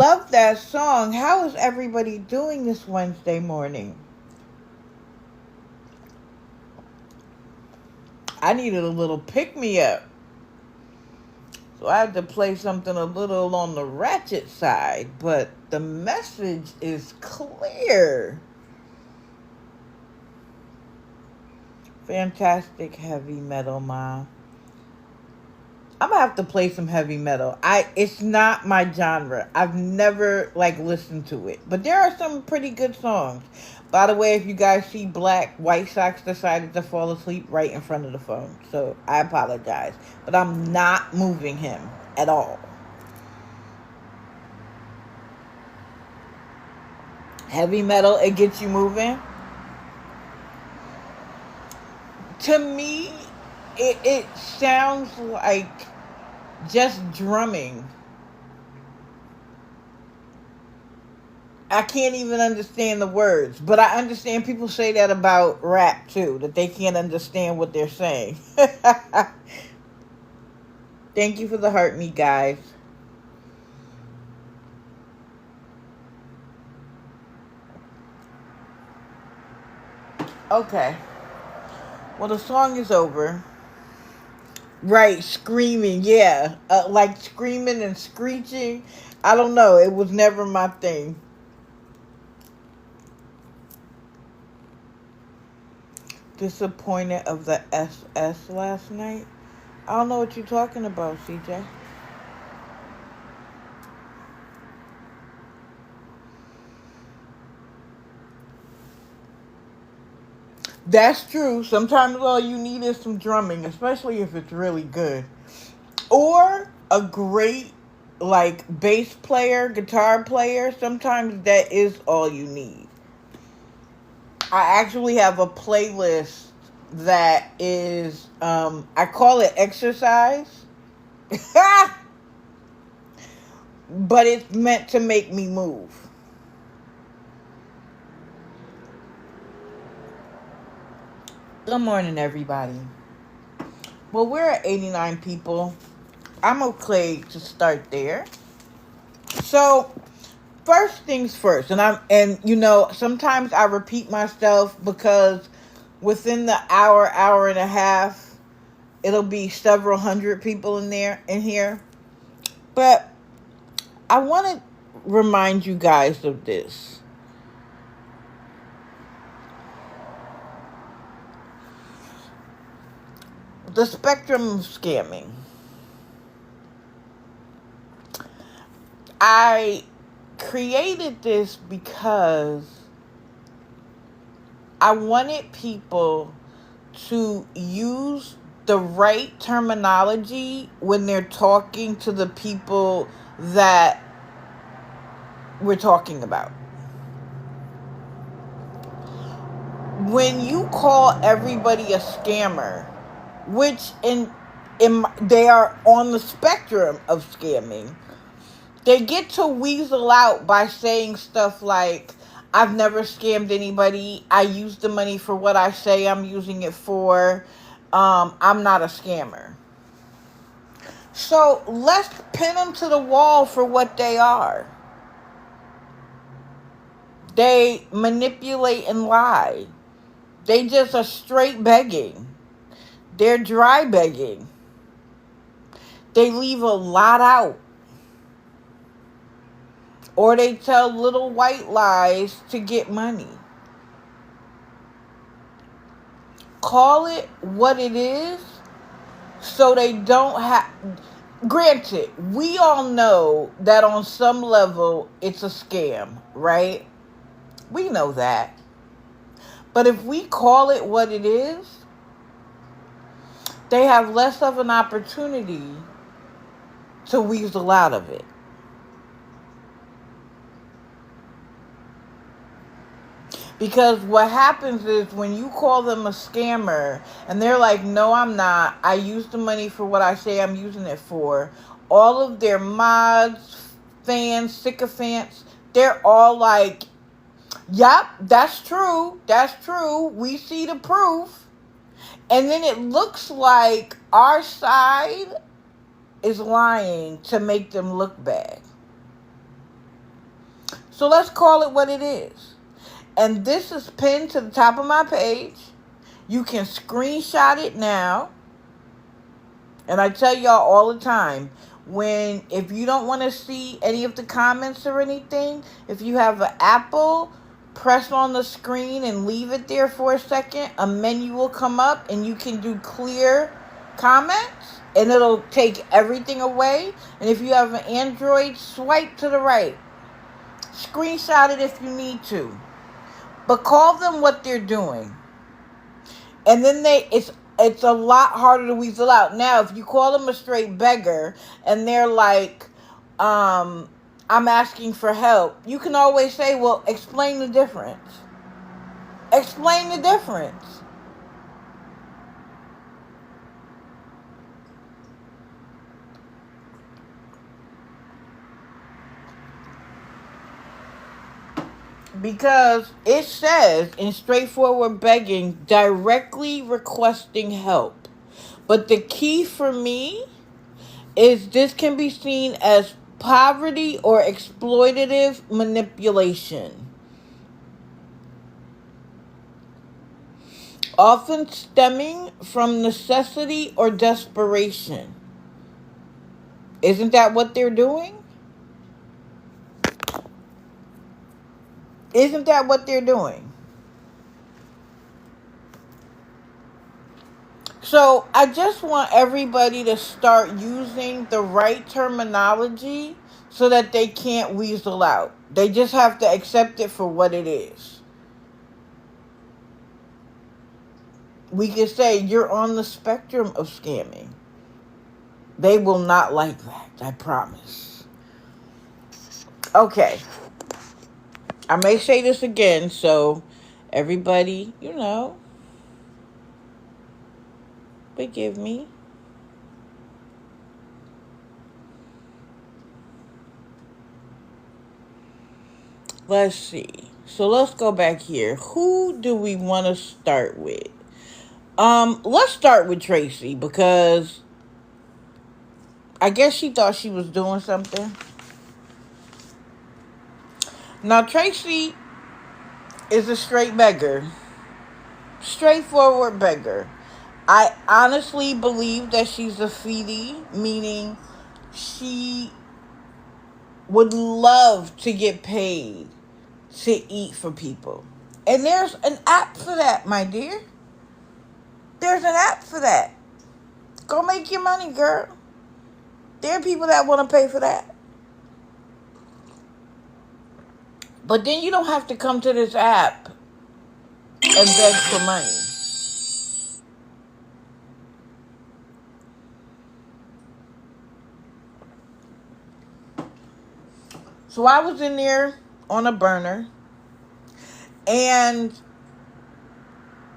love that song. How is everybody doing this Wednesday morning? I needed a little pick-me-up. So I had to play something a little on the ratchet side, but the message is clear. Fantastic heavy metal, Ma. I'm gonna have to play some heavy metal. It's not my genre. I've never listened to it, but there are some pretty good songs. By the way, if you guys see Black, White Sox decided to fall asleep right in front of the phone, so I apologize, but I'm not moving him at all. Heavy metal, it gets you moving. To me, it sounds like just drumming. I can't even understand the words, but I understand people say that about rap too, that they can't understand what they're saying. Thank you for the heart me, guys. Okay. Well, the song is over. Right, screaming, yeah. Like screaming and screeching. I don't know. It was never my thing. Disappointed of the SS last night? I don't know what you're talking about, CJ. That's true. Sometimes all you need is some drumming, especially if it's really good. Or a great, bass player, guitar player. Sometimes that is all you need. I actually have a playlist that is, I call it exercise. But it's meant to make me move. Good morning, everybody. Well, we're at 89 people. I'm okay to start there. So, first things first, sometimes I repeat myself because within the hour and a half, it'll be several hundred people in here. But I want to remind you guys of this. The spectrum of scamming. I created this because I wanted people to use the right terminology when they're talking to the people that we're talking about. When you call everybody a scammer, which they are on the spectrum of scamming, they get to weasel out by saying stuff like, I've never scammed anybody. I use the money for what I say I'm using it for. I'm not a scammer. So let's pin them to the wall for what they are. They manipulate and lie. They just are straight begging. They're dry begging. They leave a lot out. Or they tell little white lies to get money. Call it what it is so they don't have... Granted, we all know that on some level it's a scam, right? We know that. But if we call it what it is, they have less of an opportunity to weasel out of it. Because what happens is when you call them a scammer and they're like, no, I'm not. I use the money for what I say I'm using it for. All of their mods, fans, sycophants, they're all like, yep, that's true. That's true. We see the proof. And then it looks like our side is lying to make them look bad. So let's call it what it is. And this is pinned to the top of my page. You can screenshot it now. And I tell y'all all the time, if you don't want to see any of the comments or anything, if you have an Apple, press on the screen and leave it there for a second. A menu will come up and you can do clear comments and it'll take everything away. And if you have an Android, swipe to the right. Screenshot it if you need to. But call them what they're doing. And then it's a lot harder to weasel out. Now, if you call them a straight beggar and they're like, I'm asking for help, you can always say, well, explain the difference. Explain the difference. Because it says in straightforward begging, directly requesting help. But the key for me is this can be seen as poverty or exploitative manipulation. Often stemming from necessity or desperation. Isn't that what they're doing? Isn't that what they're doing? So I just want everybody to start using the right terminology so that they can't weasel out. They just have to accept it for what it is. We can say you're on the spectrum of scamming. They will not like that, I promise. Okay. I may say this again, so everybody, forgive me. Let's see. So let's go back here. Who do we want to start with? Let's start with Tracy because I guess she thought she was doing something. Now, Tracy is a straight beggar. Straightforward beggar. I honestly believe that she's a feedie, meaning she would love to get paid to eat for people. And there's an app for that, my dear. There's an app for that. Go make your money, girl. There are people that want to pay for that. But then you don't have to come to this app and beg for money. So I was in there on a burner and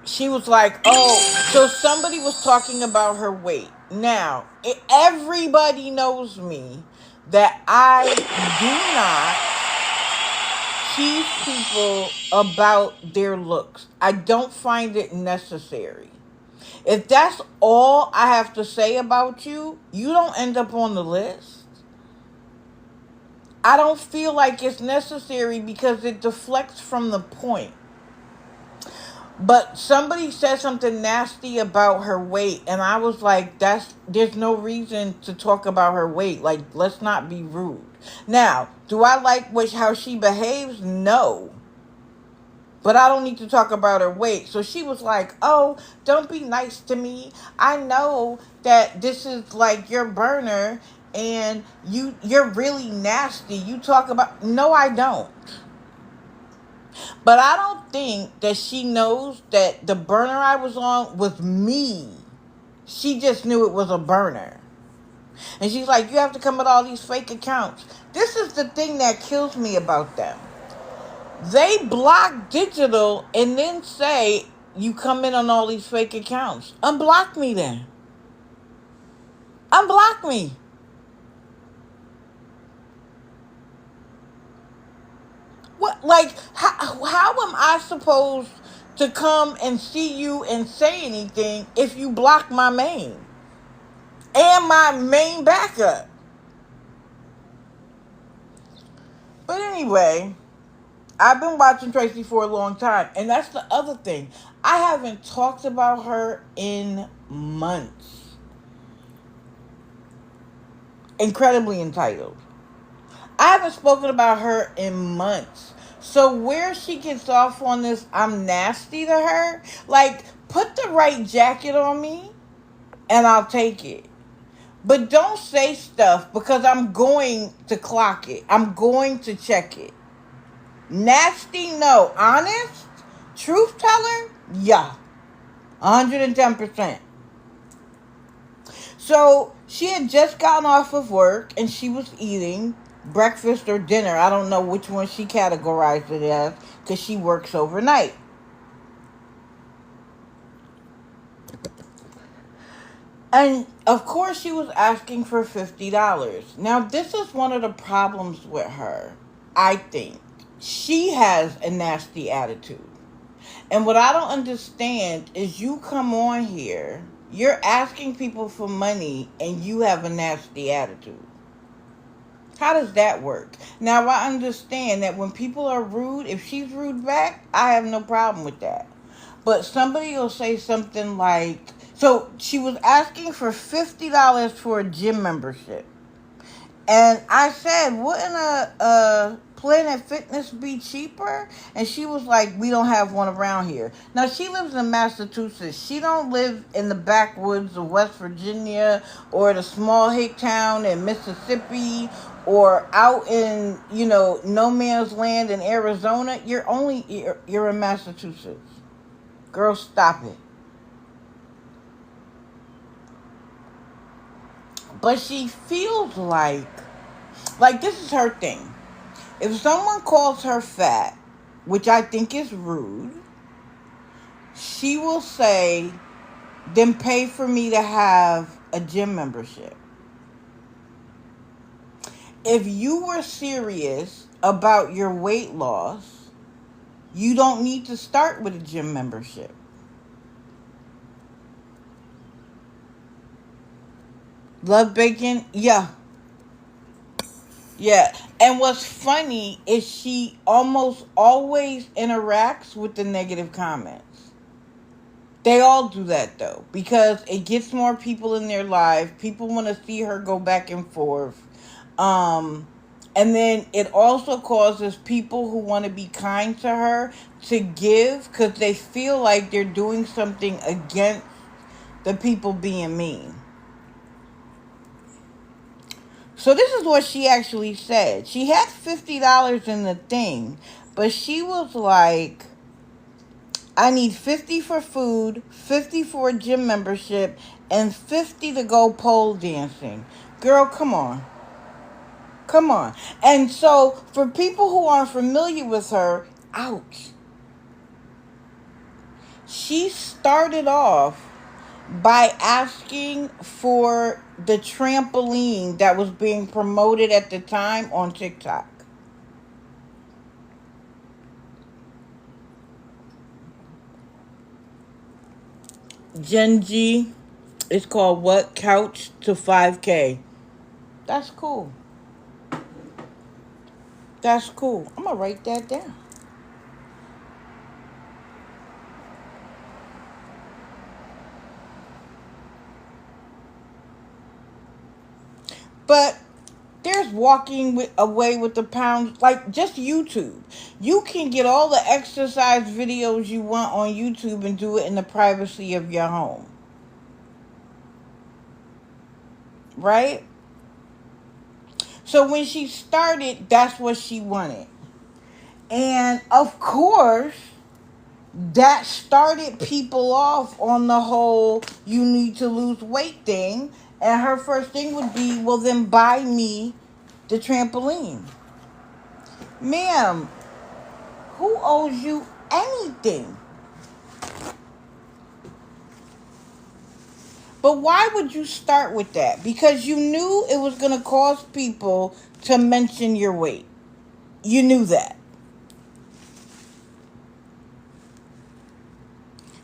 she was like, so somebody was talking about her weight. Now, everybody knows me that I do not tease people about their looks. I don't find it necessary. If that's all I have to say about you, you don't end up on the list. I don't feel like it's necessary because it deflects from the point. But somebody said something nasty about her weight, and I was like, there's no reason to talk about her weight. Like, let's not be rude. Now, do I like how she behaves? No. But I don't need to talk about her weight. So she was like, don't be nice to me. I know that this is like your burner, and you're really nasty. You talk about... No, I don't. But I don't think that she knows that the burner I was on was me. She just knew it was a burner. And she's like, you have to come with all these fake accounts. This is the thing that kills me about them. They block digital and then say, you come in on all these fake accounts. Unblock me then. Unblock me. What, like, how am I supposed to come and see you and say anything if you block my main? And my main backup. But anyway, I've been watching Tracy for a long time, and that's the other thing. I haven't talked about her in months. Incredibly entitled. I haven't spoken about her in months. So where she gets off on this, I'm nasty to her. Like, put the right jacket on me, and I'll take it. But don't say stuff because I'm going to clock it. I'm going to check it. Nasty, no. Honest? Truth teller? Yeah. 110%. So she had just gotten off of work and she was eating breakfast or dinner. I don't know which one she categorized it as because she works overnight. And of course she was asking for $50. Now this is one of the problems with her. I think she has a nasty attitude. And what I don't understand is you come on here, you're asking people for money, and you have a nasty attitude. How does that work? Now, I understand that when people are rude, if she's rude back, I have no problem with that. But somebody will say something like, so she was asking for $50 for a gym membership. And I said, wouldn't a Planet Fitness be cheaper? And she was like, we don't have one around here. Now, she lives in Massachusetts. She don't live in the backwoods of West Virginia or the small hick town in Mississippi or out in, no man's land in Arizona. You're in Massachusetts. Girl, stop it. But she feels like this is her thing. If someone calls her fat, which I think is rude, she will say, then pay for me to have a gym membership. If you were serious about your weight loss, you don't need to start with a gym membership. Love bacon? Yeah. Yeah. And what's funny is she almost always interacts with the negative comments. They all do that though, because it gets more people in their life. People want to see her go back and forth. And then it also causes people who want to be kind to her to give because they feel like they're doing something against the people being mean. So this is what she actually said. She had $50 in the thing, but she was like, I need $50 for food, $50 for a gym membership, and $50 to go pole dancing. Girl, come on. Come on. And so for people who aren't familiar with her, ouch. She started off by asking for the trampoline that was being promoted at the time on TikTok. Gen G, it's called what? Couch to 5K. That's cool. That's cool. I'm going to write that down. But there's walking away with the pounds, like just YouTube. You can get all the exercise videos you want on YouTube and do it in the privacy of your home. Right? So when she started, that's what she wanted. And of course, that started people off on the whole you need to lose weight thing. And her first thing would be, well, then buy me the trampoline. Ma'am, who owes you anything? But why would you start with that? Because you knew it was going to cause people to mention your weight. You knew that.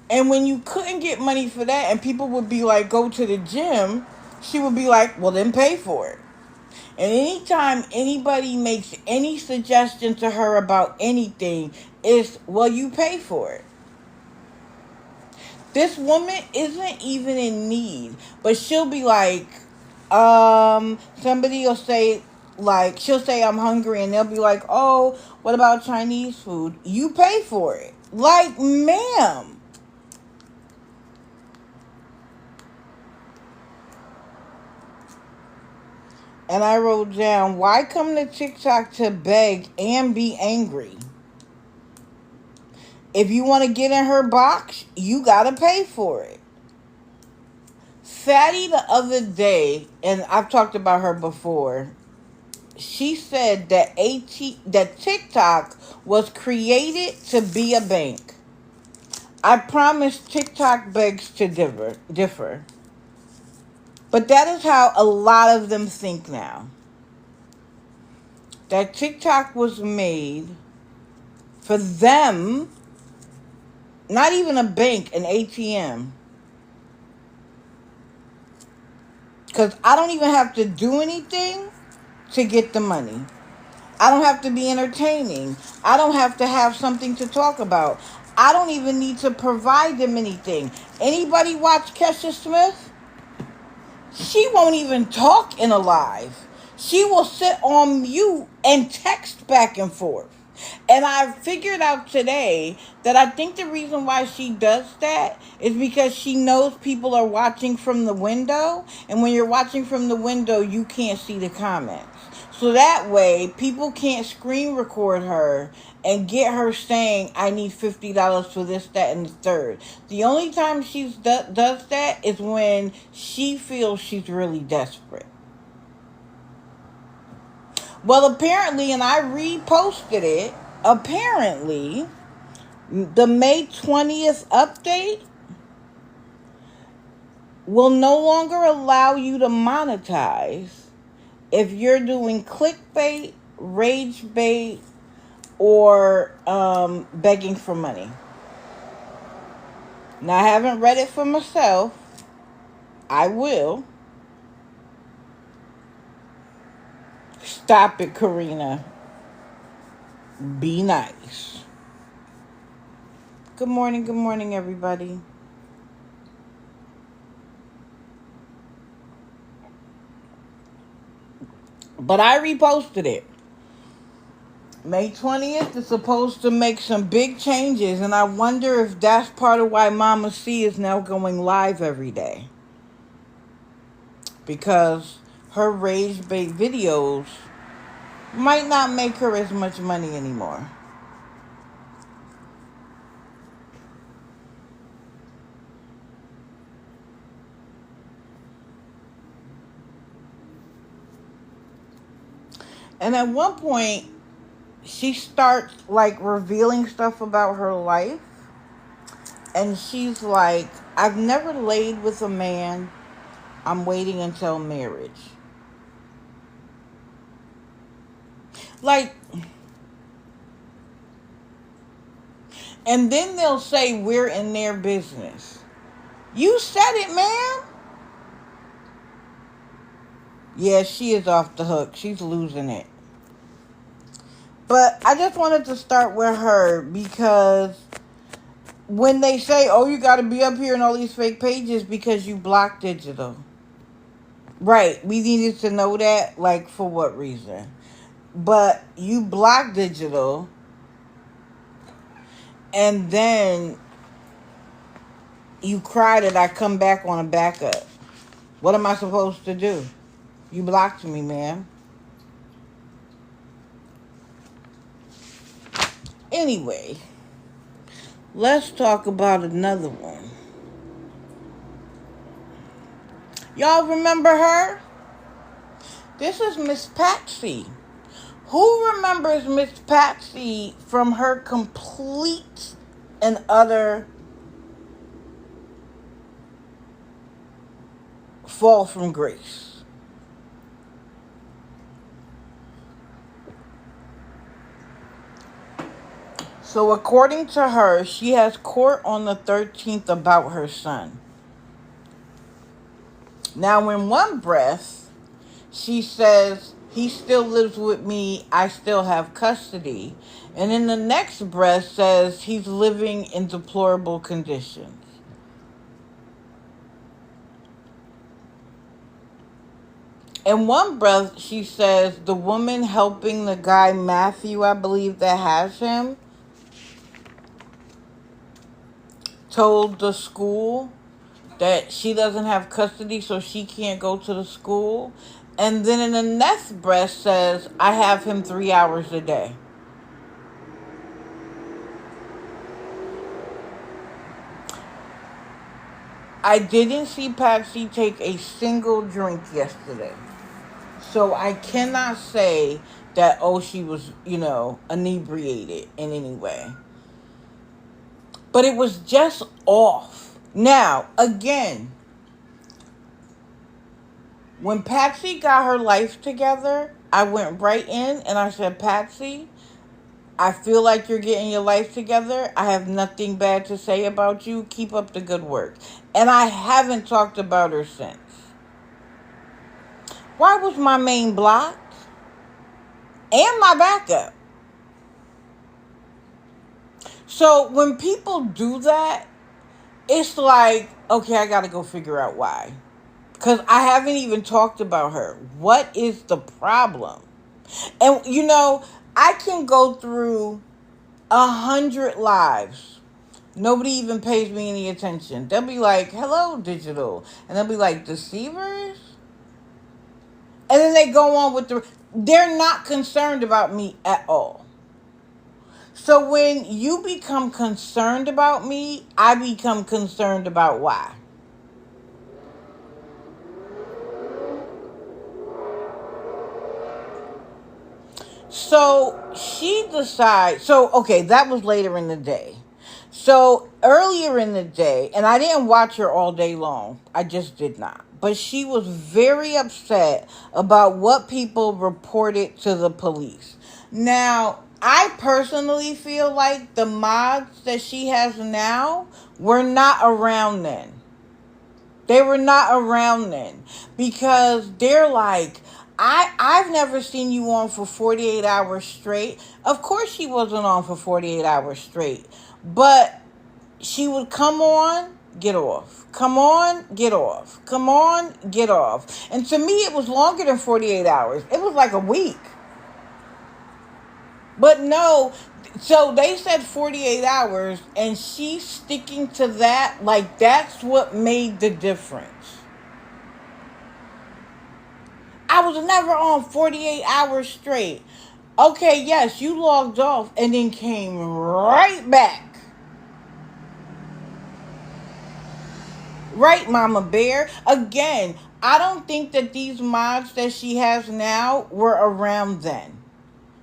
And when you couldn't get money for that and people would be like, go to the gym, she would be like, well, then pay for it. And anytime anybody makes any suggestion to her about anything, it's, well, you pay for it. This woman isn't even in need, but she'll be like, somebody will say, like, she'll say, I'm hungry, and they'll be like, oh, what about Chinese food? You pay for it. Like, ma'am. And I wrote down, why come to TikTok to beg and be angry? If you want to get in her box, you got to pay for it. Fatty the other day, and I've talked about her before, she said that that TikTok was created to be a bank. I promise TikTok begs to differ. But that is how a lot of them think now. That TikTok was made for them, not even a bank, an ATM. Because I don't even have to do anything to get the money. I don't have to be entertaining. I don't have to have something to talk about. I don't even need to provide them anything. Anybody watch Kesha Smith? She won't even talk in a live. She will sit on mute and text back and forth. And I figured out today that I think the reason why she does that is because she knows people are watching from the window. And when you're watching from the window, you can't see the comments. So that way, people can't screen record her and get her saying, I need $50 for this, that, and the third. The only time she does that is when she feels she's really desperate. Well, apparently, and I reposted it, apparently, the May 20th update will no longer allow you to monetize if you're doing clickbait, rage bait, or begging for money. Now, I haven't read it for myself. I will. Stop it, Karina. Be nice. Good morning, everybody. But I reposted it. May 20th is supposed to make some big changes, and I wonder if that's part of why Mama C is now going live every day. Because her rage bait videos might not make her as much money anymore. And at one point, she starts like revealing stuff about her life. And she's like, I've never laid with a man. I'm waiting until marriage. Like, and then they'll say we're in their business. You said it, man. Yeah, she is off the hook. She's losing it. But I just wanted to start with her because when they say, oh, you got to be up here in all these fake pages because you block digital. Right. We needed to know that. Like, for what reason? But you block digital and then you cry that I come back on a backup. What am I supposed to do? You blocked me, man. Anyway, let's talk about another one. Y'all remember her? This is Miss Patsy. Who remembers Miss Patsy from her complete and utter fall from grace? So according to her, she has court on the 13th about her son. Now, in one breath, she says, he still lives with me, I still have custody. And in the next breath says he's living in deplorable conditions. In one breath, she says the woman helping the guy, Matthew, I believe, that has him, told the school that she doesn't have custody, so she can't go to the school. And then in the next breath says, I have him 3 hours a day. I didn't see Patsy take a single drink yesterday. So I cannot say that, oh, she was, inebriated in any way. But it was just off. Now, again, when Patsy got her life together, I went right in and I said, Patsy, I feel like you're getting your life together. I have nothing bad to say about you. Keep up the good work. And I haven't talked about her since. Why was my main blocked? And my backup. So when people do that, it's like, okay, I got to go figure out why. Because I haven't even talked about her. What is the problem? And, I can go through 100 lives. Nobody even pays me any attention. They'll be like, hello, digital. And they'll be like, deceivers? And then they go on with they're not concerned about me at all. So when you become concerned about me, I become concerned about why. So she decides, okay, that was later in the day. So earlier in the day, and I didn't watch her all day long, I just did not. But she was very upset about what people reported to the police. Now, I personally feel like the mods that she has now were not around then. They were not around then. Because they're like, I've never seen you on for 48 hours straight. Of course she wasn't on for 48 hours straight. But she would come on, get off. Come on, get off. Come on, get off. And to me, it was longer than 48 hours. It was like a week. But no, so they said 48 hours, and she's sticking to that like that's what made the difference. I was never on 48 hours straight. Okay, yes, you logged off and then came right back. Right, Mama Bear? Again, I don't think that these mods that she has now were around then.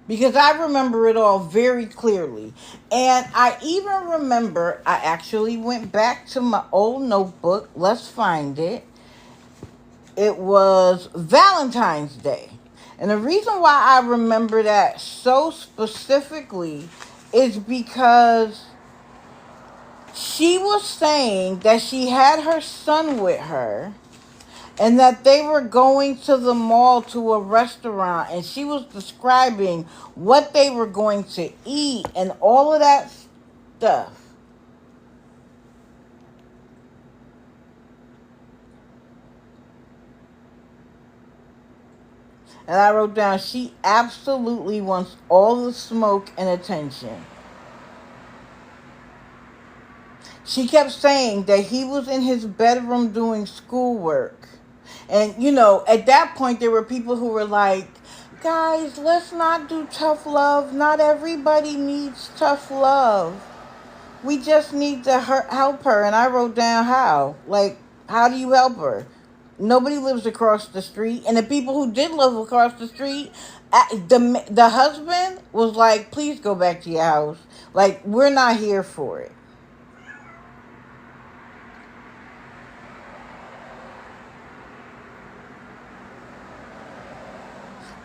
Because I remember it all very clearly. And I even remember, I actually went back to my old notebook. Let's find it. It was Valentine's Day. And the reason why I remember that so specifically is because she was saying that she had her son with her and that they were going to the mall to a restaurant, and she was describing what they were going to eat and all of that stuff. And I wrote down, she absolutely wants all the smoke and attention. She kept saying that he was in his bedroom doing schoolwork. And, at that point, there were people who were like, guys, let's not do tough love. Not everybody needs tough love. We just need to help her. And I wrote down how. Like, how do you help her? Nobody lives across the street. And the people who did live across the street, the husband was like, please go back to your house. Like, we're not here for it.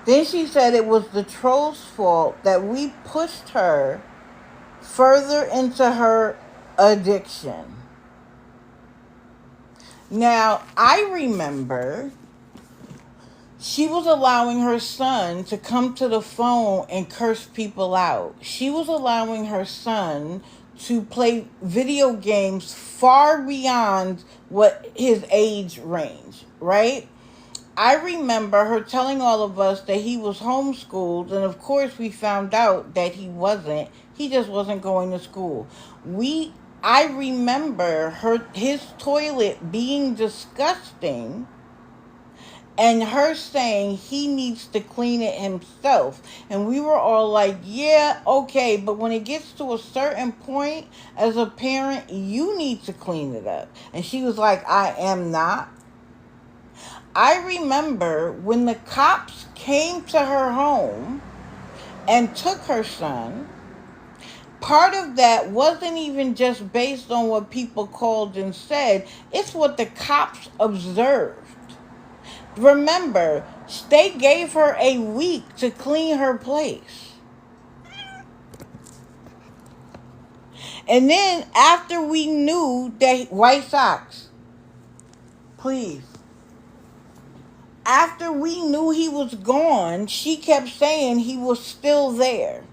Then she said it was the troll's fault that we pushed her further into her addiction. Now, I remember She was allowing her son to come to the phone and curse people out. She was allowing her son to play video games far beyond what his age range, right? I remember her telling all of us that he was homeschooled, and of course we found out that he wasn't. He just wasn't going to school. I remember his toilet being disgusting and her saying he needs to clean it himself. And we were all like, yeah, okay, but when it gets to a certain point, as a parent, you need to clean it up. And she was like, I am not. I remember when the cops came to her home and took her son, part of that wasn't even just based on what people called and said, it's what the cops observed. Remember, they gave her a week to clean her place. And then after we knew that White Sox, please. After we knew he was gone, she kept saying he was still there.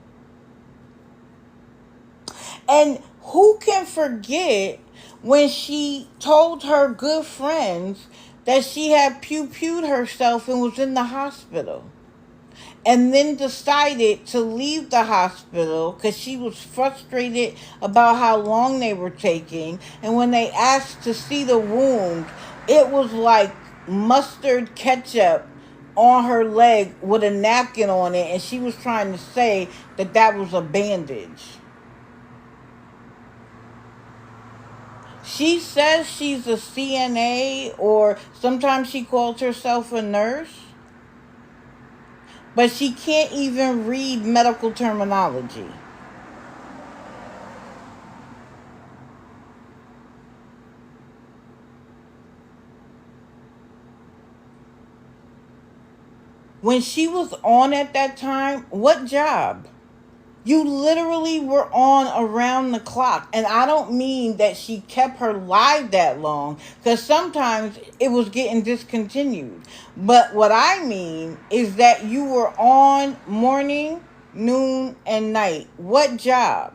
And who can forget when she told her good friends that she had pew-pewed herself and was in the hospital, and then decided to leave the hospital because she was frustrated about how long they were taking. And when they asked to see the wound, it was like mustard ketchup on her leg with a napkin on it, and she was trying to say that that was a bandage. She says she's a CNA, or sometimes she calls herself a nurse, but she can't even read medical terminology. When she was on at that time, what job? You literally were on around the clock. And I don't mean that she kept her live that long, because sometimes it was getting discontinued. But what I mean is that you were on morning, noon, and night. What job?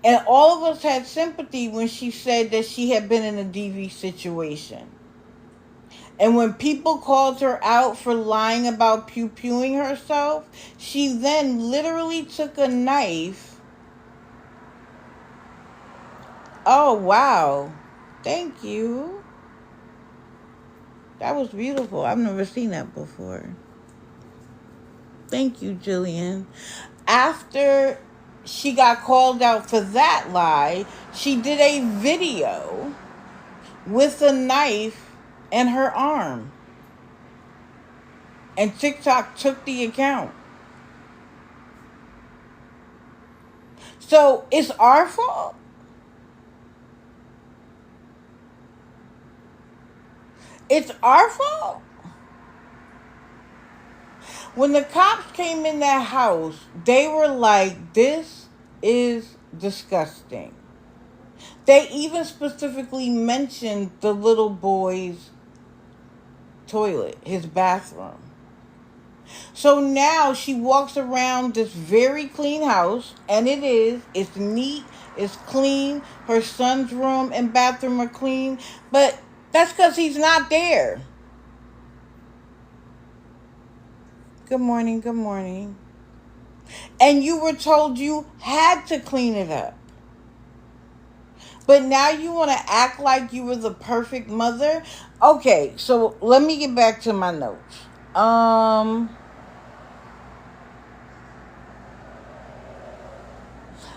And all of us had sympathy when she said that she had been in a DV situation. And when people called her out for lying about pew-pewing herself, she then literally took a knife. Oh, wow. Thank you. That was beautiful. I've never seen that before. Thank you, Jillian. After she got called out for that lie, she did a video with a knife in her arm. And TikTok took the account. So it's our fault? It's our fault? When the cops came in that house, they were like, this is disgusting. They even specifically mentioned the little boy's toilet, his bathroom. So now she walks around this very clean house, and it's neat, it's clean. Her son's room and bathroom are clean, but that's because he's not there. Good morning, good morning. And you were told you had to clean it up. But now you want to act like you were the perfect mother? Okay, so let me get back to my notes.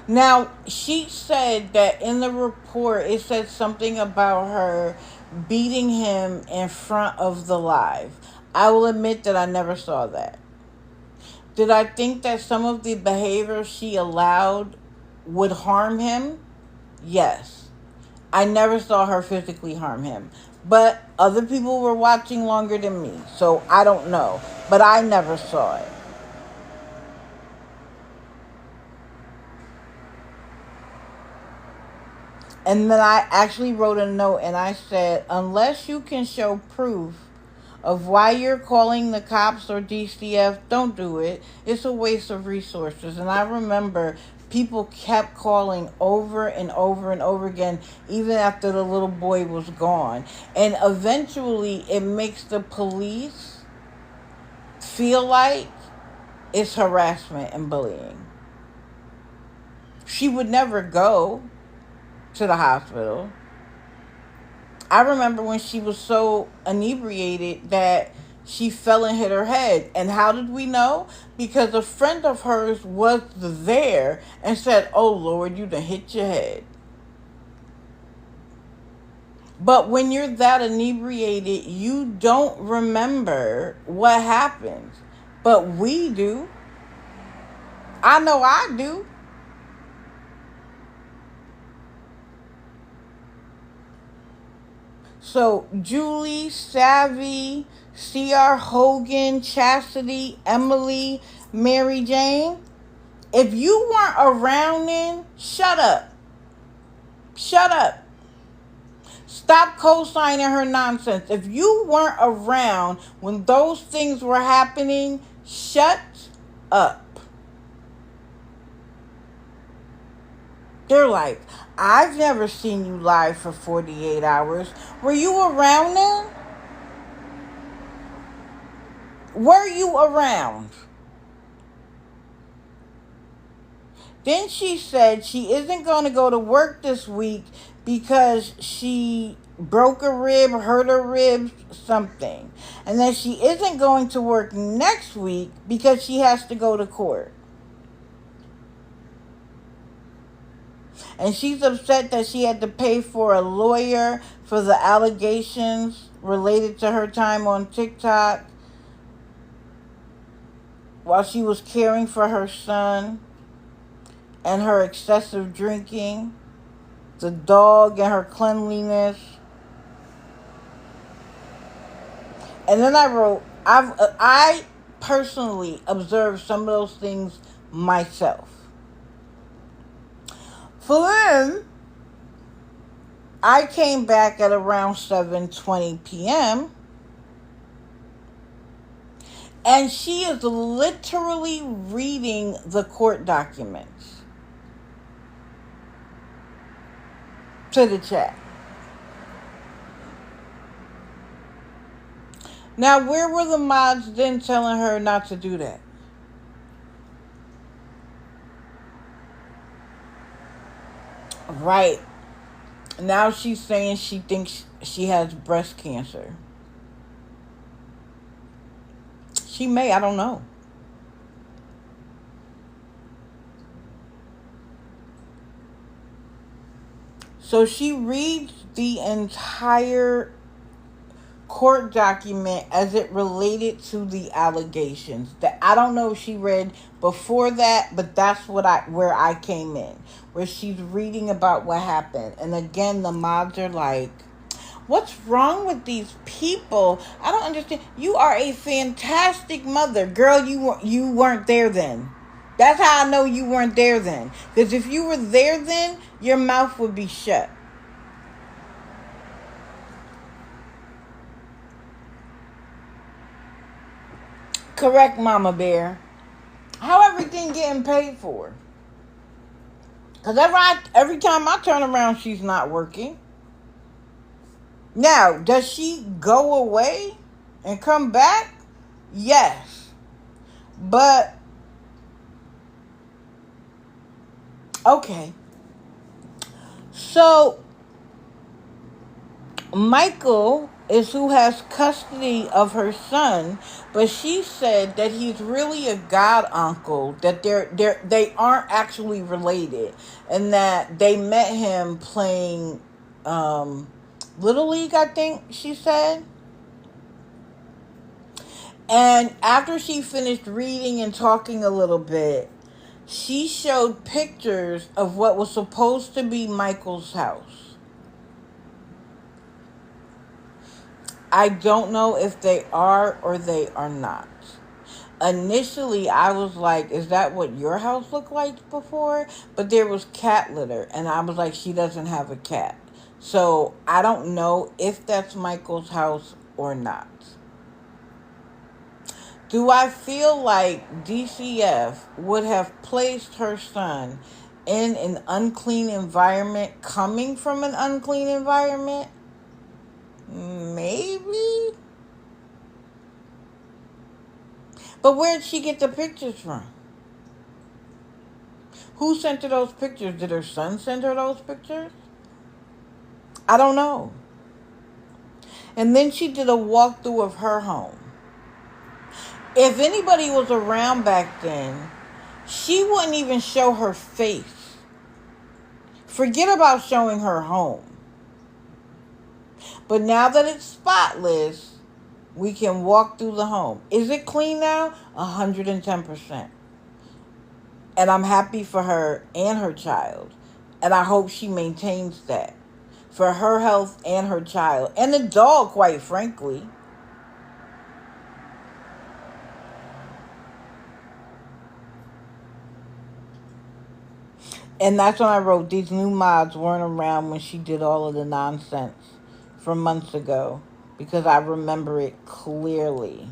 Now, she said that in the report, it said something about her beating him in front of the live. I will admit that I never saw that. Did I think that some of the behavior she allowed would harm him? Yes. I never saw her physically harm him. But other people were watching longer than me, so I don't know. But I never saw it. And then I actually wrote a note and I said, unless you can show proof of why you're calling the cops or DCF. Don't do it. It's a waste of resources. And I remember people kept calling over and over and over again, even after the little boy was gone. And eventually it makes the police feel like it's harassment and bullying. She would never go to the hospital. I remember when she was so inebriated that she fell and hit her head. And how did we know? Because a friend of hers was there and said, "Oh Lord, you done hit your head." But when you're that inebriated, you don't remember what happened. But we do. I know I do. So, Julie, Savvy, C.R. Hogan, Chastity, Emily, Mary Jane, if you weren't around then, shut up. Shut up. Stop co-signing her nonsense. If you weren't around when those things were happening, shut up. They're like, "I've never seen you live for 48 hours. Were you around then? Were you around?" Then she said she isn't going to go to work this week because she broke a rib, hurt her ribs, something. And then she isn't going to work next week because she has to go to court. And she's upset that she had to pay for a lawyer for the allegations related to her time on TikTok while she was caring for her son and her excessive drinking, the dog and her cleanliness. And then I wrote, I personally observed some of those things myself. For them, I came back at around 7:20 p.m. and she is literally reading the court documents to the chat. Now, where were the mods then telling her not to do that? Right. Now she's saying she thinks she has breast cancer. She may, I don't know. So she reads the entire court document as it related to the allegations. That I don't know if she read before that, but that's where I came in, where she's reading about what happened. And again, the mods are like, "What's wrong with these people? I don't understand. You are a fantastic mother, girl. You weren't there then. That's how I know you weren't there then. Because if you were there then, your mouth would be shut." Correct, Mama Bear. How everything getting paid for? Because every time I turn around, she's not working. Now, does she go away and come back? Yes. But, okay. So, Michael is who has custody of her son, but she said that he's really a god uncle, that they aren't actually related, and that they met him playing Little League, I think she said. And after she finished reading and talking a little bit, she showed pictures of what was supposed to be Michael's house. I don't know if they are or they are not. Initially, I was like, "Is that what your house looked like before?" But there was cat litter, and I was like, "She doesn't have a cat." So I don't know if that's Michael's house or not. Do I feel like DCF would have placed her son in an unclean environment, coming from an unclean environment? Maybe. But where'd she get the pictures from? Who sent her those pictures? Did her son send her those pictures? I don't know. And then she did a walkthrough of her home. If anybody was around back then, she wouldn't even show her face. Forget about showing her home. But now that it's spotless, we can walk through the home. Is it clean now? 110%. And I'm happy for her and her child. And I hope she maintains that. For her health and her child. And the dog, quite frankly. And that's when I wrote, these new mods weren't around when she did all of the nonsense from months ago. Because I remember it clearly.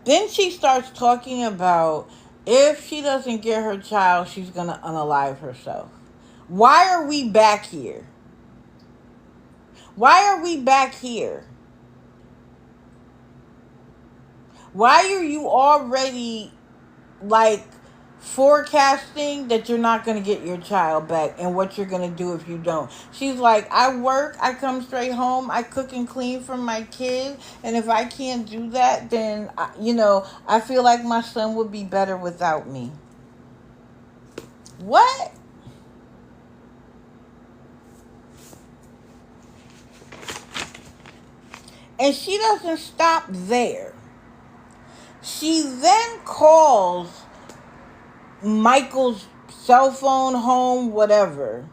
Then she starts talking about if she doesn't get her child, she's going to unalive herself. Why are we back here? Why are we back here? Why are you already, like, forecasting that you're not going to get your child back and what you're going to do if you don't? She's like, I work, I come straight home, I cook and clean for my kid, and if I can't do that, then, I feel like my son would be better without me. What? And she doesn't stop there. She then calls Michael's cell phone, home, whatever,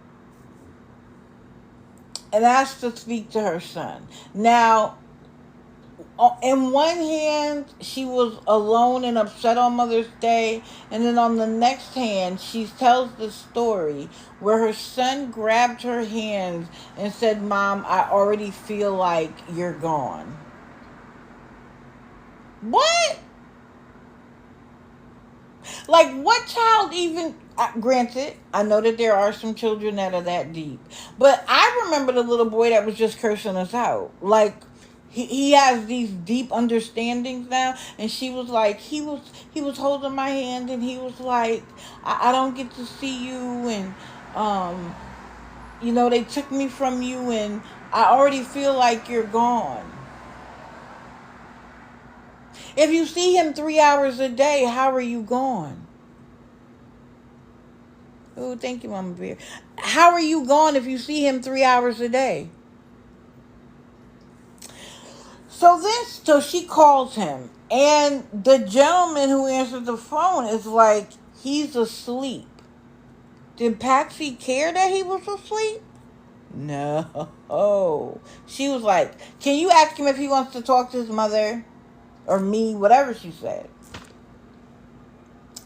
and asks to speak to her son. Now, in one hand, she was alone and upset on Mother's Day, and then on the next hand, she tells the story where her son grabbed her hands and said, Mom, I already feel like you're gone. What? Like, what child even... Granted, I know that there are some children that are that deep. But I remember the little boy that was just cursing us out. Like, he has these deep understandings now. And she was like, he was holding my hand and he was like, I don't get to see you. And, they took me from you and I already feel like you're gone. If you see him 3 hours a day, how are you gone? Oh, thank you, Mama Bear. How are you gone if you see him 3 hours a day? So she calls him. And the gentleman who answered the phone is like, he's asleep. Did Patsy care that he was asleep? No. She was like, can you ask him if he wants to talk to his mother? Or me, whatever she said.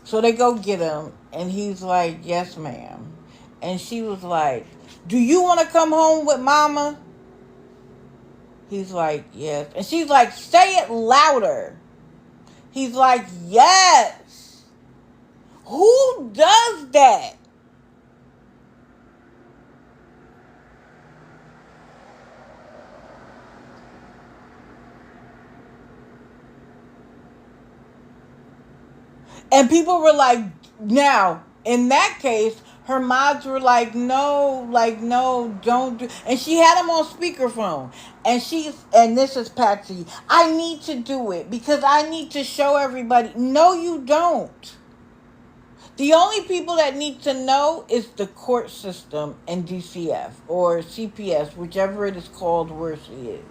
So they go get him, and he's like, yes, ma'am. And she was like, do you want to come home with Mama? He's like, yes. And she's like, say it louder. He's like, yes. Who does that? And people were like, now, in that case, her mods were like, no, don't do. And she had him on speakerphone. And this is Patsy. I need to do it because I need to show everybody. No, you don't. The only people that need to know is the court system and DCF or CPS, whichever it is called where she is.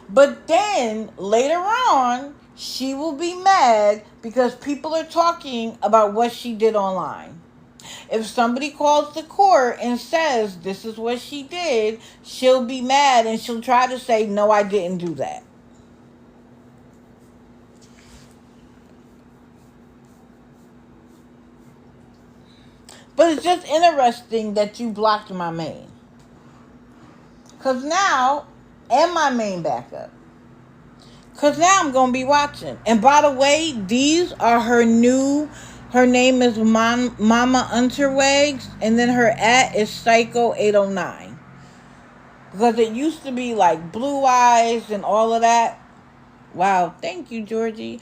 But then, later on, she will be mad because people are talking about what she did online. If somebody calls the court and says this is what she did, she'll be mad and she'll try to say, no, I didn't do that. But it's just interesting that you blocked my main. Because now, and my main backup. Because now I'm going to be watching. And by the way, these are her name is Mama Unterwegs. And then her @ is Psycho809. Because it used to be like Blue Eyes and all of that. Wow, thank you, Georgie.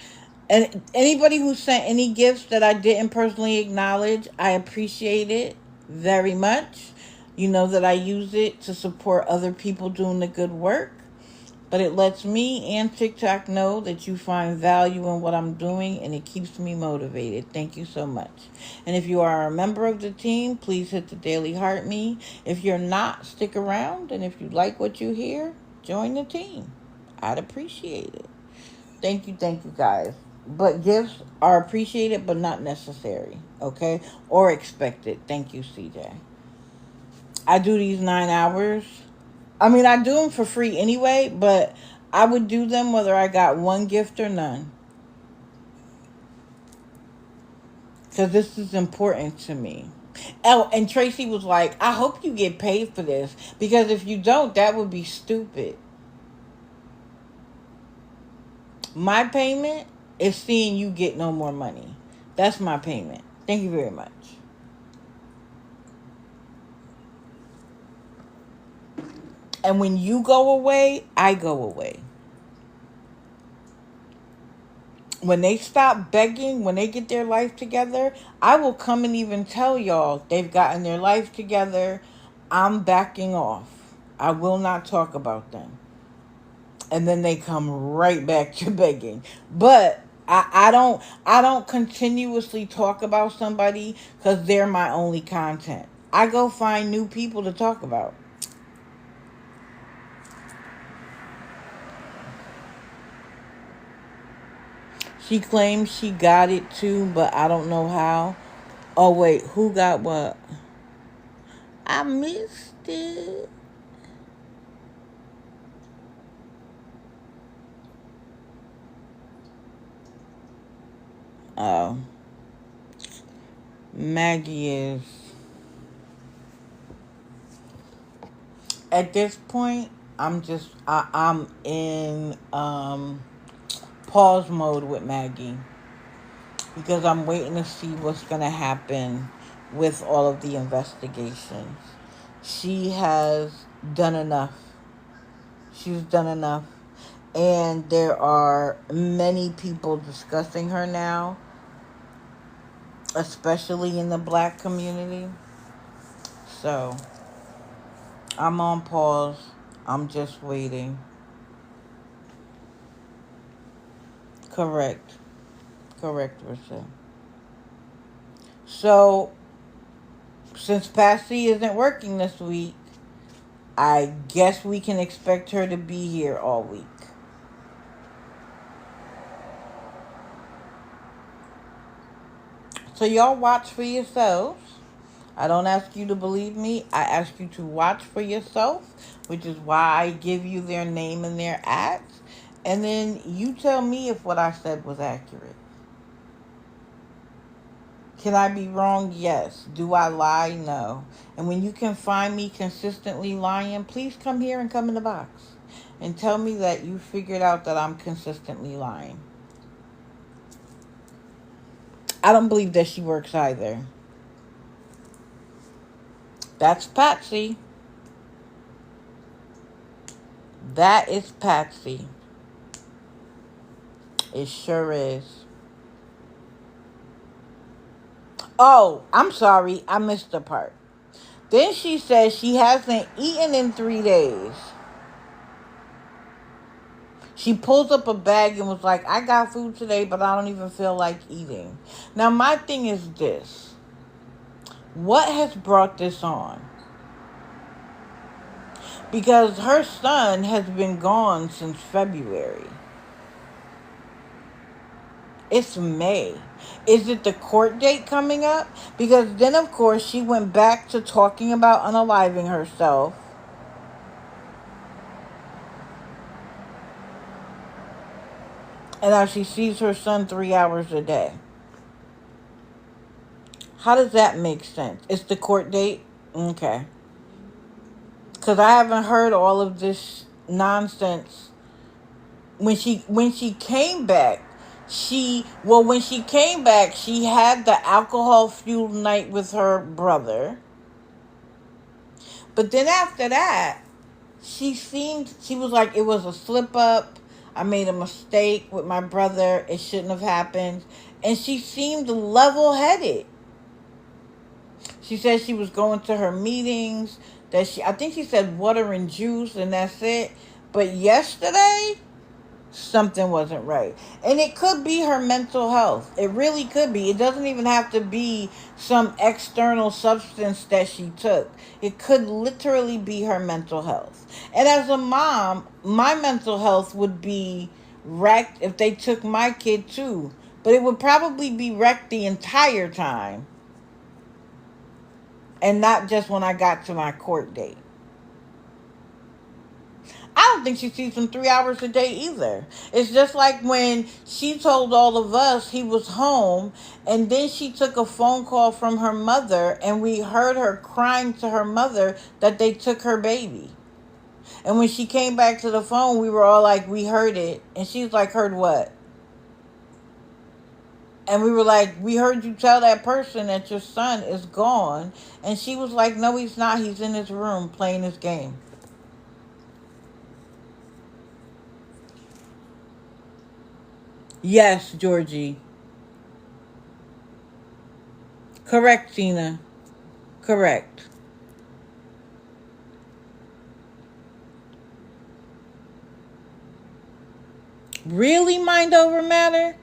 And anybody who sent any gifts that I didn't personally acknowledge, I appreciate it very much. You know that I use it to support other people doing the good work. But it lets me and TikTok know that you find value in what I'm doing, and it keeps me motivated. Thank you so much. And if you are a member of the team, please hit the Daily Heart Me. If you're not, stick around. And if you like what you hear, join the team. I'd appreciate it. Thank you, guys. But gifts are appreciated, but not necessary, okay? Or expected. Thank you, CJ. I do these 9 hours. I mean, I do them for free anyway, but I would do them whether I got one gift or none. Because this is important to me. Oh, and Tracy was like, I hope you get paid for this. Because if you don't, that would be stupid. My payment is seeing you get no more money. That's my payment. Thank you very much. And when you go away, I go away. When they stop begging, when they get their life together, I will come and even tell y'all they've gotten their life together. I'm backing off. I will not talk about them. And then they come right back to begging. But I don't continuously talk about somebody because they're my only content. I go find new people to talk about. She claims she got it too, but I don't know how. Oh, wait, who got what? I missed it. Oh. Maggie is. At this point, I'm in pause mode with Maggie. Because I'm waiting to see what's going to happen with all of the investigations. She has done enough. She's done enough. And there are many people discussing her now, especially in the black community. So, I'm on pause. I'm just waiting. Correct, Rissa. So, since Patsy isn't working this week, I guess we can expect her to be here all week. So y'all watch for yourselves. I don't ask you to believe me. I ask you to watch for yourself, which is why I give you their name and their @ and then you tell me if what I said was accurate. Can I be wrong? Yes. Do I lie? No. And when you can find me consistently lying, please come here and come in the box and tell me that you figured out that I'm consistently lying. I don't believe that she works either. That's Patsy. That is Patsy. It sure is. Oh, I'm sorry. I missed the part. Then she says she hasn't eaten in 3 days. She pulls up a bag and was like, I got food today, but I don't even feel like eating. Now, my thing is this. What has brought this on? Because her son has been gone since February. It's May. Is it the court date coming up? Because then, of course, she went back to talking about unaliving herself. And now she sees her son 3 hours a day. How does that make sense? It's the court date? Okay. because I haven't heard all of this nonsense. When she came back, when she came back, she had the alcohol fueled night with her brother. But then after that, she was like, it was a slip up. I made a mistake with my brother. It shouldn't have happened. And she seemed level headed. She said she was going to her meetings. I think she said water and juice, and that's it. But yesterday, something wasn't right. And it could be her mental health. It really could be. It doesn't even have to be some external substance that she took. It could literally be her mental health. And as a mom, my mental health would be wrecked if they took my kid too. But it would probably be wrecked the entire time. And not just when I got to my court date. I don't think she sees him 3 hours a day either. It's just like when she told all of us he was home, and then she took a phone call from her mother, and we heard her crying to her mother that they took her baby. And when she came back to the phone, we were all like, we heard it. And she was like, heard what? And we were like, we heard you tell that person that your son is gone. And she was like, no, he's not. He's in his room playing his game. Yes, Georgie. Correct, Tina. Correct. Really, mind over matter?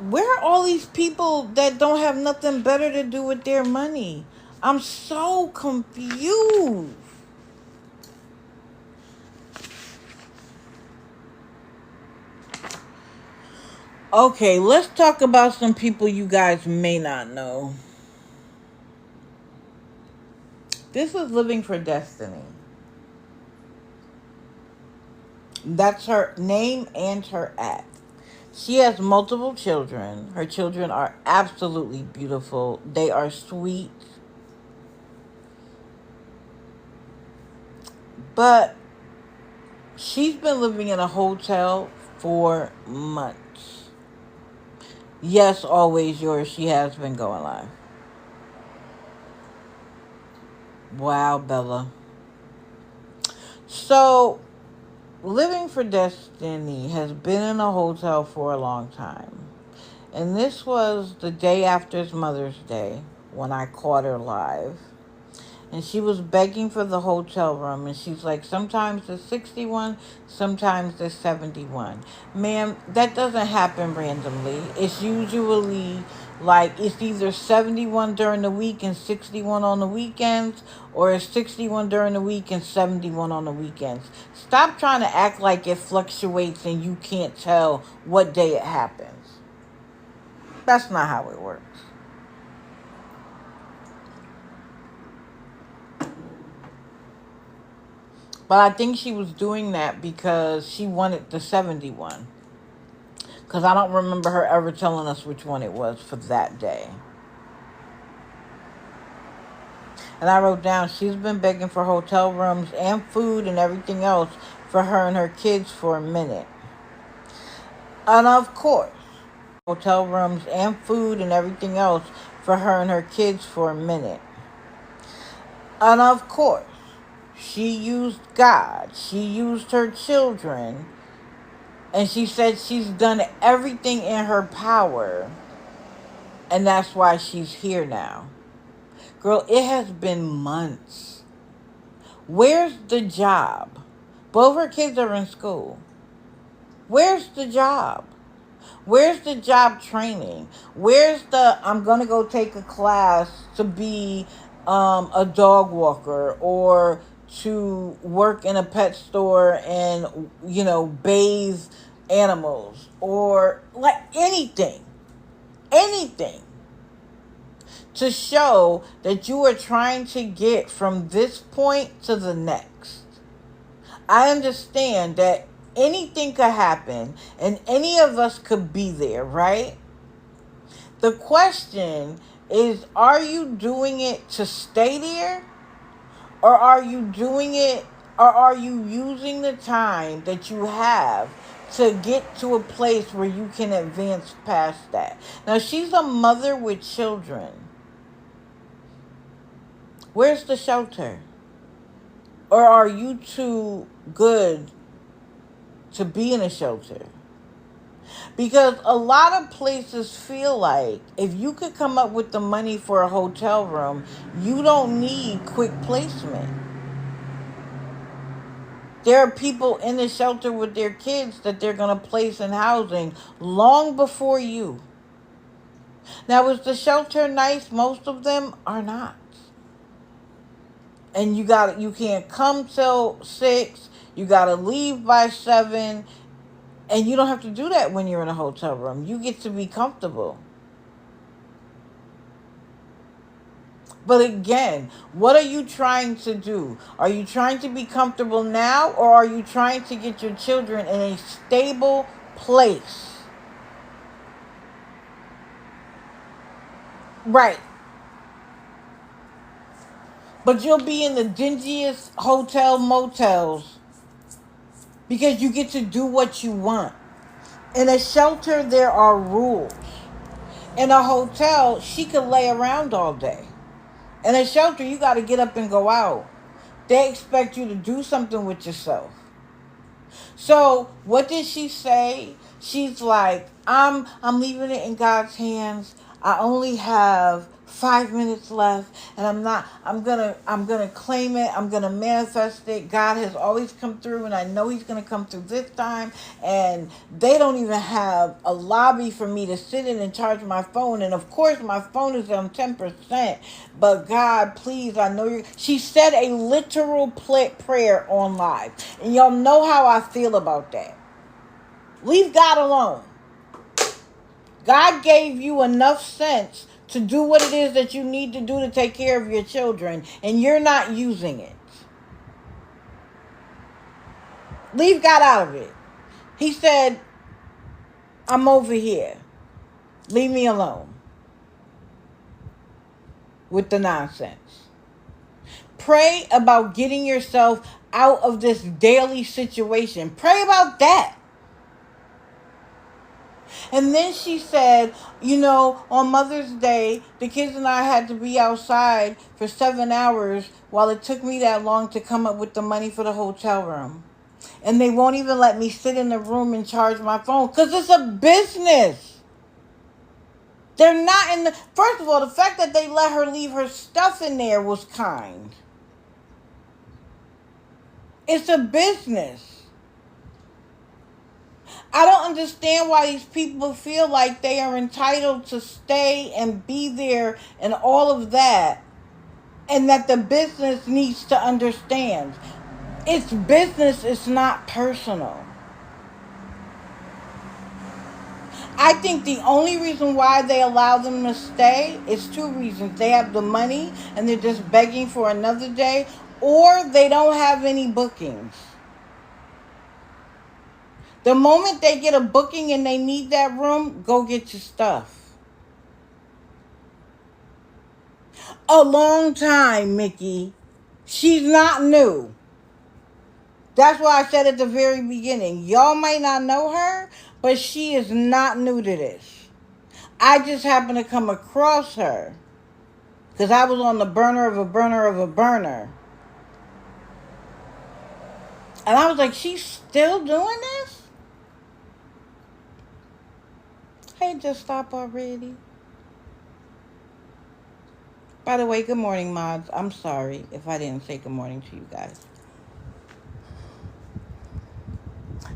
Where are all these people that don't have nothing better to do with their money? I'm so confused. Okay, let's talk about some people you guys may not know. This is Living for Destiny. That's her name and her app. She has multiple children. Her children are absolutely beautiful. They are sweet. But she's been living in a hotel for months. Yes, always yours. She has been going live. Wow, Bella. So, Living for Destiny has been in a hotel for a long time. And this was the day after Mother's Day when I caught her live. And she was begging for the hotel room. And she's like, sometimes it's 61, sometimes it's 71. Ma'am, that doesn't happen randomly. It's usually like it's either 71 during the week and 61 on the weekends, or it's 61 during the week and 71 on the weekends. Stop trying to act like it fluctuates and you can't tell what day it happens. That's not how it works. But I think she was doing that because she wanted the 71. Because I don't remember her ever telling us which one it was for that day. And I wrote down, she's been begging for hotel rooms and food and everything else for her and her kids for a minute. And of course, hotel rooms and food and everything else for her and her kids for a minute. And of course, she used God. She used her children. And she said she's done everything in her power. And that's why she's here now. Girl, it has been months. Where's the job? Both her kids are in school. Where's the job? Where's the job training? Where's the, I'm going to go take a class to be a dog walker, or to work in a pet store and, bathe animals, or like anything to show that you are trying to get from this point to the next. I understand that anything could happen and any of us could be there, right? The question is, are you doing it to stay there? Or are you doing it, or are you using the time that you have to get to a place where you can advance past that? Now, she's a mother with children. Where's the shelter? Or are you too good to be in a shelter? Because a lot of places feel like if you could come up with the money for a hotel room, you don't need quick placement. There are people in the shelter with their kids that they're going to place in housing long before you. Now, is the shelter nice? Most of them are not. And you can't come till 6. You got to leave by 7. And you don't have to do that when you're in a hotel room. You get to be comfortable. But again, what are you trying to do? Are you trying to be comfortable now, or are you trying to get your children in a stable place? Right. But you'll be in the dingiest hotel motels because you get to do what you want. In a shelter, there are rules. In a hotel, she could lay around all day. In a shelter, you got to get up and go out. They expect you to do something with yourself. So what did she say? She's like, I'm leaving it in God's hands. I only have 5 minutes left, and I'm gonna claim it. I'm gonna manifest it. God has always come through, and I know he's gonna come through this time. And they don't even have a lobby for me to sit in and charge my phone. And of course my phone is on 10%. But God, please, I know you. She said a literal prayer on live. And y'all know how I feel about that. Leave God alone. God gave you enough sense to do what it is that you need to do to take care of your children, and you're not using it. Leave God out of it. He said, I'm over here. Leave me alone with the nonsense. Pray about getting yourself out of this daily situation. Pray about that. And then she said, on Mother's Day, the kids and I had to be outside for 7 hours while it took me that long to come up with the money for the hotel room. And they won't even let me sit in the room and charge my phone because it's a business. They're not in the... First of all, the fact that they let her leave her stuff in there was kind. It's a business. I don't understand why these people feel like they are entitled to stay and be there and all of that, and that the business needs to understand. It's business, it's not personal. I think the only reason why they allow them to stay is 2 reasons. They have the money and they're just begging for another day, or they don't have any bookings. The moment they get a booking and they need that room, go get your stuff. A long time, Mickey. She's not new. That's why I said at the very beginning, y'all might not know her, but she is not new to this. I just happened to come across her because I was on the burner of a burner of a burner. And I was like, she's still doing this? Hey, just stop already. By the way, good morning, mods. I'm sorry if I didn't say good morning to you guys.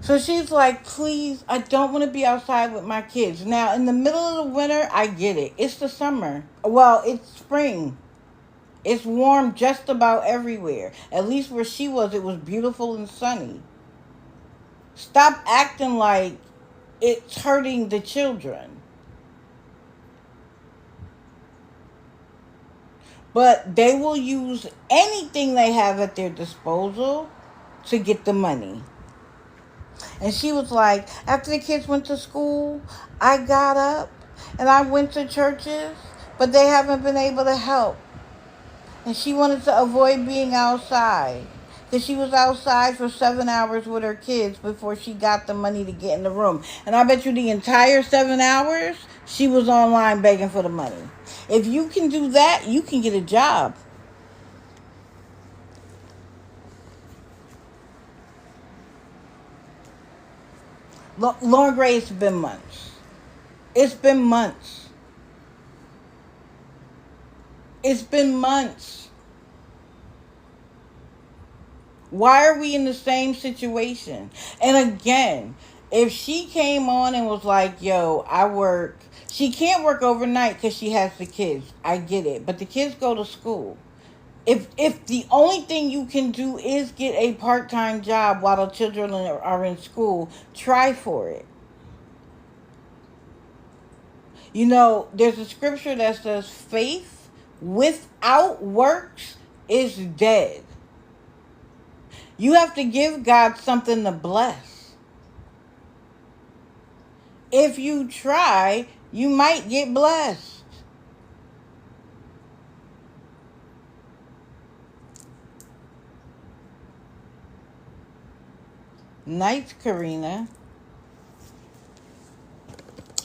So she's like, please, I don't want to be outside with my kids. Now, in the middle of the winter, I get it. It's the summer. Well, it's spring. It's warm just about everywhere. At least where she was, it was beautiful and sunny. Stop acting like it's hurting the children. But they will use anything they have at their disposal to get the money. And she was like, after the kids went to school, I got up And I went to churches, but they haven't been able to help. And she wanted to avoid being outside. Because she was outside for 7 hours with her kids before she got the money to get in the room. And I bet you the entire 7 hours, she was online begging for the money. If you can do that, you can get a job. Lauren Gray, it's been months. It's been months. It's been months. Why are we in the same situation? And again, if she came on and was like, yo, I work. She can't work overnight because she has the kids. I get it. But the kids go to school. If the only thing you can do is get a part-time job while the children are in school, try for it. You know, there's a scripture that says faith without works is dead. You have to give God something to bless. If you try, you might get blessed. Nice, Karina.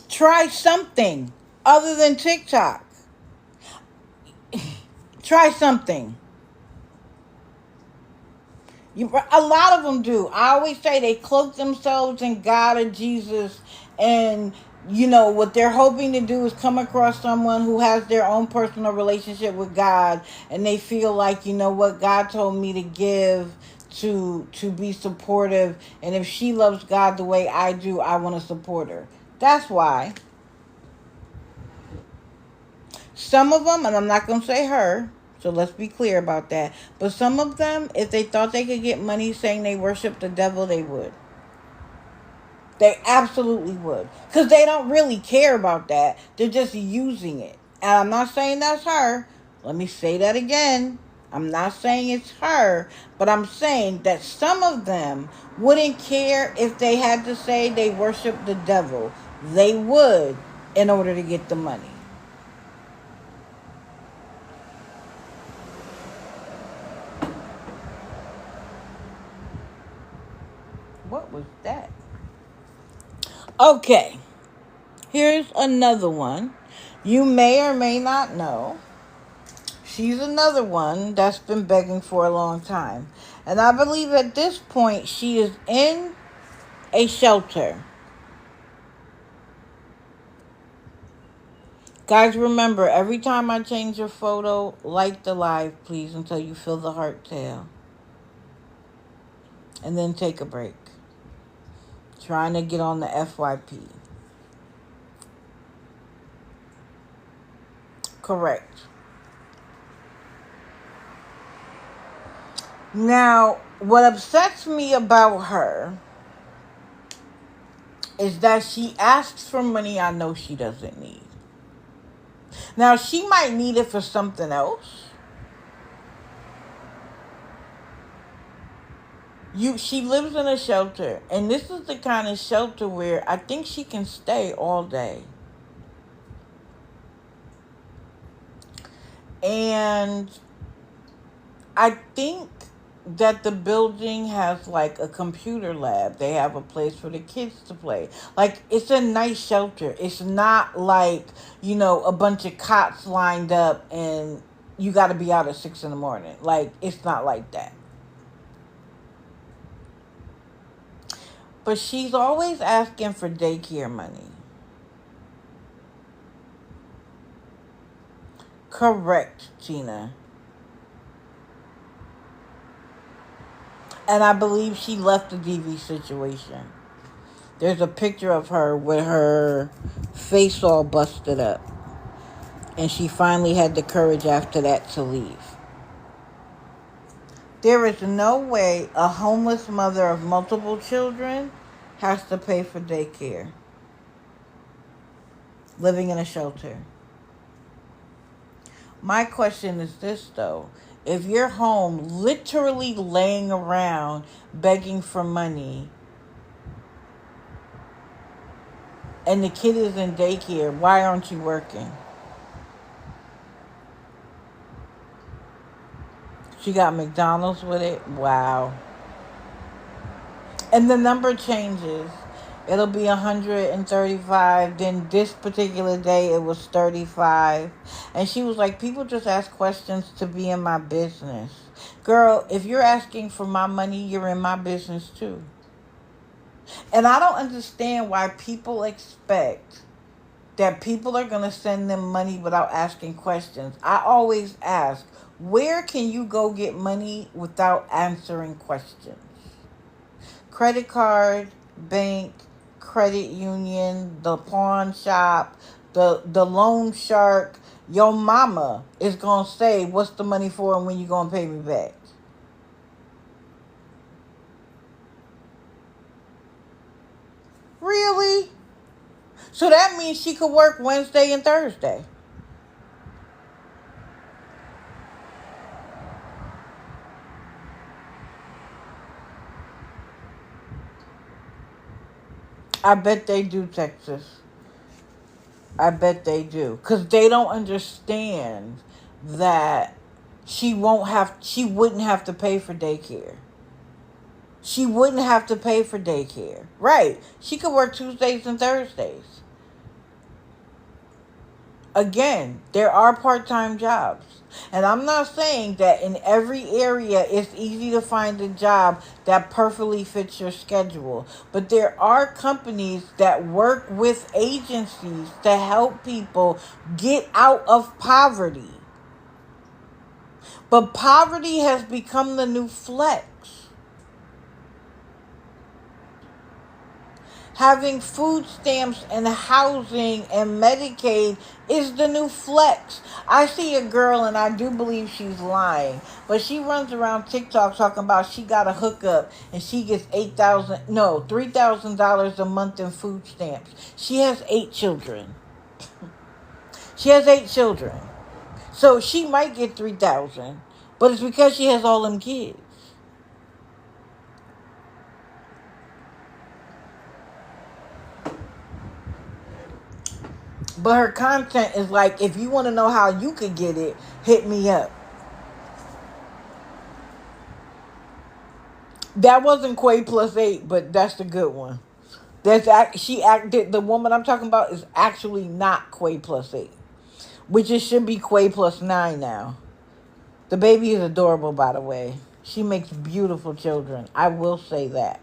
Try something other than TikTok. Try something. A lot of them do. I always say they cloak themselves in God or Jesus, and you know what they're hoping to do is come across someone who has their own personal relationship with God, and they feel like, you know what, God told me to give, to be supportive, and if she loves God the way I do, I want to support her. That's why. Some of them, and I'm not going to say her, so let's be clear about that, but some of them, if they thought they could get money saying they worship the devil, they would. They absolutely would. Because they don't really care about that. They're just using it. And I'm not saying that's her. Let me say that again. I'm not saying it's her. But I'm saying that some of them wouldn't care if they had to say they worship the devil. They would in order to get the money. What was that? Okay. Here's another one. You may or may not know. She's another one that's been begging for a long time. And I believe at this point she is in a shelter. Guys, remember, every time I change your photo, like the live, please, until you feel the heart tail. And then take a break. Trying to get on the FYP. Correct. Now, what upsets me about her is that she asks for money I know she doesn't need. Now, she might need it for something else. She lives in a shelter, and this is the kind of shelter where I think she can stay all day. And I think that the building has like a computer lab. They have a place for the kids to play. Like, it's a nice shelter. It's not like, you know, a bunch of cots lined up and you got to be out at 6 a.m. Like, it's not like that. But she's always asking for daycare money. Correct, Gina. And I believe she left the DV situation. There's a picture of her with her face all busted up. And she finally had the courage after that to leave. There is no way a homeless mother of multiple children has to pay for daycare. Living in a shelter. My question is this, though. If you're home literally laying around begging for money, and the kid is in daycare. Why aren't you working? She got McDonald's with it. Wow. And the number changes. It'll be 135. Then this particular day it was 35. And she was like, people just ask questions to be in my business. Girl, if you're asking for my money, you're in my business too. And I don't understand why people expect that people are going to send them money without asking questions. I always ask, where can you go get money without answering questions? Credit card, bank, credit union, the pawn shop, the loan shark. Your mama is going to say, what's the money for and when you going to pay me back? Really? So that means she could work Wednesday and Thursday. I bet they do, Texas. I bet they do. Because they don't understand that she wouldn't have to pay for daycare. She wouldn't have to pay for daycare. Right. She could work Tuesdays and Thursdays. Again, there are part-time jobs. And I'm not saying that in every area it's easy to find a job that perfectly fits your schedule. But there are companies that work with agencies to help people get out of poverty. But poverty has become the new flex. Having food stamps and housing and Medicaid is the new flex. I see a girl, and I do believe she's lying, but she runs around TikTok talking about she got a hookup and she gets $3,000 a month in food stamps. She has 8 children. She has 8 children. So she might get 3,000, but it's because she has all them kids. But her content is like, if you want to know how you could get it, hit me up. That wasn't Quay plus 8, but that's the good one. The woman I'm talking about is actually not Quay plus 8, which it should be Quay plus 9 now. The baby is adorable, by the way. She makes beautiful children. I will say that.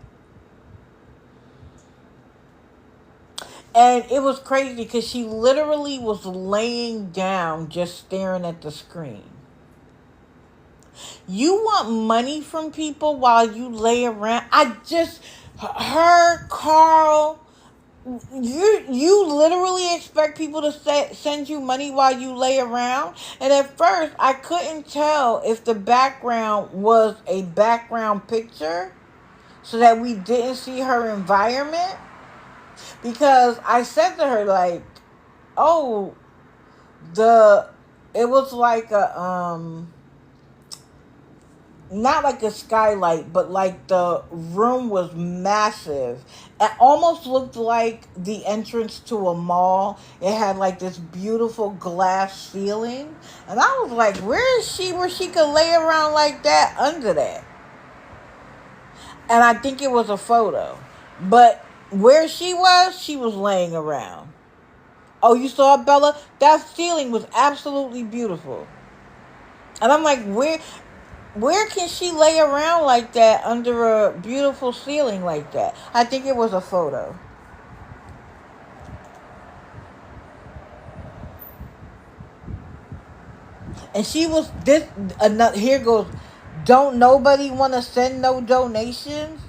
And it was crazy because she literally was laying down just staring at the screen. You want money from people while you lay around? Carl, you literally expect people to send you money while you lay around? And at first, I couldn't tell if the background was a background picture so that we didn't see her environment. Because I said to her, like, oh, it was like not like a skylight, but like the room was massive. It almost looked like the entrance to a mall. It had like this beautiful glass ceiling. And I was like, where is she where she could lay around like that under that? And I think it was a photo. But where she was laying around. Oh, you saw it, Bella? That ceiling was absolutely beautiful. And I'm like, where can she lay around like that under a beautiful ceiling like that? I think it was a photo. And she was here goes, don't nobody want to send no donations?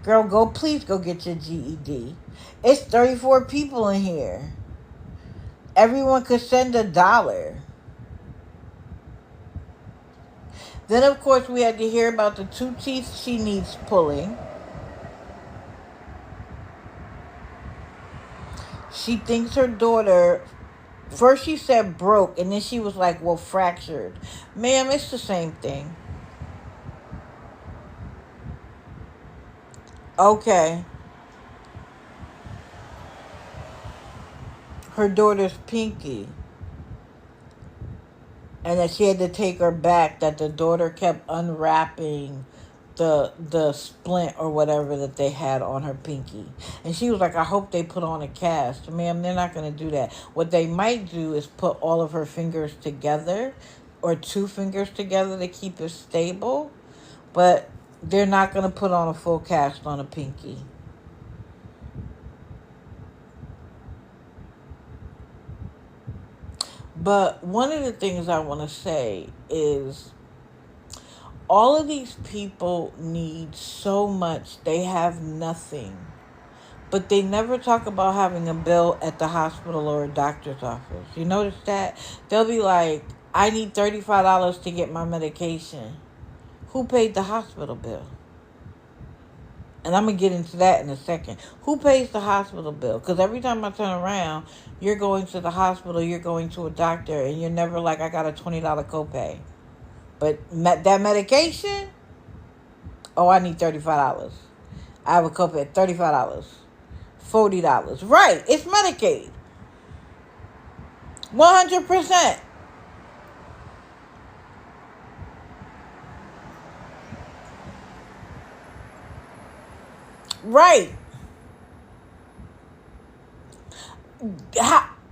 Girl, please go get your GED. It's 34 people in here. Everyone could send $1. Then, of course, we had to hear about the 2 teeth she needs pulling. She thinks her daughter, first she said broke, and then she was like, well, fractured. Ma'am, it's the same thing. Okay. her daughter's pinky, and that she had to take her back, that the daughter kept unwrapping the splint or whatever that they had on her pinky. And she was like, I hope they put on a cast. Ma'am, they're not going to do that. What they might do is put all of her fingers together, or two fingers together, to keep it stable. But they're not going to put on a full cast on a pinky. But one of the things I want to say is, all of these people need so much. They have nothing. But they never talk about having a bill at the hospital or a doctor's office. You notice that? They'll be like, I need $35 to get my medication. Who paid the hospital bill? And I'm going to get into that in a second. Who pays the hospital bill? Because every time I turn around, you're going to the hospital, you're going to a doctor, and you're never like, I got a $20 copay. But that medication, oh, I need $35. I have a copay at $35. $40. Right, it's Medicaid. 100%. Right.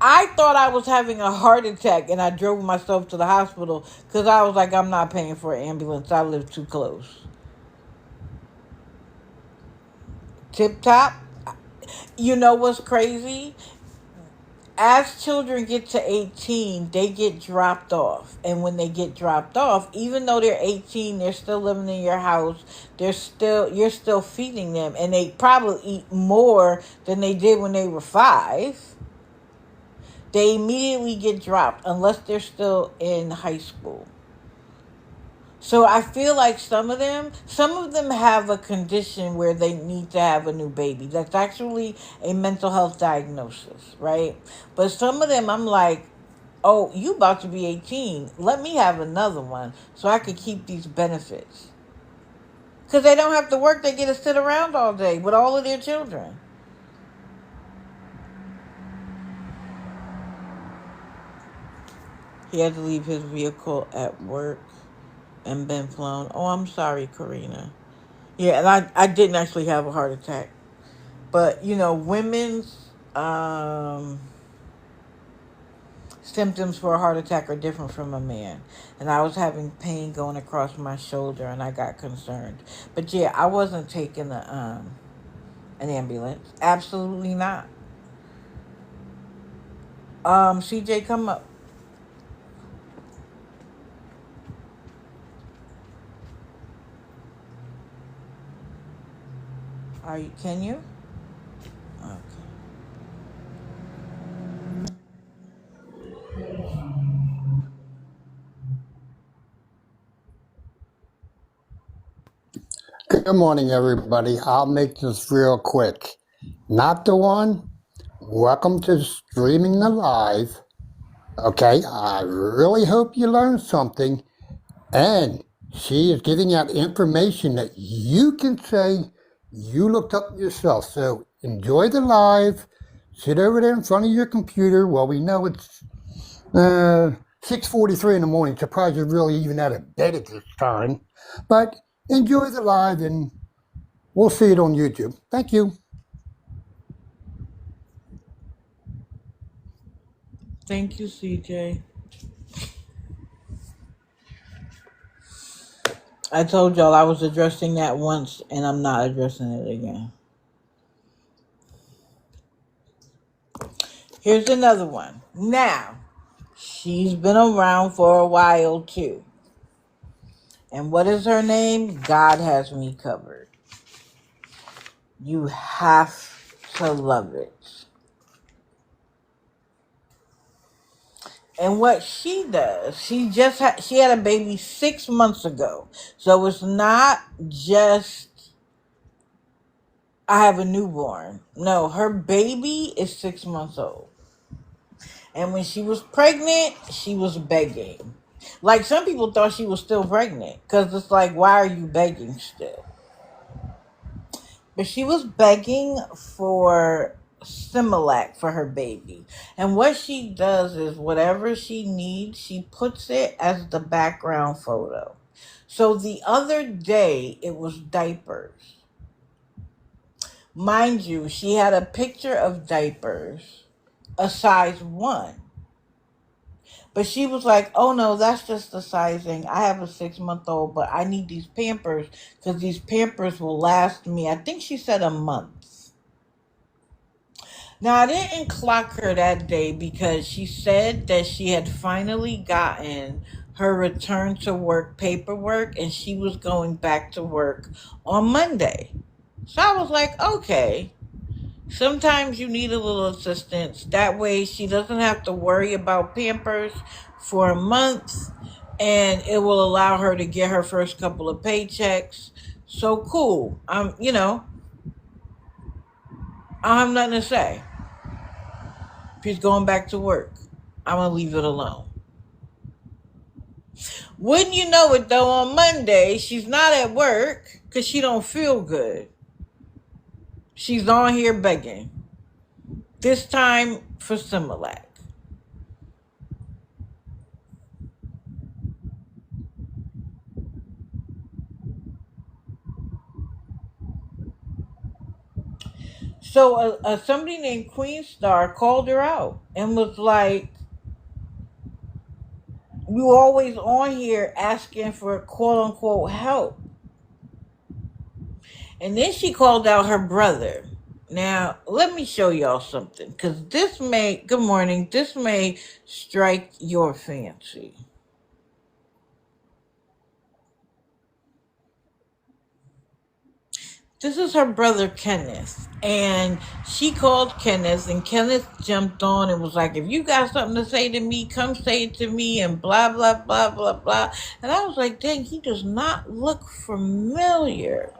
I thought I was having a heart attack, and I drove myself to the hospital because I was like, I'm not paying for an ambulance. I live too close. Tip top. You know what's crazy? As children get to 18, they get dropped off. And when they get dropped off, even though they're 18, they're still living in your house. You're still feeding them. And they probably eat more than they did when they were 5. They immediately get dropped unless they're still in high school. So I feel like some of them have a condition where they need to have a new baby. That's actually a mental health diagnosis, right? But some of them, I'm like, oh, you about to be 18. Let me have another one so I could keep these benefits. Because they don't have to work. They get to sit around all day with all of their children. He had to leave his vehicle at work and been flown. Oh, I'm sorry, Karina. Yeah, and I didn't actually have a heart attack. But, women's symptoms for a heart attack are different from a man. And I was having pain going across my shoulder, and I got concerned. But, yeah, I wasn't taking an ambulance. Absolutely not. CJ, come up. Can you? Okay. Good morning, everybody. I'll make this real quick. Not the one. Welcome to Streaming the Live. Okay, I really hope you learned something. And she is giving out information that you can say you looked up yourself. So enjoy the live. Sit over there in front of your computer. Well, we know it's 6:43 in the morning. Surprised you're really even out of bed at this time. But enjoy the live, and we'll see it on YouTube. Thank you. Thank you, CJ. I told y'all I was addressing that once, and I'm not addressing it again. Here's another one. Now, she's been around for a while, too. And what is her name? God Has Me Covered. You have to love it. And what she does, she had a baby 6 months ago. So it's not just, I have a newborn. No, her baby is 6 months old. And when she was pregnant, she was begging. Like, some people thought she was still pregnant. Because it's like, why are you begging still? But she was begging for Similac for her baby. And what she does is whatever she needs, she puts it as the background photo. So the other day, it was diapers. Mind you, she had a picture of diapers, a size 1. But she was like, oh no, that's just the sizing. I have a 6-month-old, but I need these Pampers because these Pampers will last me, I think she said, a month. Now, I didn't clock her that day because she said that she had finally gotten her return to work paperwork and she was going back to work on Monday. So I was like, okay. Sometimes you need a little assistance. That way she doesn't have to worry about Pampers for a month and it will allow her to get her first couple of paychecks. So cool. I don't have nothing to say. She's going back to work. I'm going to leave it alone. Wouldn't you know it though, on Monday, she's not at work because she don't feel good. She's on here begging. This time for Similac. So somebody named Queen Star called her out and was like, you always on here asking for quote unquote help. And then she called out her brother. Now, let me show y'all something, because good morning, this may strike your fancy. This is her brother Kenneth, and she called Kenneth, and Kenneth jumped on and was like, if you got something to say to me, come say it to me, and blah, blah, blah, blah, blah. And I was like, dang, he does not look familiar.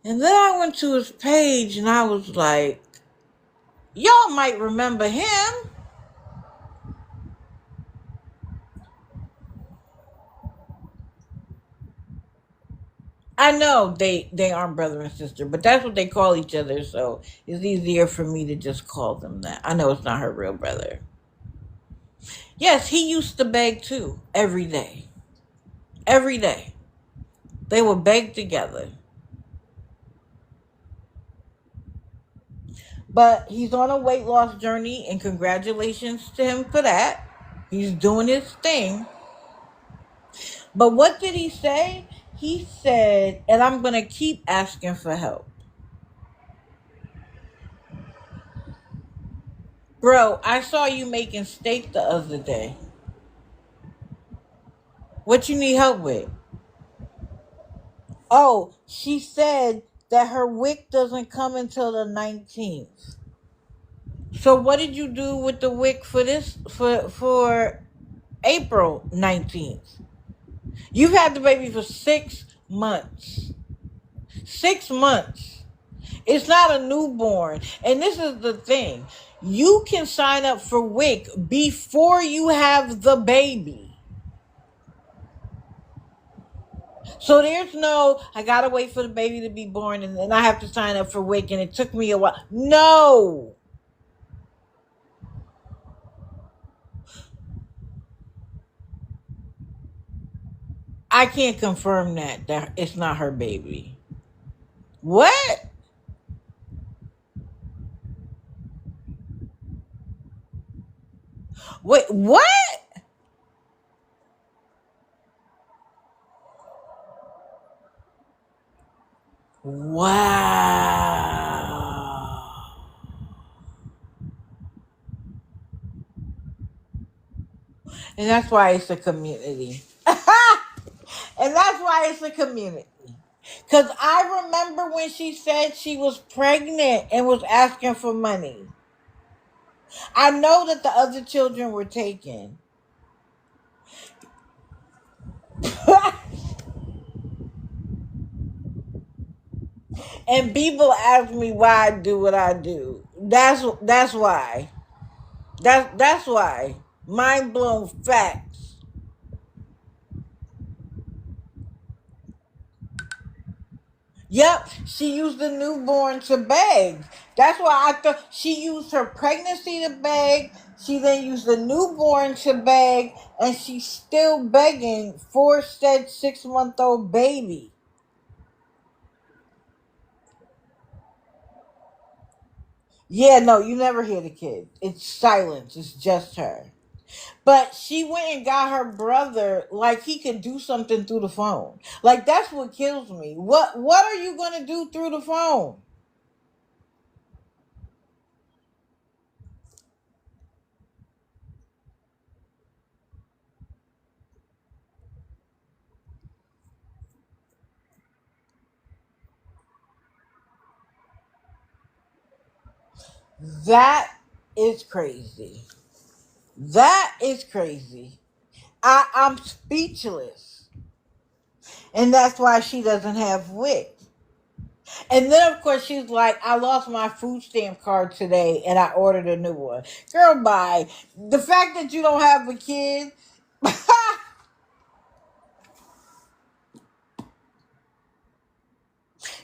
And then I went to his page, and I was like, y'all might remember him. I know they aren't brother and sister, but that's what they call each other, so it's easier for me to just call them that. I know it's not her real brother. Yes, he used to beg too, every day. Every day. They would beg together. But he's on a weight loss journey, and congratulations to him for that. He's doing his thing. But what did he say? He said, and I'm going to keep asking for help. Bro, I saw you making steak the other day. What you need help with? Oh, she said that her wick doesn't come until the 19th. So what did you do with the wick for April 19th? You've had the baby for 6 months. 6 months. It's not a newborn. And this is the thing. You can sign up for WIC before you have the baby. So there's no, I gotta wait for the baby to be born and then I have to sign up for WIC and it took me a while. No. I can't confirm that it's not her baby. What? Wait, what? Wow. And that's why it's a community. And that's why it's a community. Because I remember when she said she was pregnant and was asking for money. I know that the other children were taken. And people ask me why I do what I do. That's why. That's why. Mind blown facts. Yep, she used the newborn to beg. That's why I thought she used her pregnancy to beg. She then used the newborn to beg, and she's still begging for said 6-month-old baby. Yeah, no, you never hear the kid. It's silence. It's just her. But she went and got her brother like he could do something through the phone. Like that's what kills me. What are you gonna do through the phone? That is crazy. That is crazy. I'm speechless. And that's why she doesn't have wit. And then, of course, she's like, I lost my food stamp card today and I ordered a new one. Girl, bye. The fact that you don't have a kid.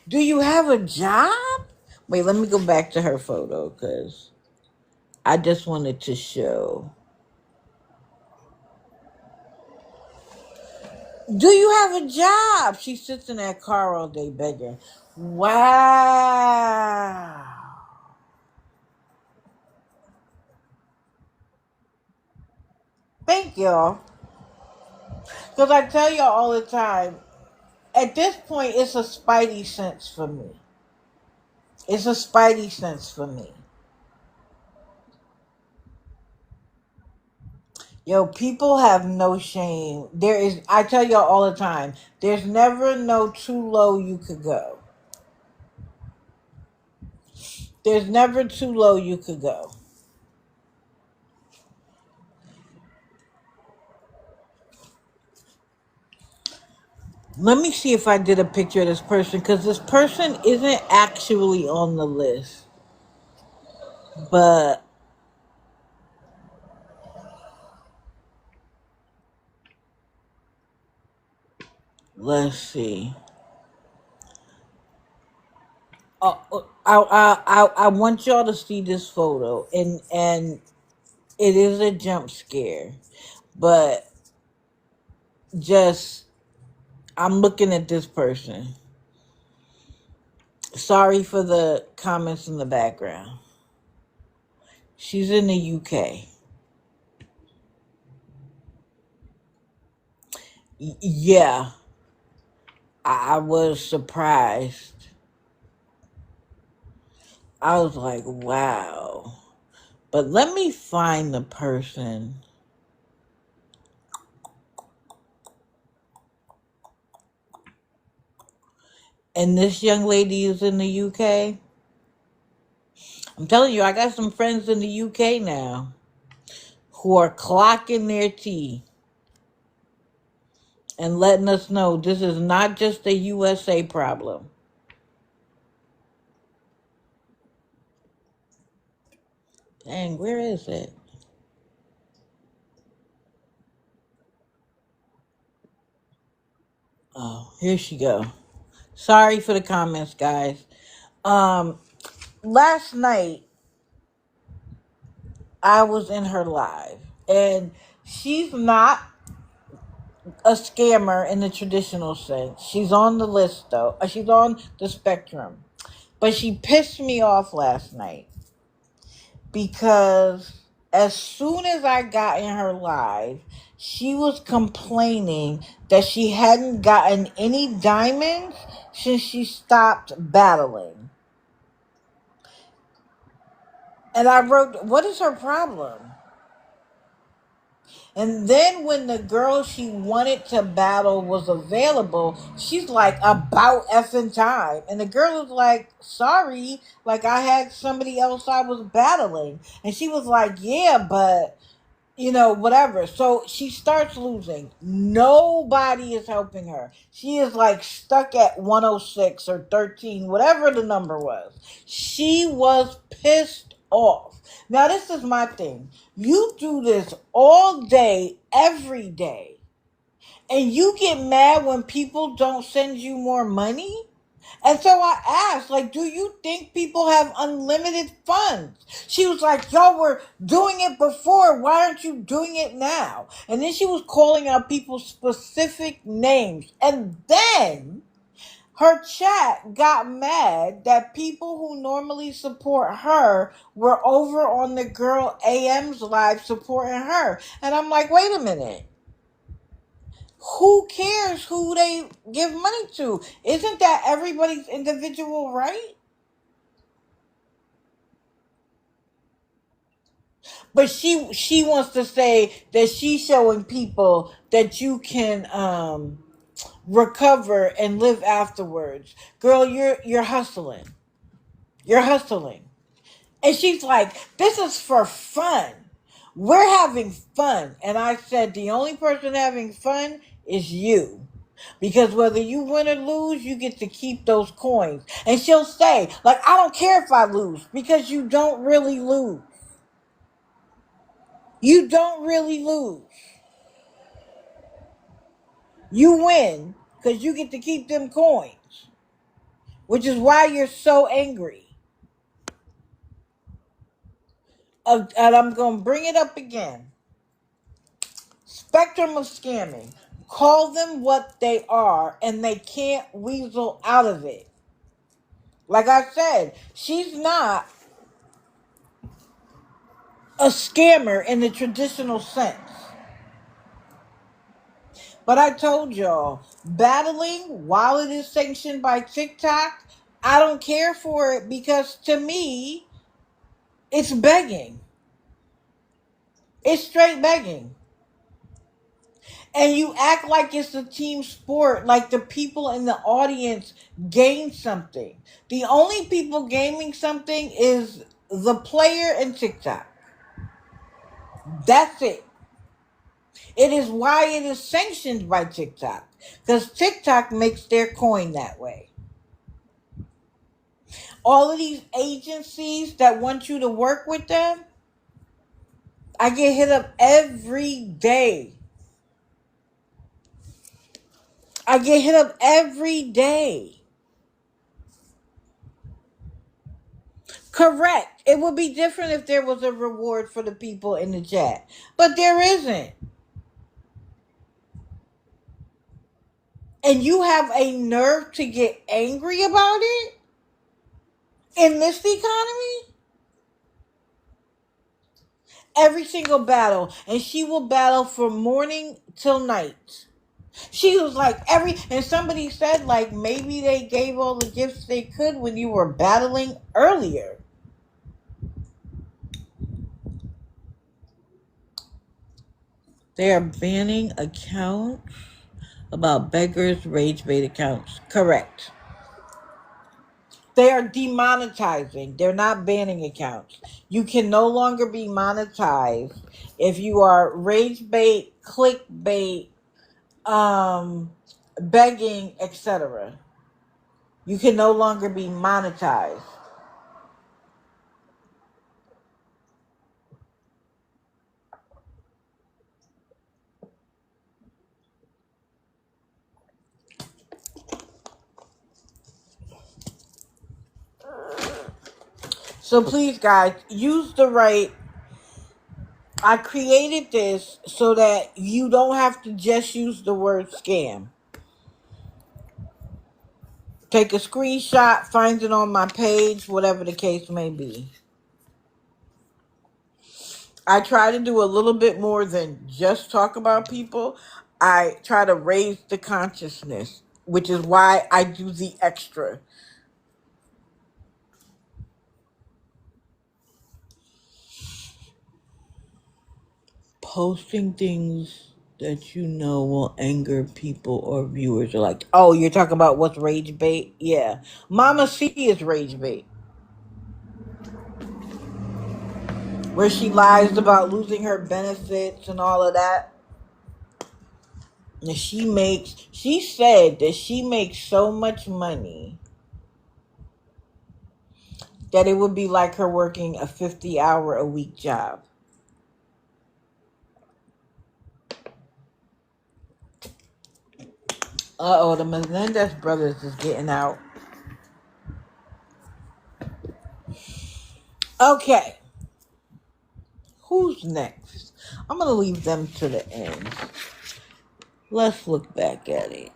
Do you have a job? Wait, let me go back to her photo because I just wanted to show. Do you have a job? She sits in that car all day begging. Wow. Thank y'all. Because I tell y'all all the time, at this point, it's a spidey sense for me. It's a spidey sense for me. Yo, people have no shame. I tell y'all all the time, there's never no too low you could go. There's never too low you could go. Let me see if I did a picture of this person because this person isn't actually on the list. But let's see. I want y'all to see this photo, and it is a jump scare, but just I'm looking at this person. Sorry for the comments in the background. She's in the UK. Yeah, I was surprised. I was like, wow. But let me find the person. And this young lady is in the UK. I'm telling you, I got some friends in the UK now who are clocking their tea and letting us know this is not just a USA problem. Dang, where is it? Oh, here she go. Sorry for the comments, guys. Last night I was in her live, and she's not a scammer in the traditional sense. She's on the list though. She's on the spectrum. But she pissed me off last night because as soon as I got in her live, she was complaining that she hadn't gotten any diamonds since she stopped battling. And I wrote, what is her problem? And then when the girl she wanted to battle was available, she's like, about effing time. And the girl was like, sorry, like I had somebody else I was battling. And she was like, yeah, but whatever. So she starts losing. Nobody is helping her. She is like stuck at 106 or 13, whatever the number was. She was pissed off. Now, this is my thing. You do this all day, every day, and you get mad when people don't send you more money? And so I asked, like, do you think people have unlimited funds? She was like, y'all were doing it before. Why aren't you doing it now? And then she was calling out people's specific names. And then her chat got mad that people who normally support her were over on the girl AM's live supporting her. And I'm like, wait a minute. Who cares who they give money to? Isn't that everybody's individual right? But she wants to say that she's showing people that you can recover and live afterwards. Girl, you're hustling. You're hustling. And she's like, this is for fun. We're having fun. And I said, the only person having fun is you. Because whether you win or lose, you get to keep those coins. And she'll say, like, I don't care if I lose because you don't really lose. You don't really lose. You win because you get to keep them coins, which is why you're so angry. And I'm going to bring it up again. Spectrum of scamming. Call them what they are, and they can't weasel out of it. Like I said, she's not a scammer in the traditional sense. But I told y'all, battling, while it is sanctioned by TikTok, I don't care for it because to me, it's begging. It's straight begging. And you act like it's a team sport, like the people in the audience gain something. The only people gaining something is the player and TikTok. That's it. It is why it is sanctioned by TikTok. Because TikTok makes their coin that way. All of these agencies that want you to work with them, I get hit up every day. I get hit up every day. Correct. It would be different if there was a reward for the people in the chat. But there isn't. And you have a nerve to get angry about it in this economy? Every single battle. And she will battle from morning till night. She was like and somebody said like maybe they gave all the gifts they could when you were battling earlier. They are banning accounts about beggars, rage bait accounts. Correct. They are demonetizing. They're not banning accounts. You can no longer be monetized if you are rage bait, clickbait, begging, etc. You can no longer be monetized. So please, guys, use the right. I created this so that you don't have to just use the word scam. Take a screenshot, find it on my page, whatever the case may be. I try to do a little bit more than just talk about people. I try to raise the consciousness, which is why I do the extra. Posting things that you know will anger people or viewers are like, oh, you're talking about what's rage bait? Yeah. Mama C is rage bait. Where she lies about losing her benefits and all of that. And she said that she makes so much money that it would be like her working a 50-hour-a-week job. Uh-oh, the Melendez brothers is getting out. Okay, who's next? I'm going to leave them to the end. Let's look back at it.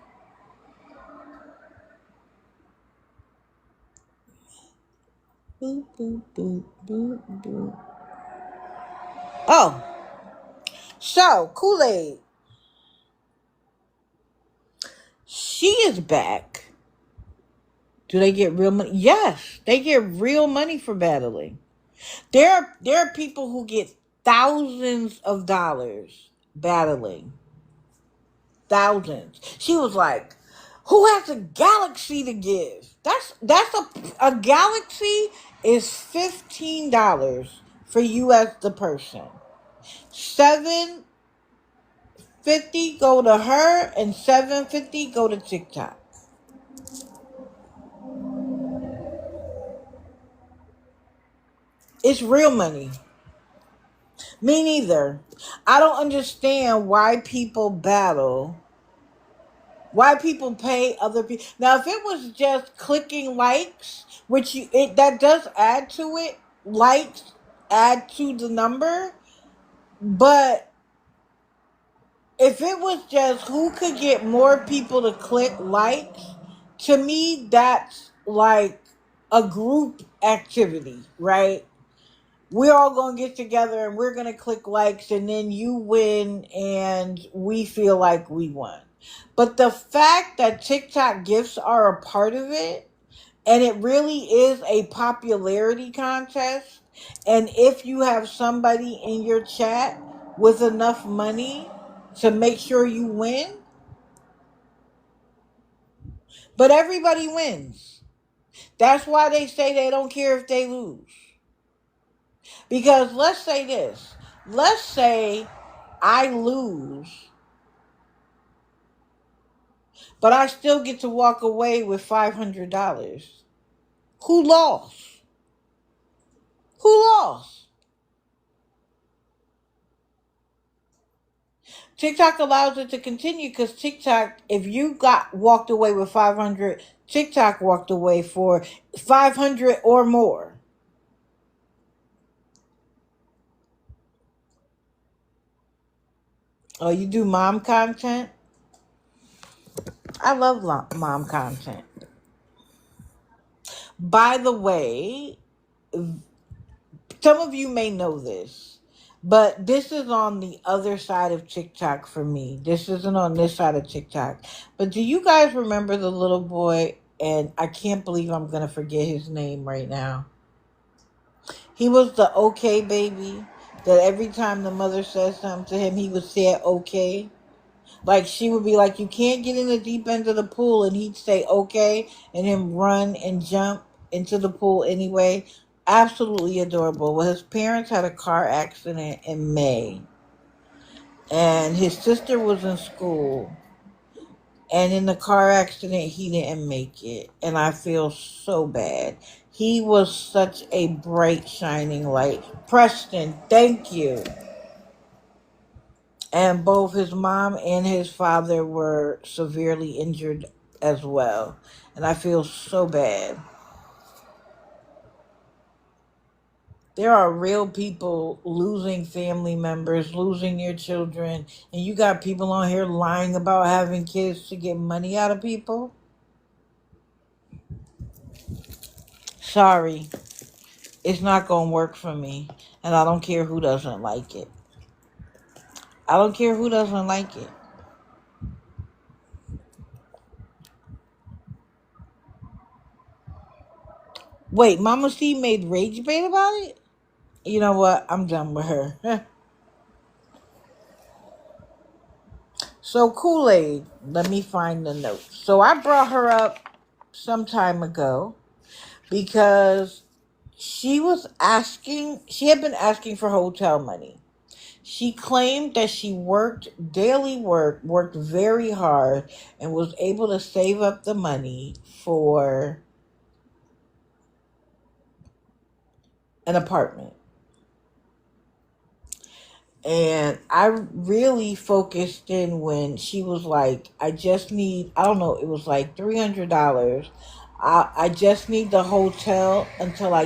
Boop, boop, boop, boop, boop. Oh, so Kool-Aid. She is back. Do they get real money? Yes, they get real money for battling. There are people who get thousands of dollars battling. Thousands. She was like, "Who has a galaxy to give?" That's a galaxy is $15 for you as the person. $7.50 go to her, and $7.50 go to TikTok. It's real money. Me neither. I don't understand why people battle. Why people pay other people. Now, if it was just clicking likes, which that does add to it, likes add to the number, but if it was just who could get more people to click likes, to me, that's like a group activity, right? We're all going to get together and we're going to click likes, and then you win and we feel like we won. But the fact that TikTok gifts are a part of it, and it really is a popularity contest, and if you have somebody in your chat with enough money to make sure you win, but everybody wins. That's why they say they don't care if they lose. Because let's say this. Let's say I lose, but I still get to walk away with $500. Who lost? Who lost? TikTok allows it to continue because TikTok, if you got walked away with 500, TikTok walked away for 500 or more. Oh, you do mom content? I love mom content. By the way, some of you may know this, but this is on the other side of TikTok for me. This isn't on this side of TikTok. But do you guys remember the little boy? And I can't believe I'm going to forget his name right now. He was the okay baby that every time the mother said something to him, he would say okay. Like she would be like, "You can't get in the deep end of the pool," and he'd say okay, and him run and jump into the pool anyway. Absolutely adorable. Well, his parents had a car accident in May, and his sister was in school, and in the car accident he didn't make it, and I feel so bad. He was such a bright shining light. Preston, thank you. And both his mom and his father were severely injured as well. And I feel so bad. There are real people losing family members, losing their children, and you got people on here lying about having kids to get money out of people. Sorry, it's not going to work for me, and I don't care who doesn't like it. I don't care who doesn't like it. Wait, Mama C made rage bait about it? You know what? I'm done with her. So Kool-Aid, let me find the note. So I brought her up some time ago because she had been asking for hotel money. She claimed that she worked worked very hard, and was able to save up the money for an apartment. And I really focused in when she was like, I just need, I don't know, it was like $300. I just need the hotel until I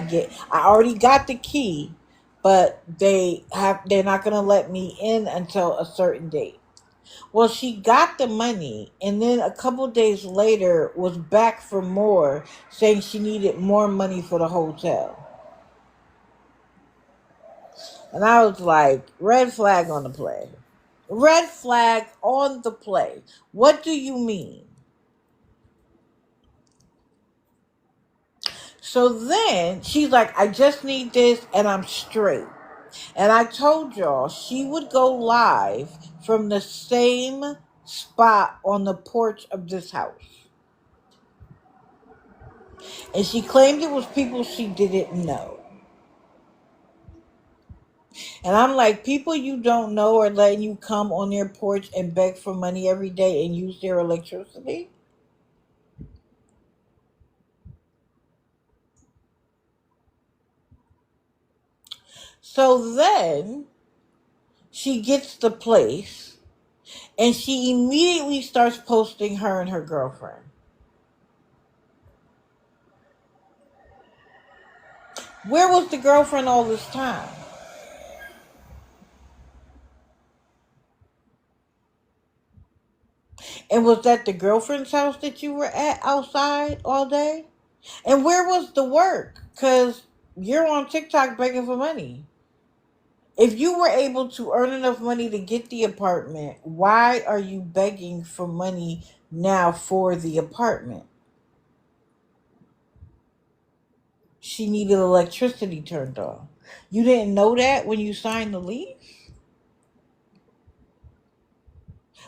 already got the key, but they're not gonna let me in until a certain date. Well, she got the money and then a couple days later was back for more, saying she needed more money for the hotel. And I was like, red flag on the play. Red flag on the play. What do you mean? So then she's like, I just need this and I'm straight. And I told y'all she would go live from the same spot on the porch of this house. And she claimed it was people she didn't know. And I'm like, people you don't know are letting you come on their porch and beg for money every day and use their electricity? So then she gets the place and she immediately starts posting her and her girlfriend. Where was the girlfriend all this time? And was that the girlfriend's house that you were at outside all day? And where was the work? Because you're on TikTok begging for money. If you were able to earn enough money to get the apartment, why are you begging for money now for the apartment? She needed electricity turned off. You didn't know that when you signed the lease?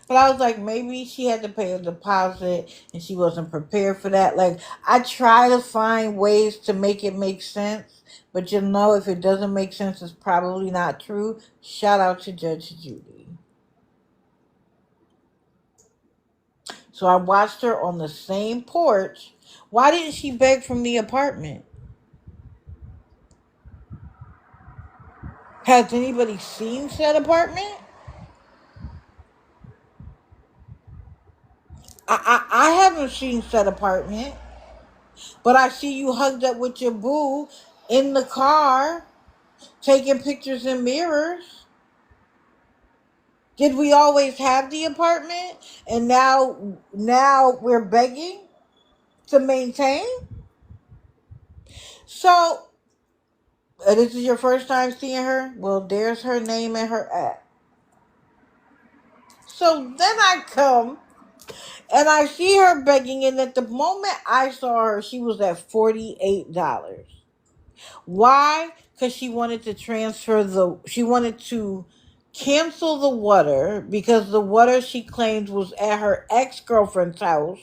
But I was like, maybe she had to pay a deposit and she wasn't prepared for that. Like, I try to find ways to make it make sense. But if it doesn't make sense, it's probably not true. Shout out to Judge Judy. So I watched her on the same porch. Why didn't she beg from the apartment? Has anybody seen said apartment? I haven't seen said apartment. But I see you hugged up with your boo in the car, taking pictures in mirrors. Did we always have the apartment and now we're begging to maintain? So, this is your first time seeing her? Well, there's her name and her app. So then I come and I see her begging, and at the moment I saw her, she was at $48. Why? Because she wanted to cancel the water because the water she claimed was at her ex-girlfriend's house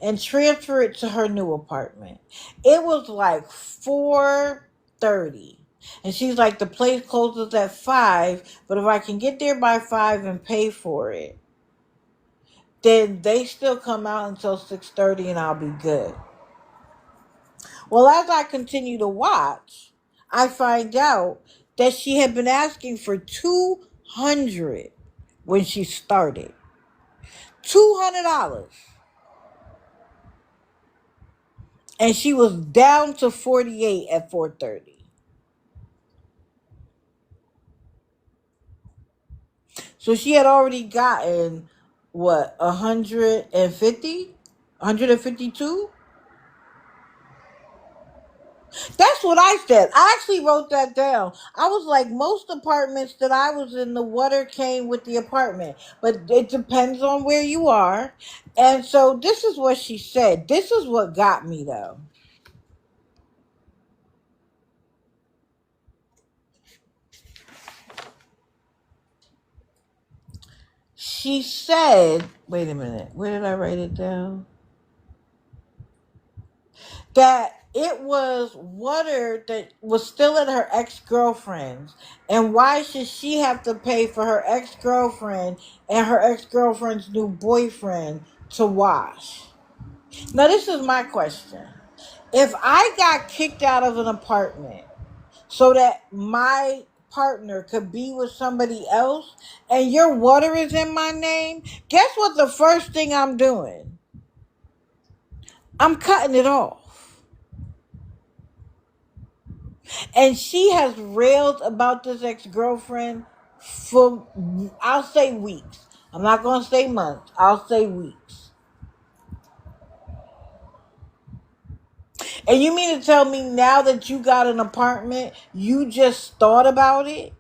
and transfer it to her new apartment. It was like 4:30. And she's like, the place closes at 5, but if I can get there by 5 and pay for it, then they still come out until 6:30 and I'll be good. Well, as I continue to watch, I find out that she had been asking for 200 when she started. $200. And she was down to 48 at 4:30. So she had already gotten what, 150? 152? That's what I said. I actually wrote that down. I was like, most apartments that I was in, the water came with the apartment. But it depends on where you are. And so this is what she said. This is what got me, though. She said, wait a minute. Where did I write it down? That it was water that was still at her ex-girlfriend's, and why should she have to pay for her ex-girlfriend and her ex-girlfriend's new boyfriend to wash? Now this is my question. If I got kicked out of an apartment so that my partner could be with somebody else and your water is in my name, guess what the first thing I'm doing? I'm cutting it off. And she has railed about this ex-girlfriend for, I'll say weeks. I'm not going to say months. I'll say weeks. And you mean to tell me now that you got an apartment, you just thought about it?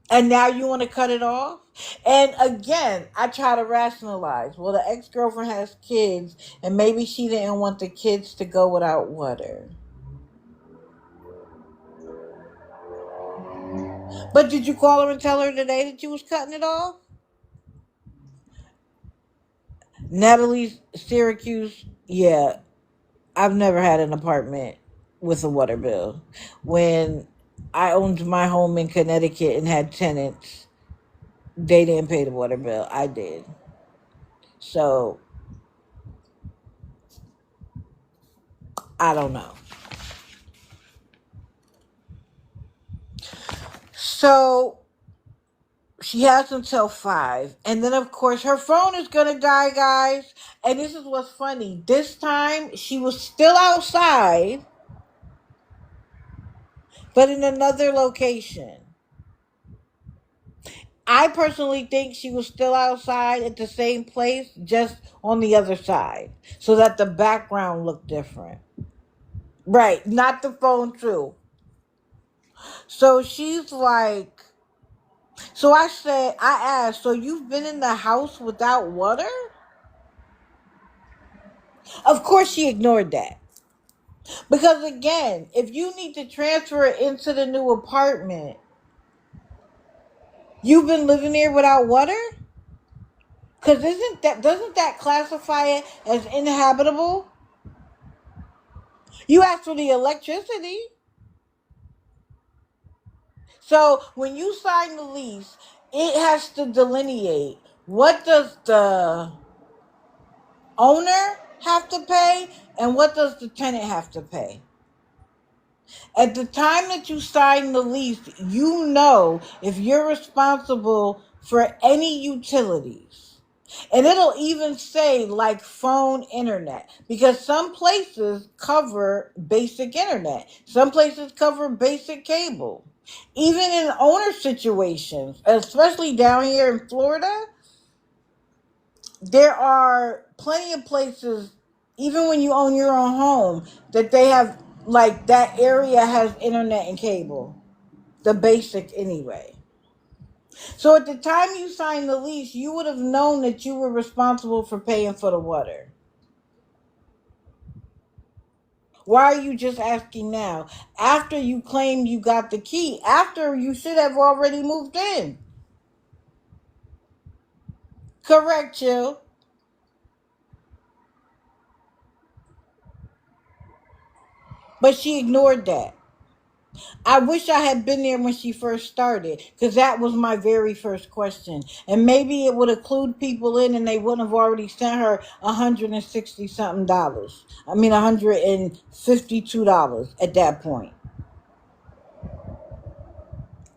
And now you want to cut it off? And again, I try to rationalize. Well, the ex-girlfriend has kids, and maybe she didn't want the kids to go without water. But did you call her and tell her today that you was cutting it off? Natalie Syracuse, yeah, I've never had an apartment with a water bill. When I owned my home in Connecticut and had tenants, they didn't pay the water bill. I did. So, I don't know. So, she has until 5. And then, of course, her phone is going to die, guys. And this is what's funny. This time, she was still outside, but in another location. I personally think she was still outside at the same place, just on the other side, so that the background looked different. Right, not the phone, too. So she's like, so I asked, so you've been in the house without water? Of course, she ignored that. Because again, if you need to transfer it into the new apartment, you've been living there without water? Because doesn't that classify it as inhabitable? You asked for the electricity. So when you sign the lease, it has to delineate what does the owner have to pay and what does the tenant have to pay. At the time that you sign the lease, you know if you're responsible for any utilities. And it'll even say like phone internet, because some places cover basic internet. Some places cover basic cable. Even in owner situations, especially down here in Florida, there are plenty of places, even when you own your own home, that they have, like, that area has internet and cable. The basic anyway. So at the time you signed the lease, you would have known that you were responsible for paying for the water. Why are you just asking now? After you claim you got the key, after you should have already moved in. Correct, Jill. But she ignored that. I wish I had been there when she first started, because that was my very first question. And maybe it would have clued people in and they wouldn't have already sent her $160 something dollars. I mean, $152 at that point.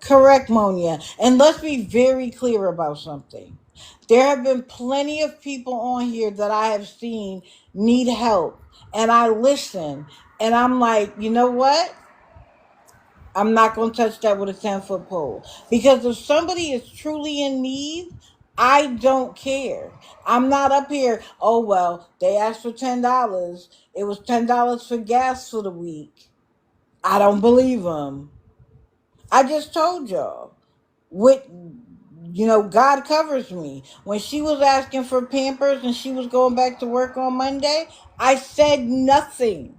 Correct, Monia. And let's be very clear about something. There have been plenty of people on here that I have seen need help. And I listen. And I'm like, you know what? I'm not going to touch that with a 10-foot pole. Because if somebody is truly in need, I don't care. I'm not up here, oh, well, they asked for $10. It was $10 for gas for the week. I don't believe them. I just told y'all. With, God covers me. When she was asking for Pampers and she was going back to work on Monday, I said nothing.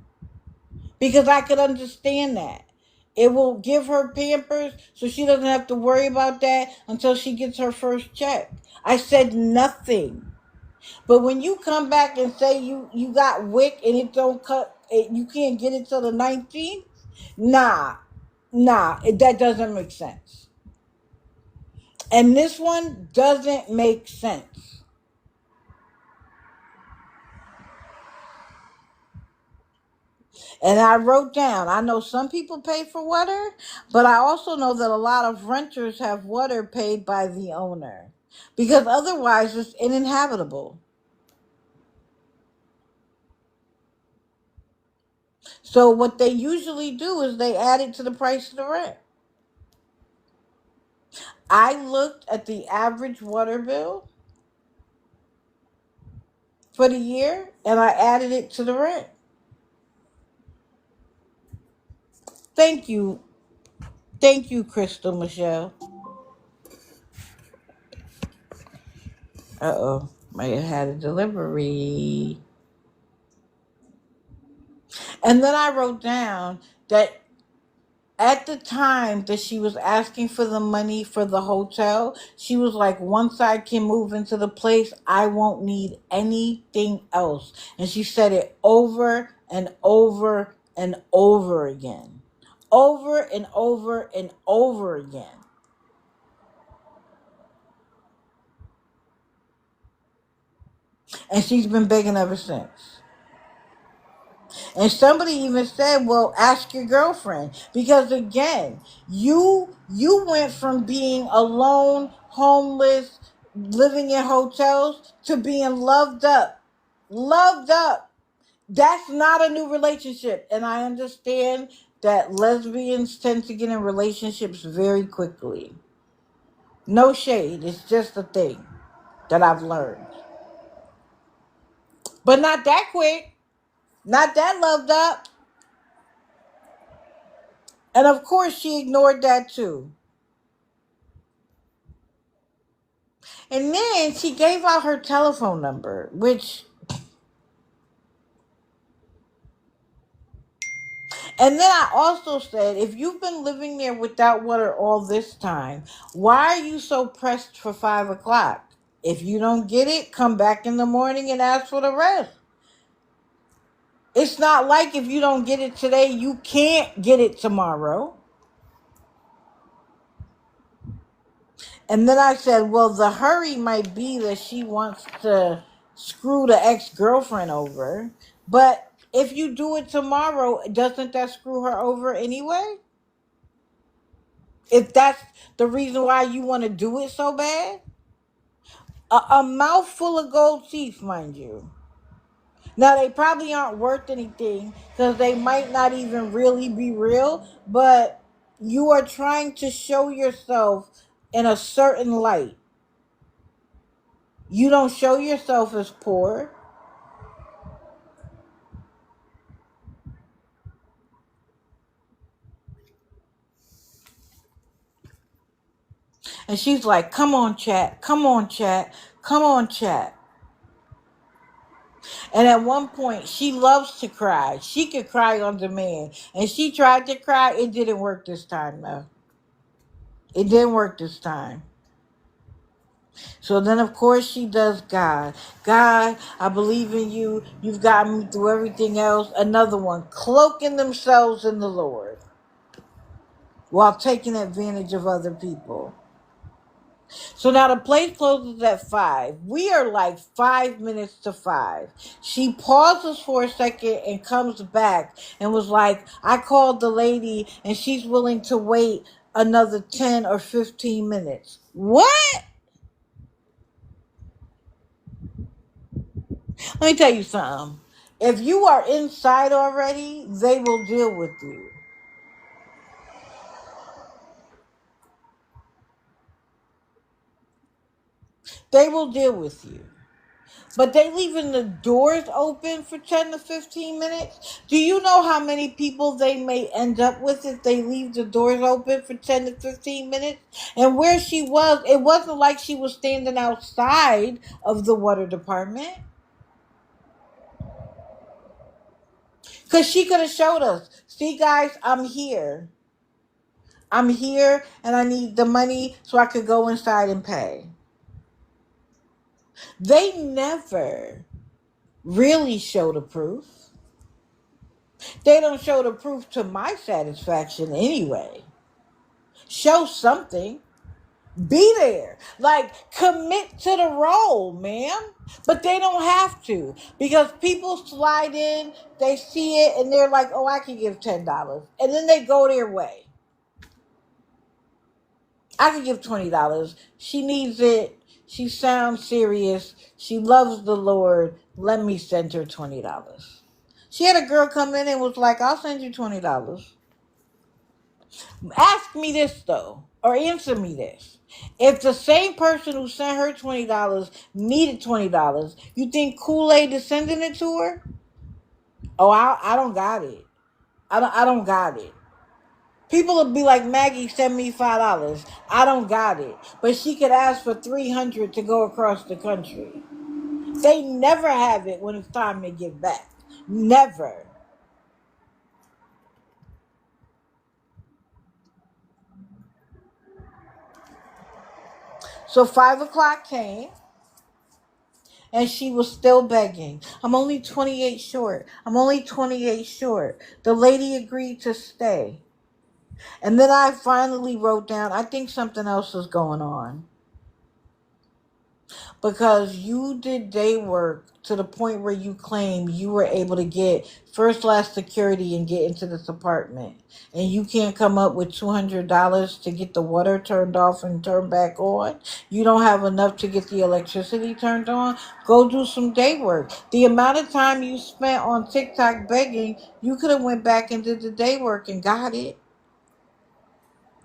Because I could understand that. It will give her Pampers so she doesn't have to worry about that until she gets her first check. I said nothing. But when you come back and say you got WIC and it don't cut, you can't get it till the 19th, nah, that doesn't make sense. And this one doesn't make sense. And I wrote down, I know some people pay for water, but I also know that a lot of renters have water paid by the owner, because otherwise it's uninhabitable. So what they usually do is they add it to the price of the rent. I looked at the average water bill for the year and I added it to the rent. Thank you. Thank you, Crystal Michelle. Uh-oh. Might have had a delivery. And then I wrote down that at the time that she was asking for the money for the hotel, she was like, once I can move into the place, I won't need anything else. And she said it over and over and over again. Over and over and over again. And she's been begging ever since. And somebody even said, well, ask your girlfriend. Because again, you went from being alone, homeless, living in hotels to being loved up. Loved up. That's not a new relationship. And I understand that lesbians tend to get in relationships very quickly. No shade. It's just a thing that I've learned. But not that quick. Not that loved up. And of course, she ignored that too. And then she gave out her telephone number, which. And then I also said, if you've been living there without water all this time, why are you so pressed for 5 o'clock? If you don't get it, come back in the morning and ask for the rest. It's not like if you don't get it today, you can't get it tomorrow. And then I said, well, the hurry might be that she wants to screw the ex-girlfriend over. But if you do it tomorrow, doesn't that screw her over anyway? If that's the reason why you want to do it so bad? A mouthful of gold teeth, mind you. Now, they probably aren't worth anything because they might not even really be real, but you are trying to show yourself in a certain light. You don't show yourself as poor. And she's like, come on, chat, come on, chat, come on, chat. And at one point, she loves to cry. She could cry on demand. And she tried to cry. It didn't work this time, though. It didn't work this time. So then, of course, she does God. God, I believe in you. You've gotten me through everything else. Another one, cloaking themselves in the Lord while taking advantage of other people. So now the place closes at 5. We are like 5 minutes to 5. She pauses for a second and comes back and was like, I called the lady and she's willing to wait another 10 or 15 minutes. What? Let me tell you something. If you are inside already, they will deal with you. They will deal with you. But they leaving the doors open for 10 to 15 minutes. Do you know how many people they may end up with if they leave the doors open for 10 to 15 minutes? And where she was, it wasn't like she was standing outside of the water department. Because she could have showed us, see guys, I'm here. I'm here and I need the money so I could go inside and pay. They never really show the proof. They don't show the proof to my satisfaction anyway. Show something. Be there. Like, commit to the role, man. But they don't have to. Because people slide in, they see it, and they're like, oh, I can give $10. And then they go their way. I can give $20. She needs it. She sounds serious. She loves the Lord. Let me send her $20. She had a girl come in and was like, I'll send you $20. Ask me this though, or answer me this. If the same person who sent her $20 needed $20, you think Kool-Aid is sending it to her? Oh, I don't got it. I don't got it. People would be like, Maggie, send me $5. I don't got it. But she could ask for 300 to go across the country. They never have it when it's time to give back. Never. So 5 o'clock came and she was still begging. I'm only 28 short. I'm only 28 short. The lady agreed to stay. And then I finally wrote down, I think something else is going on. Because you did day work to the point where you claim you were able to get first class security and get into this apartment. And you can't come up with $200 to get the water turned off and turned back on. You don't have enough to get the electricity turned on. Go do some day work. The amount of time you spent on TikTok begging, you could have went back and did the day work and got it.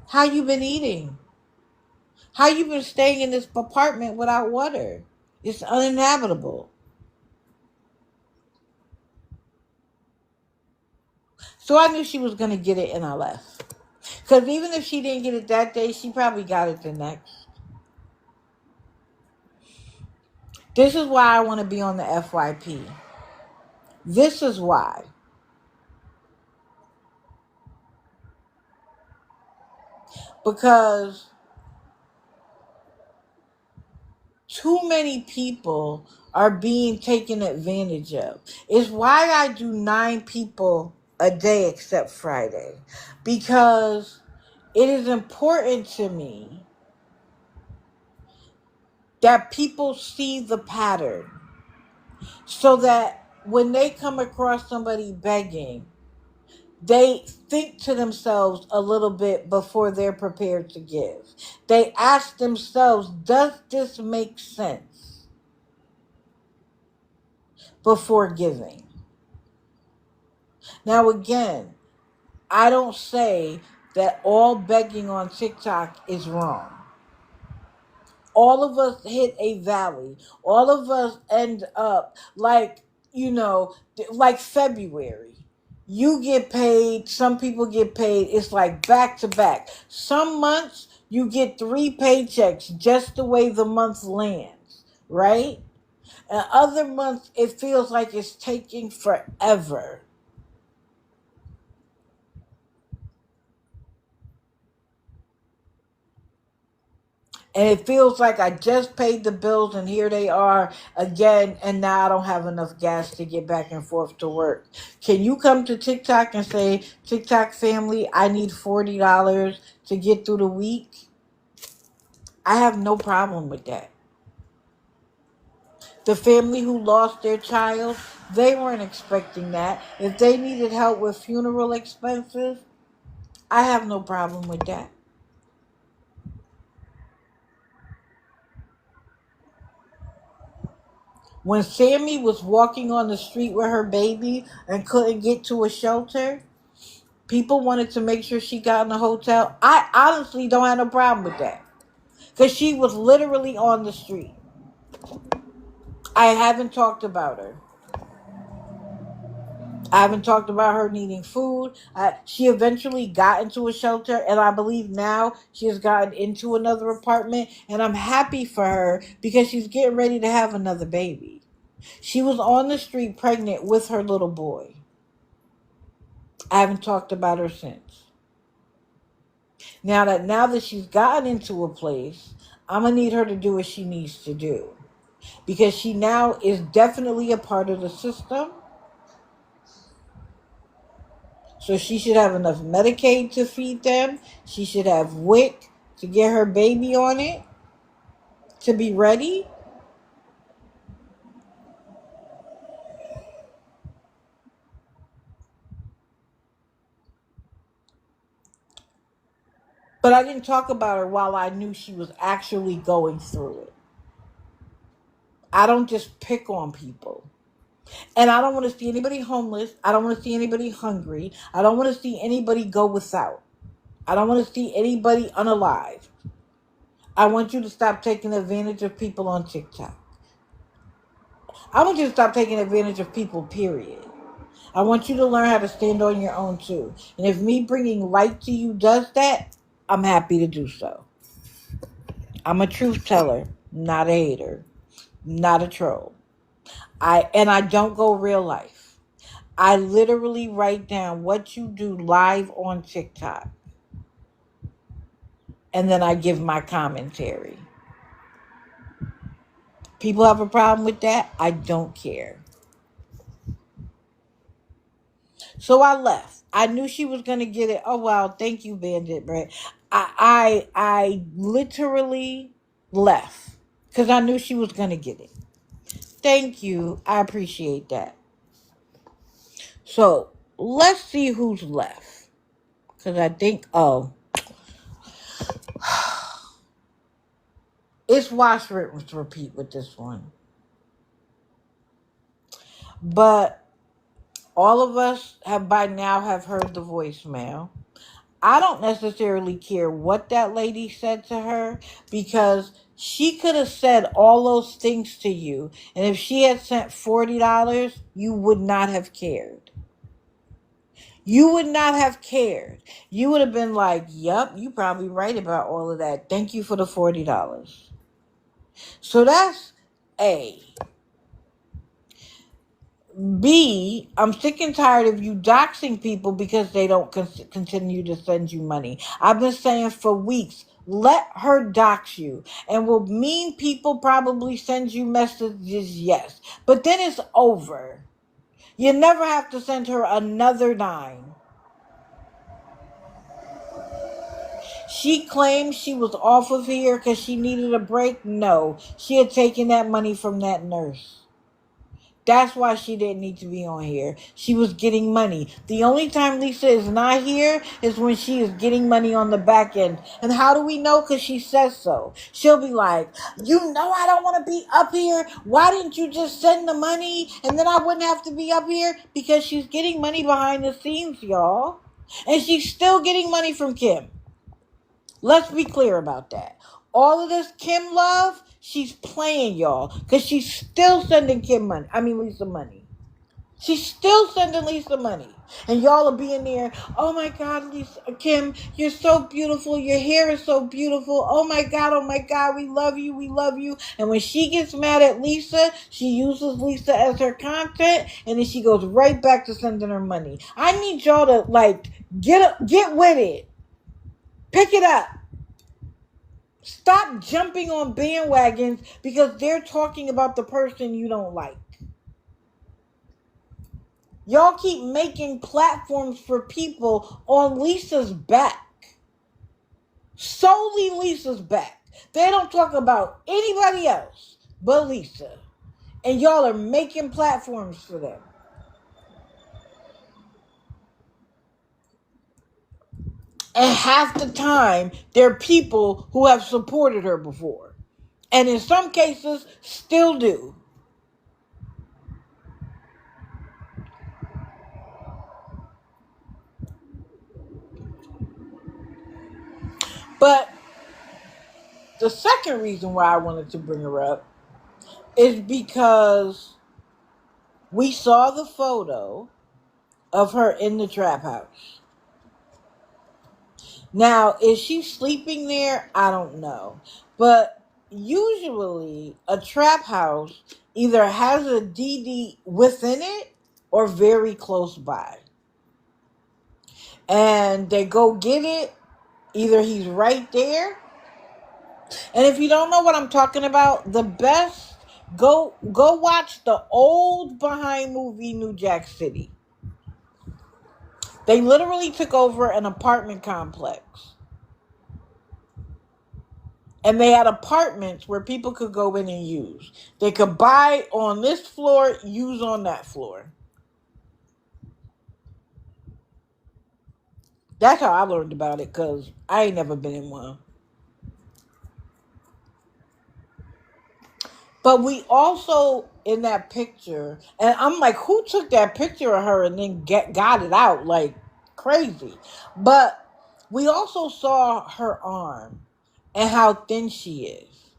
How you been eating? How you been staying in this apartment without water? It's uninhabitable. So I knew she was going to get it and I left. Because even if she didn't get it that day, she probably got it the next. This is why I want to be on the FYP. This is why. Because too many people are being taken advantage of. It's why I do 9 people a day except Friday. Because it is important to me that people see the pattern so that when they come across somebody begging, they think to themselves a little bit before they're prepared to give. They ask themselves, does this make sense before giving? Now, again, I don't say that all begging on TikTok is wrong. All of us hit a valley. All of us end up like, like February. You get paid, some people get paid. It's like back to back. Some months you get 3 paychecks just the way the month lands, right? And other months it feels like it's taking forever. And it feels like I just paid the bills and here they are again, and now I don't have enough gas to get back and forth to work. Can you come to TikTok and say, TikTok family, I need $40 to get through the week? I have no problem with that. The family who lost their child, they weren't expecting that. If they needed help with funeral expenses, I have no problem with that. When Sammy was walking on the street with her baby and couldn't get to a shelter, people wanted to make sure she got in a hotel. I honestly don't have no problem with that. Because she was literally on the street. I haven't talked about her. I haven't talked about her needing food. She eventually got into a shelter, and I believe now she has gotten into another apartment. And I'm happy for her because she's getting ready to have another baby. She was on the street pregnant with her little boy. I haven't talked about her since. Now that she's gotten into a place, I'm gonna need her to do what she needs to do. Because she now is definitely a part of the system. So she should have enough Medicaid to feed them. She should have WIC to get her baby on it, to be ready. But I didn't talk about her while I knew she was actually going through it. I don't just pick on people. And I don't want to see anybody homeless. I don't want to see anybody hungry. I don't want to see anybody go without. I don't want to see anybody unalive. I want you to stop taking advantage of people on TikTok. I want you to stop taking advantage of people, period. I want you to learn how to stand on your own, too. And if me bringing light to you does that, I'm happy to do so. I'm a truth teller, not a hater, not a troll. I don't go real life. I literally write down what you do live on TikTok. And then I give my commentary. People have a problem with that. I don't care. So I left. I knew she was gonna get it. Oh wow, thank you, Bandit Bread. I literally left because I knew she was gonna get it. Thank you. I appreciate that. So let's see who's left. Because I think it's wash, rinse, repeat with this one. But all of us have by now have heard the voicemail. I don't necessarily care what that lady said to her because she could have said all those things to you. And if she had sent $40, you would not have cared. You would not have cared. You would have been like, yup, you probably right about all of that. Thank you for the $40. So that's A. B, I'm sick and tired of you doxing people because they don't continue to send you money. I've been saying for weeks, let her dox you. And will mean people probably send you messages? Yes. But then it's over. You never have to send her another dime. She claimed she was off of here because she needed a break. No, she had taken that money from that nurse. That's why she didn't need to be on here. She was getting money. The only time Lisa is not here is when she is getting money on the back end. And how do we know? Because she says so. She'll be like, you know I don't want to be up here. Why didn't you just send the money? And then I wouldn't have to be up here. Because she's getting money behind the scenes, y'all. And she's still getting money from Kim. Let's be clear about that. All of this Kim love, she's playing, y'all, because she's still sending Lisa money. She's still sending Lisa money. And y'all are being there, oh my God, Lisa, Kim, you're so beautiful. Your hair is so beautiful. Oh my God, we love you. And when she gets mad at Lisa, she uses Lisa as her content, and then she goes right back to sending her money. I need y'all to, get with it. Pick it up. Stop jumping on bandwagons because they're talking about the person you don't like. Y'all keep making platforms for people on Lisa's back. Solely Lisa's back. They don't talk about anybody else but Lisa. And y'all are making platforms for them. And half the time, there are people who have supported her before. And in some cases, still do. But the second reason why I wanted to bring her up is because we saw the photo of her in the trap house. Now, is she sleeping there? I don't know. But usually a trap house either has a DD within it or very close by. And they go get it. Either he's right there. And if you don't know what I'm talking about, the best, go watch the old behind movie New Jack City. They literally took over an apartment complex. And they had apartments where people could go in and use. They could buy on this floor, use on that floor. That's how I learned about it, because I ain't never been in one. But we also in that picture, and I'm like, who took that picture of her and then got it out like crazy? But we also saw her arm and how thin she is.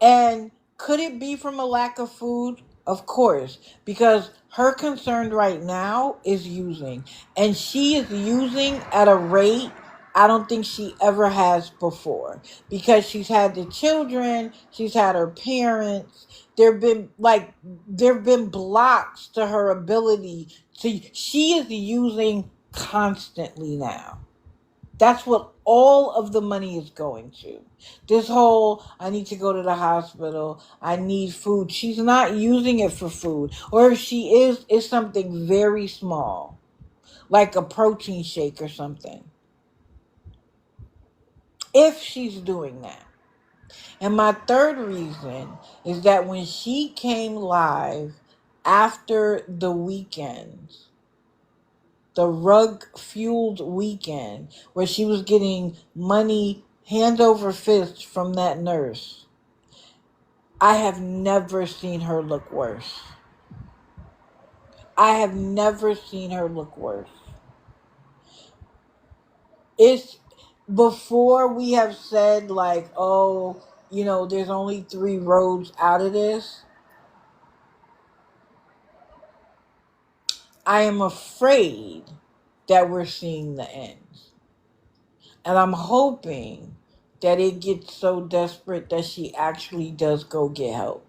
And could it be from a lack of food? Of course, because her concern right now is using. And she is using at a rate I don't think she ever has before. Because she's had the children, she's had her parents. There've been blocks to her ability to she is using constantly now. That's what all of the money is going to. This whole, I need to go to the hospital, I need food. She's not using it for food. Or if she is, it's something very small, like a protein shake or something. If she's doing that. And my third reason is that when she came live after the weekend, the rug fueled weekend where she was getting money hand over fist from that nurse, I have never seen her look worse. I have never seen her look worse. It's before we have said like, oh, there's only 3 roads out of this. I am afraid that we're seeing the end. And I'm hoping that it gets so desperate that she actually does go get help.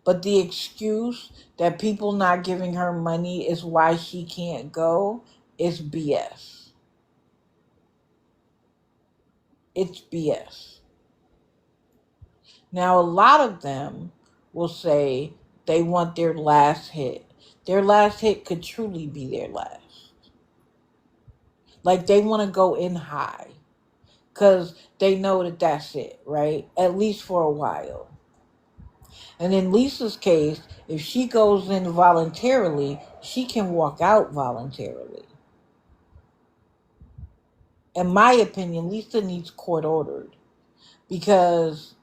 But the excuse that people not giving her money is why she can't go is BS. It's BS. Now, a lot of them will say they want their last hit. Their last hit could truly be their last. Like they want to go in high because they know that that's it, right? At least for a while. And in Lisa's case, if she goes in voluntarily, she can walk out voluntarily. In my opinion, Lisa needs court ordered because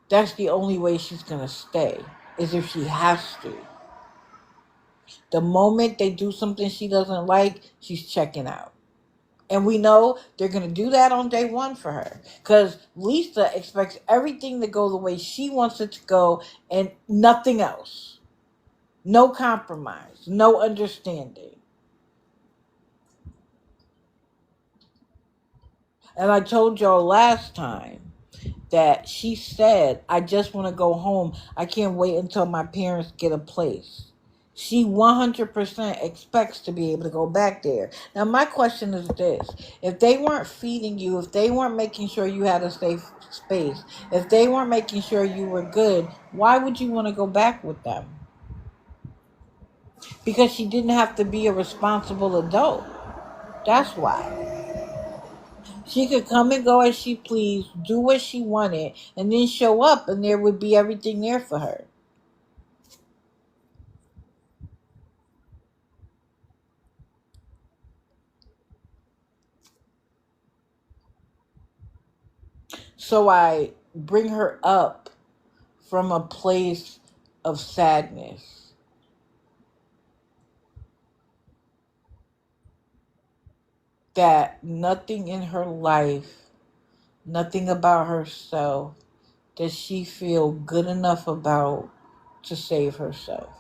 that's the only way she's going to stay, is if she has to. The moment they do something she doesn't like, she's checking out. And we know they're going to do that on day 1 for her. Because Lisa expects everything to go the way she wants it to go and nothing else. No compromise. No understanding. And I told y'all last time that she said, I just want to go home. I can't wait until my parents get a place. She 100% expects to be able to go back there. Now, my question is this. If they weren't feeding you, if they weren't making sure you had a safe space, if they weren't making sure you were good, why would you want to go back with them? Because she didn't have to be a responsible adult. That's why. She could come and go as she pleased, do what she wanted, and then show up, and there would be everything there for her. So I bring her up from a place of sadness. That nothing in her life, nothing about herself, does she feel good enough about to save herself.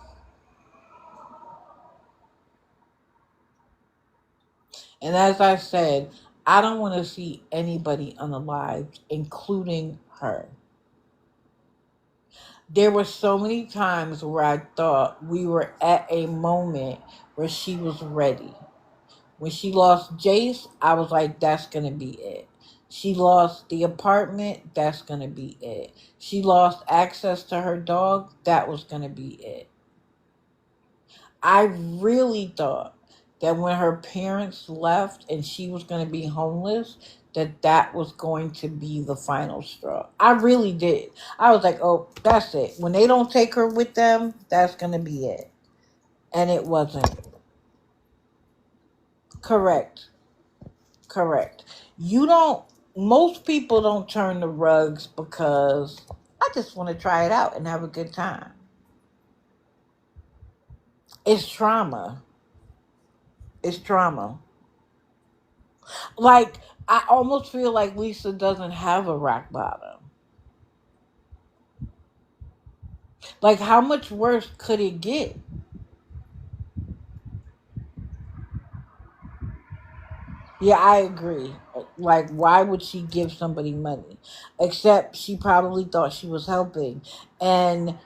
And as I said, I don't want to see anybody unalived, including her. There were so many times where I thought we were at a moment where she was ready. When she lost Jace, I was like, that's going to be it. She lost the apartment, that's going to be it. She lost access to her dog, that was going to be it. I really thought that when her parents left and she was going to be homeless, that was going to be the final straw. I really did. I was like, oh, that's it. When they don't take her with them, that's going to be it. And it wasn't. Correct. Most people don't turn the rugs because I just want to try it out and have a good time. It's trauma. It's trauma. Like, I almost feel like Lisa doesn't have a rock bottom. Like, how much worse could it get? Yeah, I agree. Like, why would she give somebody money? Except she probably thought she was helping. And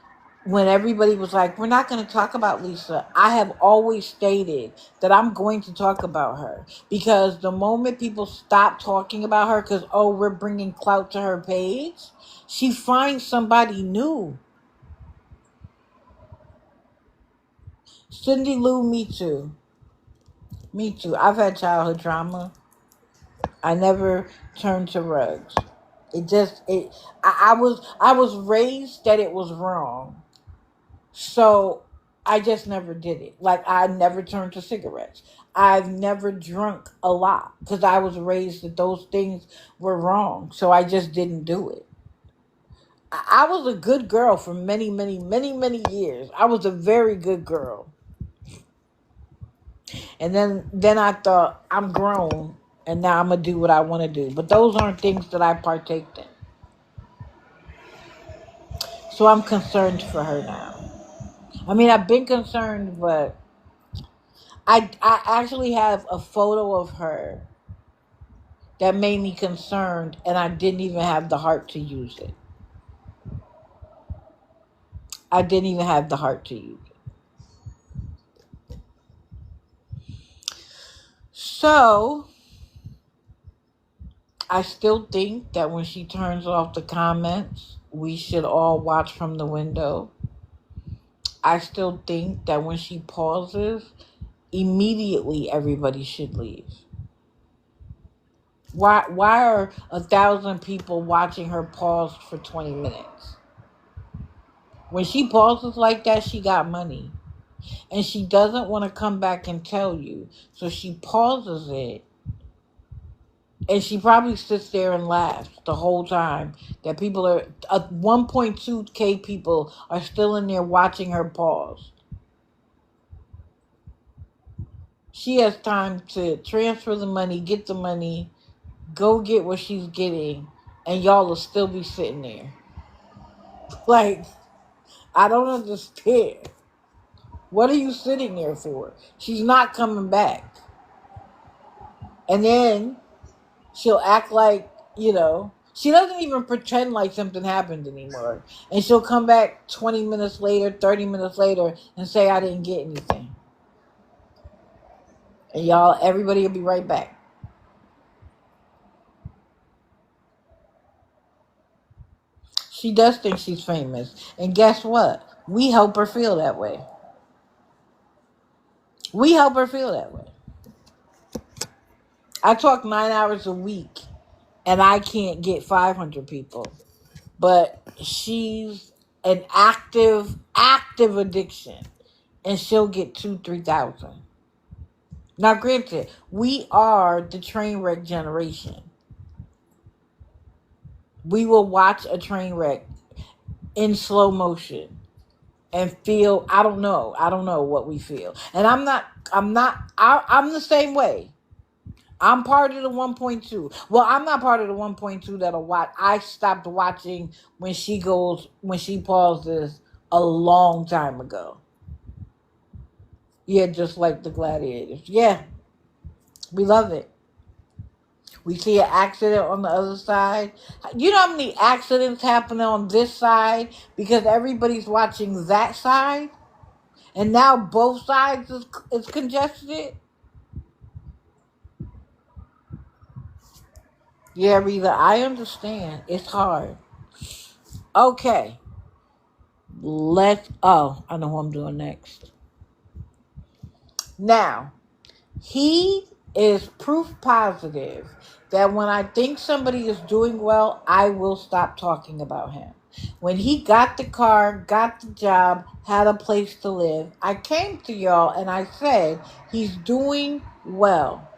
when everybody was like, we're not going to talk about Lisa, I have always stated that I'm going to talk about her. Because the moment people stop talking about her because, oh, we're bringing clout to her page, she finds somebody new. Cindy Lou, me too. Me too. I've had childhood trauma. I never turned to rugs. I was raised that it was wrong. So I just never did it. Like, I never turned to cigarettes. I've never drunk a lot because I was raised that those things were wrong. So I just didn't do it. I was a good girl for many, many, many, many years. I was a very good girl. And then I thought, I'm grown and now I'm going to do what I want to do. But those aren't things that I partaked in. So I'm concerned for her now. I mean, I've been concerned, but I actually have a photo of her that made me concerned, and I didn't even have the heart to use it. I didn't even have the heart to use it. So I still think that when she turns off the comments, we should all watch from the window. I still think that when she pauses, immediately everybody should leave. Why are 1,000 people watching her pause for 20 minutes? When she pauses like that, she got money. And she doesn't want to come back and tell you. So she pauses it. And she probably sits there and laughs the whole time that people are, 1.2K people are still in there watching her pause. She has time to transfer the money, get the money, go get what she's getting, and y'all will still be sitting there. Like, I don't understand. What are you sitting there for? She's not coming back. And then she'll act like, she doesn't even pretend like something happened anymore. And she'll come back 20 minutes later, 30 minutes later, and say, I didn't get anything. And everybody will be right back. She does think she's famous. And guess what? We help her feel that way. We help her feel that way. I talk 9 hours a week, and I can't get 500 people. But she's an active addiction, and she'll get 2,000-3,000. Now, granted, we are the train wreck generation. We will watch a train wreck in slow motion and feel, I don't know what we feel. And I'm the same way. I'm part of the 1.2. Well, I'm not part of the 1.2 that'll watch. I stopped watching when she pauses a long time ago. Yeah, just like the gladiators. Yeah, we love it. We see an accident on the other side. You know how many accidents happen on this side because everybody's watching that side? And now both sides is congested? Yeah, Rita, I understand. It's hard. Okay. I know who I'm doing next. Now, he is proof positive that when I think somebody is doing well, I will stop talking about him. When he got the car, got the job, had a place to live, I came to y'all and I said, he's doing well.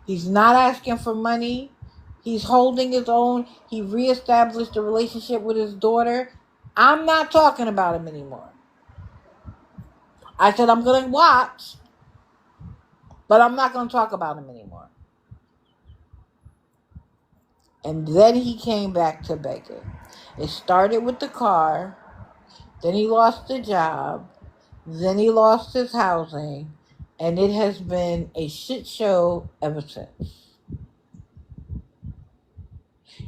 He's not asking for money. He's holding his own. He reestablished a relationship with his daughter. I'm not talking about him anymore. I said I'm going to watch, but I'm not going to talk about him anymore. And then he came back to begging. It started with the car. Then he lost the job. Then he lost his housing. And it has been a shit show ever since.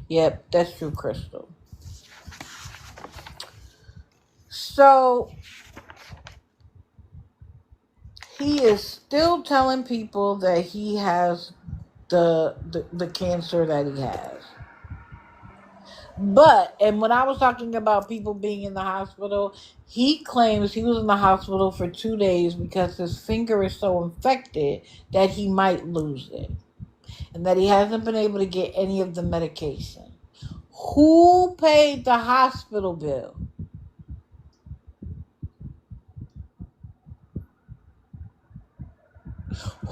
Yep, that's true, Crystal. So he is still telling people that he has the cancer that he has. But, and when I was talking about people being in the hospital, he claims he was in the hospital for 2 days because his finger is so infected that he might lose it. And that he hasn't been able to get any of the medication. Who paid the hospital bill?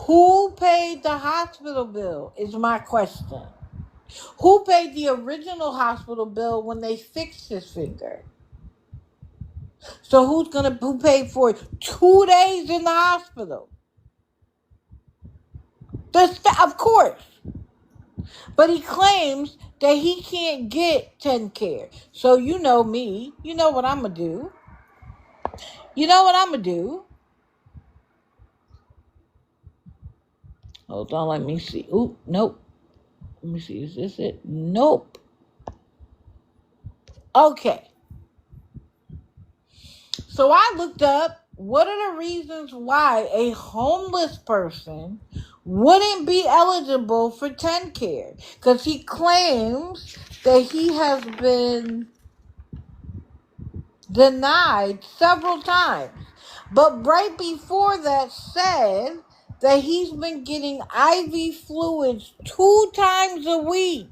Who paid the hospital bill is my question. Who paid the original hospital bill when they fixed his finger? So who paid for 2 days in the hospital? Of course. But he claims that he can't get TennCare. So you know me. You know what I'm going to do. You know what I'm going to do. Hold on, let me see. Oop, nope. Let me see, is this it? Nope. Okay. So I looked up what are the reasons why a homeless person wouldn't be eligible for TennCare. Because he claims that he has been denied several times. But right before that said that he's been getting IV fluids 2 times a week.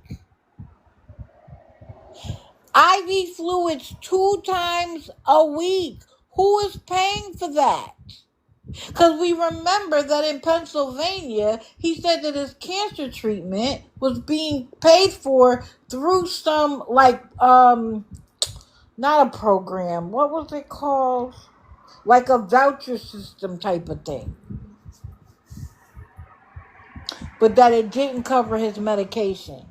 IV fluids 2 times a week. Who is paying for that? Because we remember that in Pennsylvania, he said that his cancer treatment was being paid for through some, not a program. What was it called? Like a voucher system type of thing. But that it didn't cover his medication.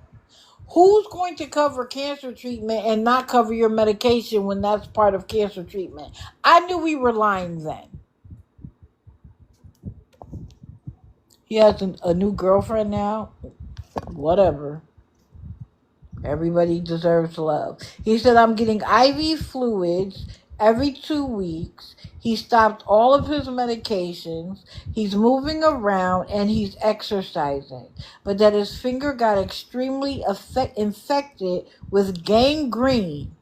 Who's going to cover cancer treatment and not cover your medication when that's part of cancer treatment? I knew we were lying then. He has a new girlfriend now. Whatever. Everybody deserves love. He said, I'm getting IV fluids every 2 weeks. He stopped all of his medications. He's moving around and he's exercising. But that his finger got extremely infected with gangrene.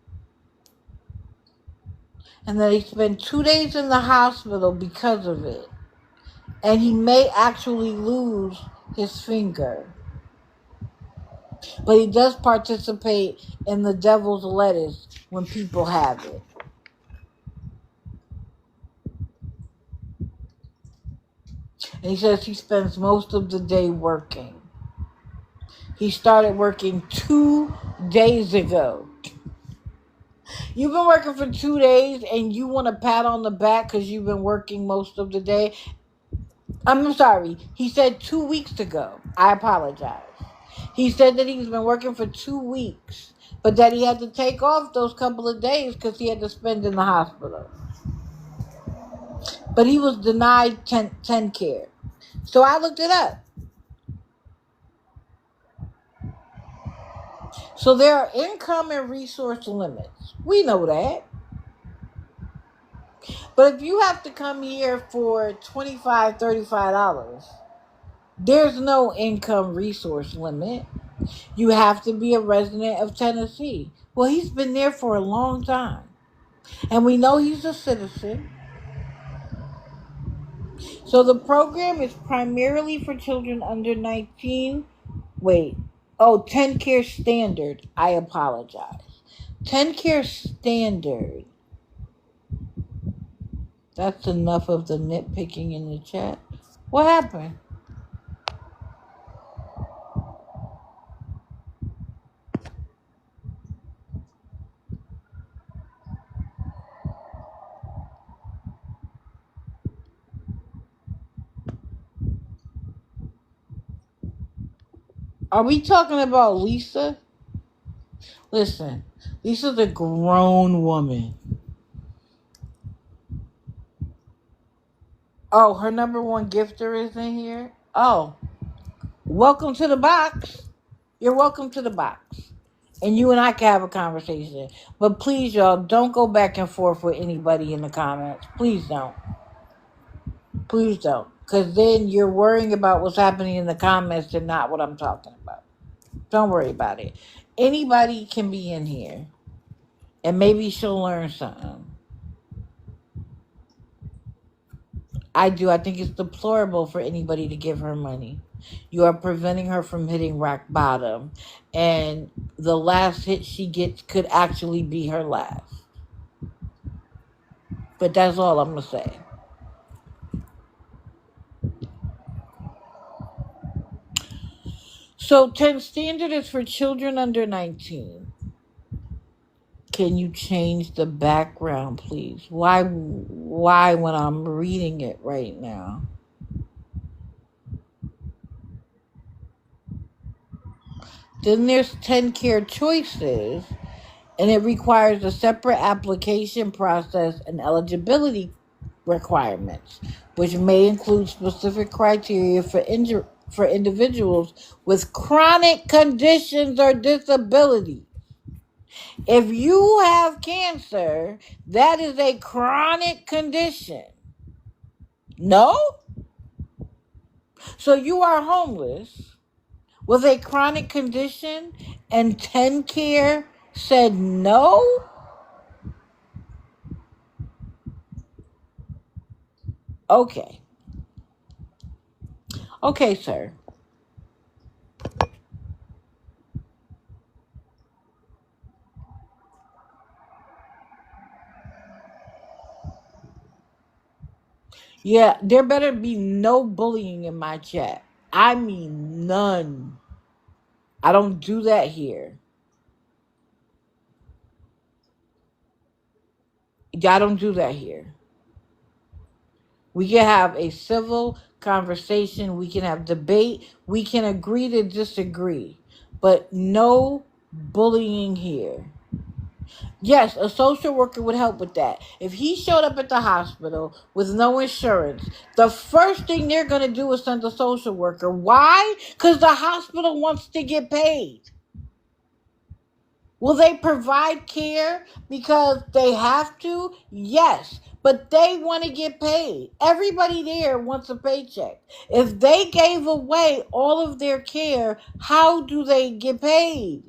And that he spent 2 days in the hospital because of it. And he may actually lose his finger. But he does participate in the devil's lettuce when people have it. And he says he spends most of the day working. He started working 2 days ago. You've been working for 2 days and you want a pat on the back because you've been working most of the day. I'm sorry. He said 2 weeks ago. I apologize. He said that he's been working for 2 weeks, but that he had to take off those couple of days because he had to spend in the hospital. But he was denied TennCare. So I looked it up. So there are income and resource limits. We know that. But if you have to come here for $25, $35, there's no income resource limit. You have to be a resident of Tennessee. Well, he's been there for a long time. And we know he's a citizen. So the program is primarily for children under 19. TennCare Standard. I apologize. TennCare Standard. That's enough of the nitpicking in the chat. What happened? Are we talking about Lisa? Listen, Lisa's a grown woman. Oh, her number one gifter is in here? Oh, welcome to the box. You're welcome to the box. And you and I can have a conversation. But please, y'all, don't go back and forth with anybody in the comments. Please don't. Please don't. Because then you're worrying about what's happening in the comments and not what I'm talking about. Don't worry about it. Anybody can be in here. And maybe she'll learn something. I do. I think it's deplorable for anybody to give her money. You are preventing her from hitting rock bottom. And the last hit she gets could actually be her last. But that's all I'm going to say. So 10 standard is for children under 19. Can you change the background, please? Why when I'm reading it right now? Then there's 10 care choices, and it requires a separate application process and eligibility requirements, which may include specific criteria for individuals with chronic conditions or disabilities. If you have cancer, that is a chronic condition. No? So you are homeless with a chronic condition and 10 care said no? Okay. Okay, sir. Yeah, there better be no bullying in my chat. I mean, none. I don't do that here. I don't do that here. We can have a civil conversation. We can have debate. We can agree to disagree. But no bullying here. Yes, a social worker would help with that. If he showed up at the hospital with no insurance, the first thing they're going to do is send a social worker. Why? Because the hospital wants to get paid. Will they provide care because they have to? Yes, but they want to get paid. Everybody there wants a paycheck. If they gave away all of their care, how do they get paid?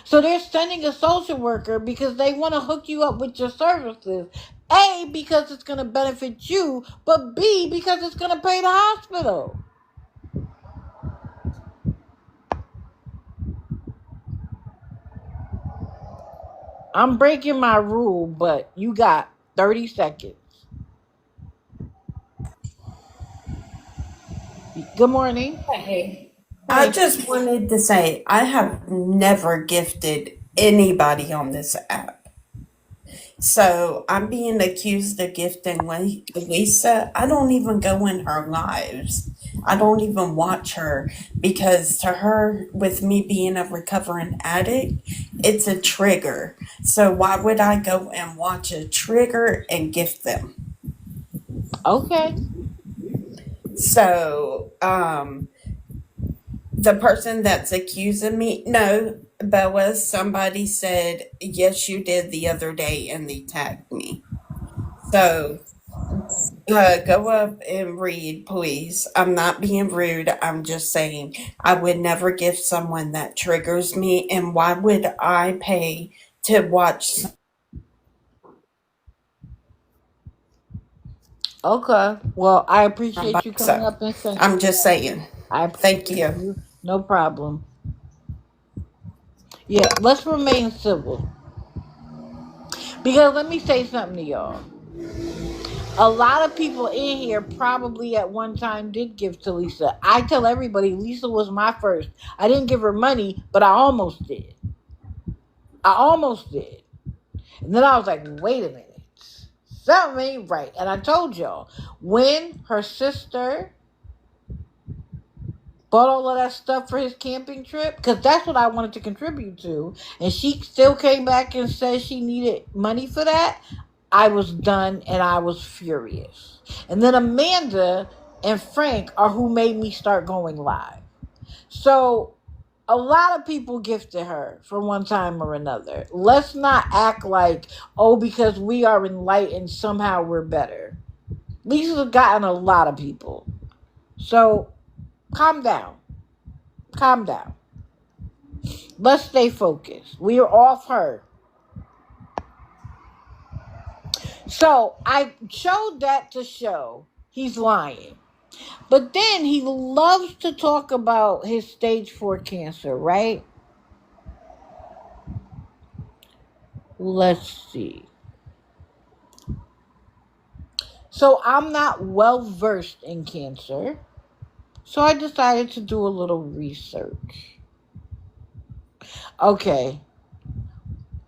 So they're sending a social worker because they want to hook you up with your services. A, because it's going to benefit you, but B, because it's going to pay the hospital. I'm breaking my rule, but you got 30 seconds. Good morning. Hey, I just wanted to say I have never gifted anybody on this app. So I'm being accused of gifting Lisa. I don't even go in her lives. I don't even watch her because to her, with me being a recovering addict, it's a trigger. So why would I go and watch a trigger and gift them? Okay. So, the person that's accusing me, no, Bella, somebody said, yes, you did the other day, and they tagged me. So, go up and read, please. I'm not being rude. I'm just saying I would never gift someone that triggers me. And why would I pay to watch? Okay. Well, I appreciate you coming So, up and saying I'm just that. saying. I Thank appreciate you. you. No problem. Yeah, let's remain civil. Because let me say something to y'all. A lot of people in here probably at one time did give to Lisa. I tell everybody Lisa was my first. I didn't give her money, but I almost did. I almost did. And then I was like, wait a minute. Something ain't right. And I told y'all, when her sister bought all of that stuff for his camping trip, because that's what I wanted to contribute to, and she still came back and said she needed money for that, I was done and I was furious. And then Amanda and Frank are who made me start going live. So a lot of people gifted her for one time or another. Let's not act like, oh, because we are enlightened, somehow we're better. Lisa's gotten a lot of people. So calm down. Calm down. Let's stay focused. We are off her. So I showed that to show he's lying. But then he loves to talk about his stage 4 cancer, right? Let's see. So I'm not well versed in cancer. So I decided to do a little research. Okay.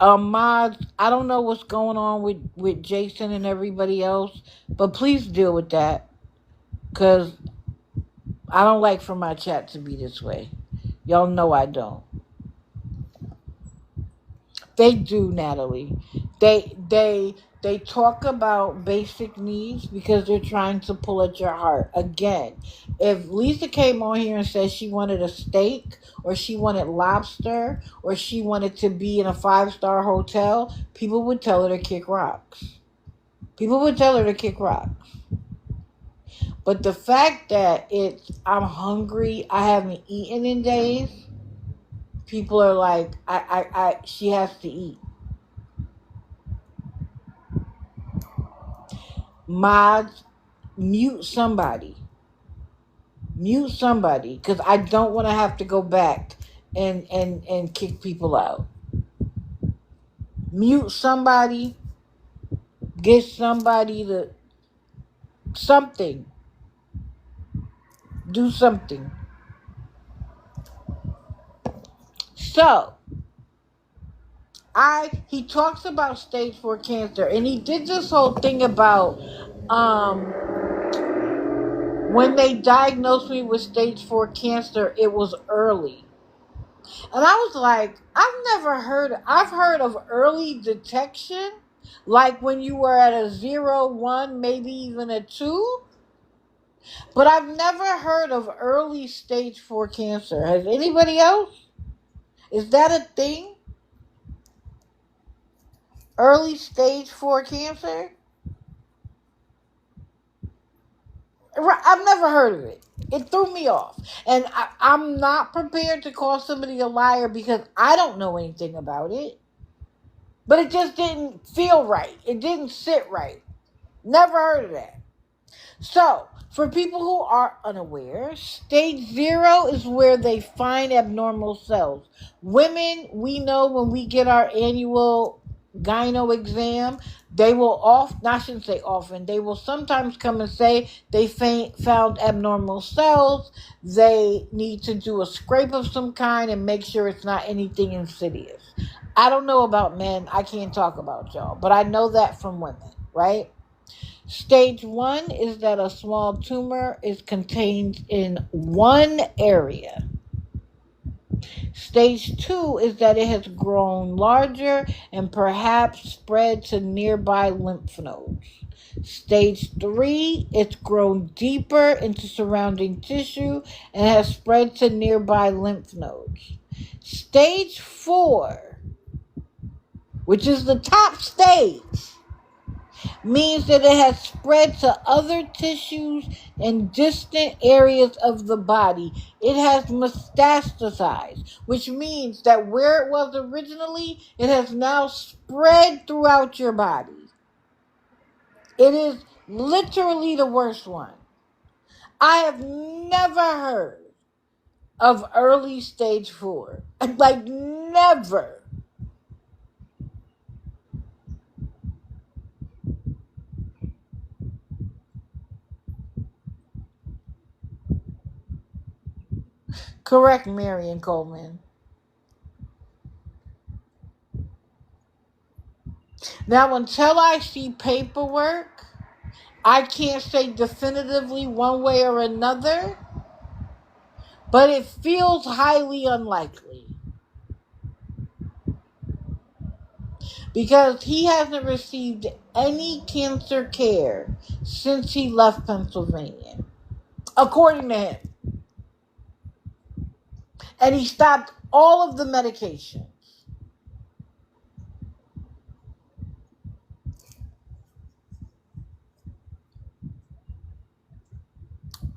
Mods, I don't know what's going on with Jason and everybody else, but please deal with that, because I don't like for my chat to be this way. Y'all know I don't. They do, Natalie. They talk about basic needs because they're trying to pull at your heart. Again, if Lisa came on here and said she wanted a steak, or she wanted lobster, or she wanted to be in a 5-star hotel, people would tell her to kick rocks. People would tell her to kick rocks. But the fact that I'm hungry, I haven't eaten in days, people are like, she has to eat. Mods, mute somebody, because I don't want to have to go back and kick people out. Mute somebody, get somebody to something, do something. So he talks about stage 4 cancer, and he did this whole thing about when they diagnosed me with stage 4 cancer, it was early. And I was like, I've heard of early detection, like when you were at a 0, 1, maybe even a 2. But I've never heard of early stage 4 cancer. Has anybody else? Is that a thing? Early stage 4 cancer? I've never heard of it. It threw me off. And I'm not prepared to call somebody a liar because I don't know anything about it. But it just didn't feel right. It didn't sit right. Never heard of that. So, for people who are unaware, stage 0 is where they find abnormal cells. Women, we know when we get our annual gyno exam, they will they will sometimes come and say they found abnormal cells. They need to do a scrape of some kind and make sure it's not anything insidious. I don't know about men. I can't talk about y'all, but I know that from women, right? Stage 1 is that a small tumor is contained in one area. Stage 2 is that it has grown larger and perhaps spread to nearby lymph nodes. Stage 3, it's grown deeper into surrounding tissue and has spread to nearby lymph nodes. Stage 4, which is the top stage, means that it has spread to other tissues and distant areas of the body. It has metastasized, which means that where it was originally, it has now spread throughout your body. It is literally the worst one. I have never heard of early stage 4. Like, never. Correct, Marion Coleman. Now, until I see paperwork, I can't say definitively one way or another. But it feels highly unlikely. Because he hasn't received any cancer care since he left Pennsylvania, according to him. And he stopped all of the medications.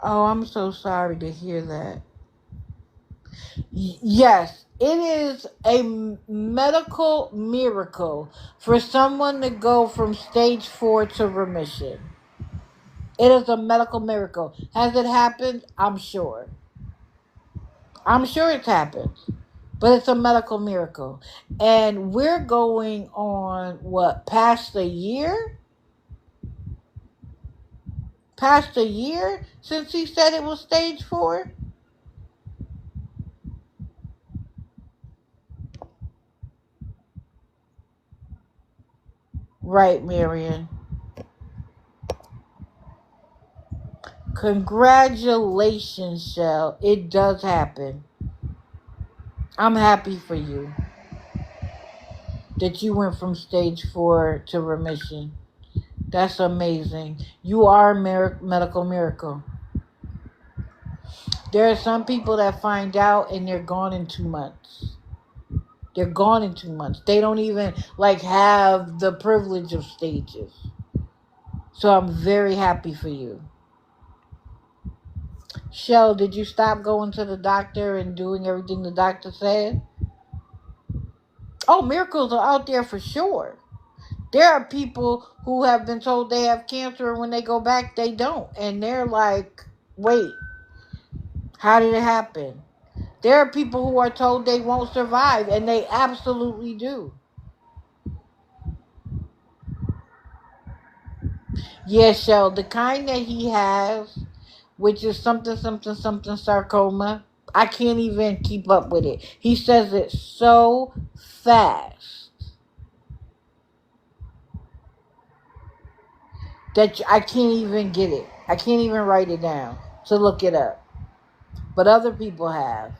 Oh, I'm so sorry to hear that. Yes, it is a medical miracle for someone to go from stage 4 to remission. It is a medical miracle. Has it happened? I'm sure. I'm sure it's happened. But it's a medical miracle. And we're going on, what, past a year? Past a year since he said it was stage 4? Right, Marion. Congratulations, Shell. It does happen. I'm happy for you that you went from stage 4 to remission. That's amazing. You are a medical miracle. There are some people that find out and they're gone in 2 months. They're gone in 2 months. They don't even have the privilege of stages. So I'm very happy for you. Shell, did you stop going to the doctor and doing everything the doctor said? Oh, miracles are out there for sure. There are people who have been told they have cancer, and when they go back, they don't. And they're like, wait, how did it happen? There are people who are told they won't survive, and they absolutely do. Yes, Shell, the kind that he has, which is something sarcoma, I can't even keep up with it. He says it so fast that I can't even get it. I can't even write it down to look it up. But other people have.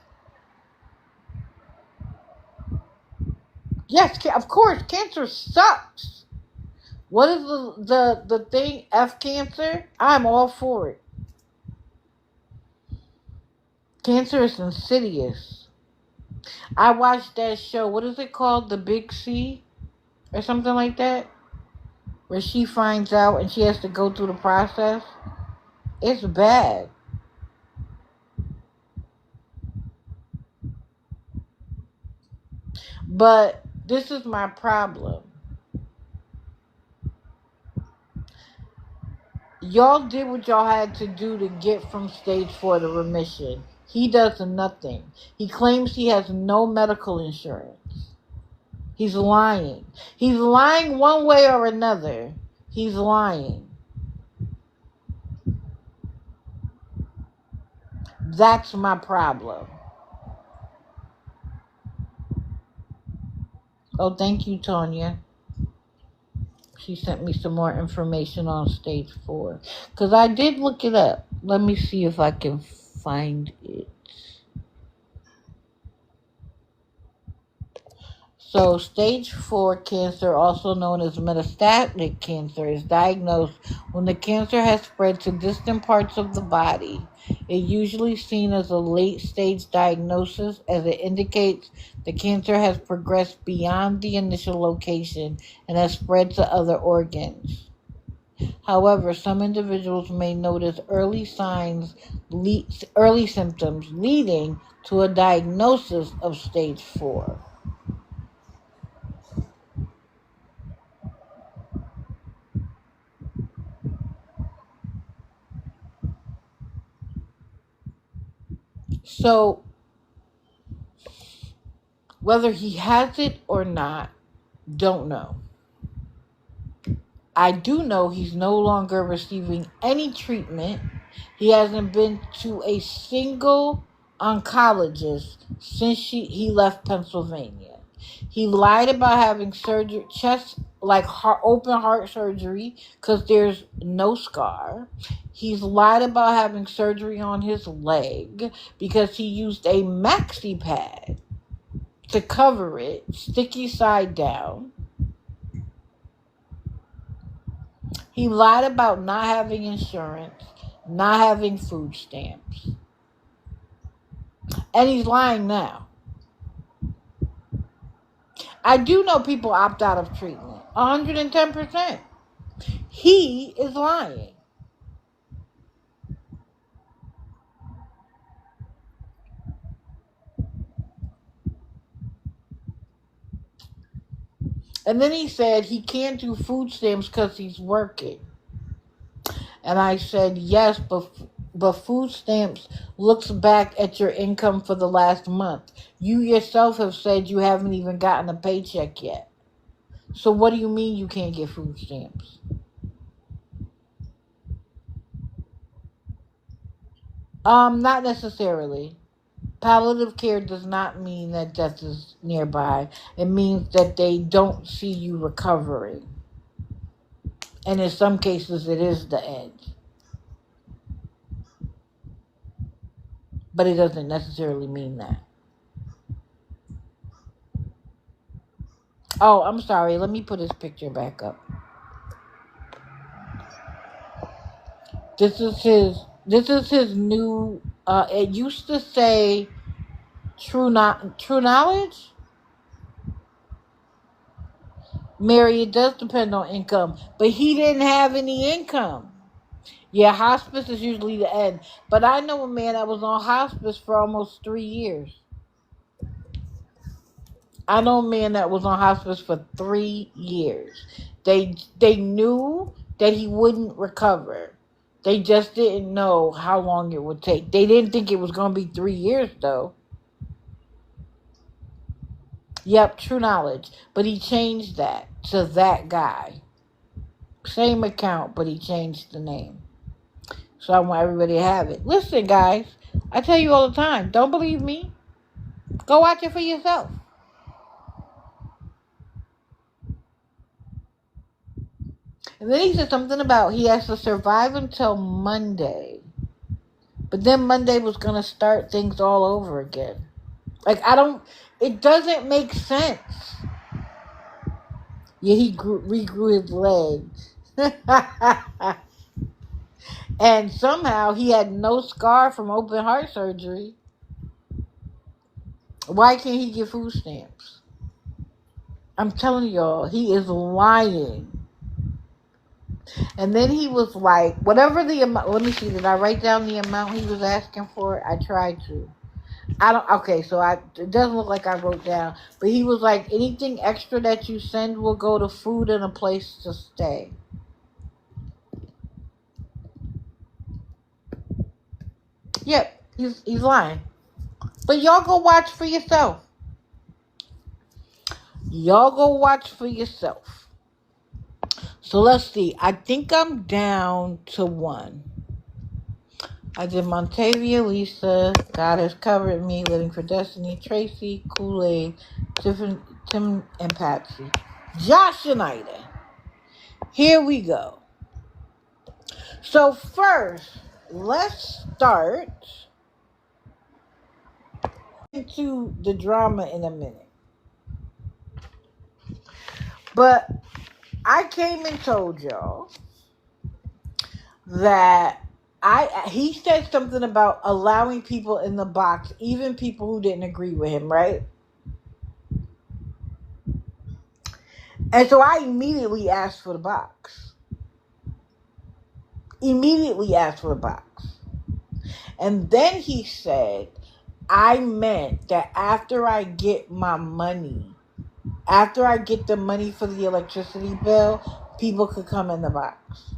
Yes, of course, cancer sucks. What is the thing? F cancer? I'm all for it. Cancer is insidious. I watched that show. What is it called? The Big C? Or something like that? Where she finds out and she has to go through the process. It's bad. But this is my problem. Y'all did what y'all had to do to get from stage 4 to remission. He does nothing. He claims he has no medical insurance. He's lying. He's lying one way or another. He's lying. That's my problem. Oh, thank you, Tonya. She sent me some more information on stage 4. Because I did look it up. Let me see if I can find it. So stage 4 cancer, also known as metastatic cancer, is diagnosed when the cancer has spread to distant parts of the body. It usually seen as a late stage diagnosis as it indicates the cancer has progressed beyond the initial location and has spread to other organs. However, some individuals may notice early symptoms leading to a diagnosis of stage 4. So, whether he has it or not, don't know. I do know he's no longer receiving any treatment. He hasn't been to a single oncologist since he left Pennsylvania. He lied about having surgery, open heart surgery, because there's no scar. He's lied about having surgery on his leg because he used a maxi pad to cover it, sticky side down. He lied about not having insurance, not having food stamps. And he's lying now. I do know people opt out of treatment. 110%. He is lying. And then he said he can't do food stamps because he's working. And I said, yes, but food stamps looks back at your income for the last month. You yourself have said you haven't even gotten a paycheck yet. So what do you mean you can't get food stamps? Not necessarily. Palliative care does not mean that death is nearby. It means that they don't see you recovering. And in some cases, it is the end. But it doesn't necessarily mean that. Oh, I'm sorry. Let me put his picture back up. This is his new. It used to say True Knowledge. Mary, it does depend on income, but he didn't have any income. Yeah, hospice is usually the end. But I know a man that was on hospice for almost 3 years. I know a man that was on hospice for 3 years. They knew that he wouldn't recover. They just didn't know how long it would take. They didn't think it was going to be 3 years, though. Yep, True Knowledge. But he changed that to that guy. Same account, but he changed the name. So I want everybody to have it. Listen, guys, I tell you all the time, don't believe me? Go watch it for yourself. And then he said something about he has to survive until Monday. But then Monday was going to start things all over again. Like, it doesn't make sense. Yeah, he regrew his legs. And somehow he had no scar from open heart surgery. Why can't he get food stamps? I'm telling y'all, he is lying. And then he was like, whatever the amount, let me see, did I write down the amount he was asking for? I tried to. It doesn't look like I wrote down, but he was like, anything extra that you send will go to food and a place to stay. Yep, he's lying. But y'all go watch for yourself. So let's see. I think I'm down to 1. I did Montavia, Lisa, God Has Covered Me, Living for Destiny, Tracy, Kool-Aid, Tim and Patsy. Josh and Ida. Here we go. So first, let's start into the drama in a minute. But I came and told y'all that he said something about allowing people in the box, even people who didn't agree with him, right? And so I immediately asked for the box. And then he said, I meant that after I get my money, after I get the money for the electricity bill, people could come in the box.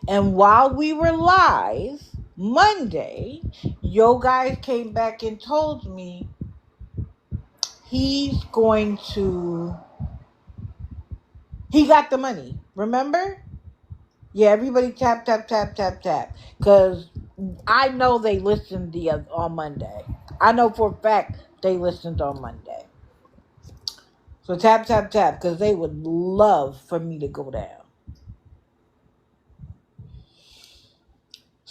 And while we were live Monday, yo guys came back and told me he got the money. Remember? Yeah, everybody tap. Because I know they listened on Monday. I know for a fact they listened on Monday. So tap, because they would love for me to go down.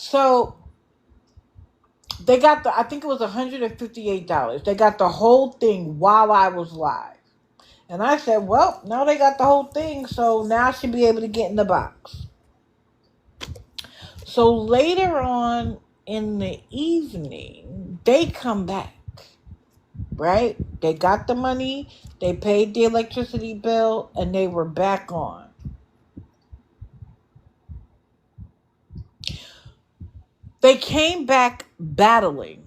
So they got I think it was $158. They got the whole thing while I was live. And I said, well, now they got the whole thing, so now I should be able to get in the box. So later on in the evening, they come back, right? They got the money, they paid the electricity bill, and they were back on. They came back battling.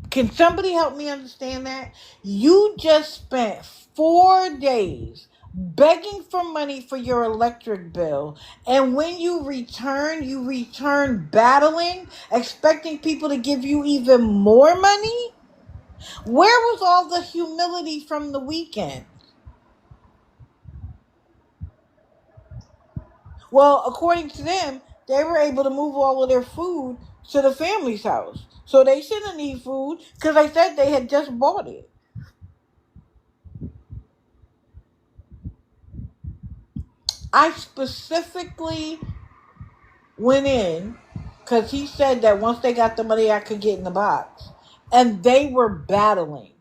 Can somebody help me understand that? You just spent 4 days begging for money for your electric bill, and when you return battling, expecting people to give you even more money? Where was all the humility from the weekend? Well, according to them, they were able to move all of their food to the family's house. So they shouldn't need food because they said they had just bought it. I specifically went in because he said that once they got the money, I could get in the box. And they were battling.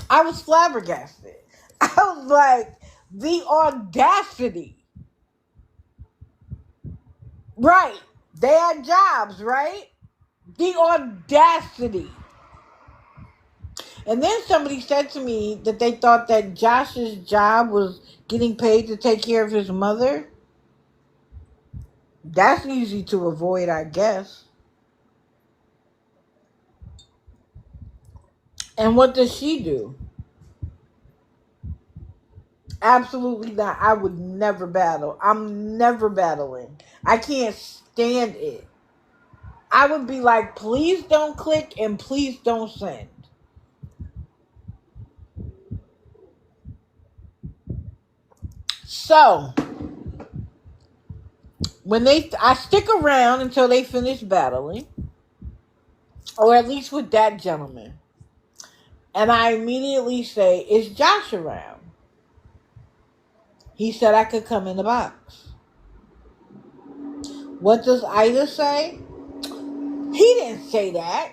I was flabbergasted. I was like, the audacity. Right. They had jobs, right? The audacity. And then somebody said to me that they thought that Josh's job was getting paid to take care of his mother. That's easy to avoid, I guess. And what does she do? Absolutely not. I would never battle. I'm never battling. I can't stand it. I would be like, please don't click and please don't send. So, I stick around until they finish battling, or at least with that gentleman. And I immediately say, is Josh around? He said I could come in the box. What does Ida say? He didn't say that.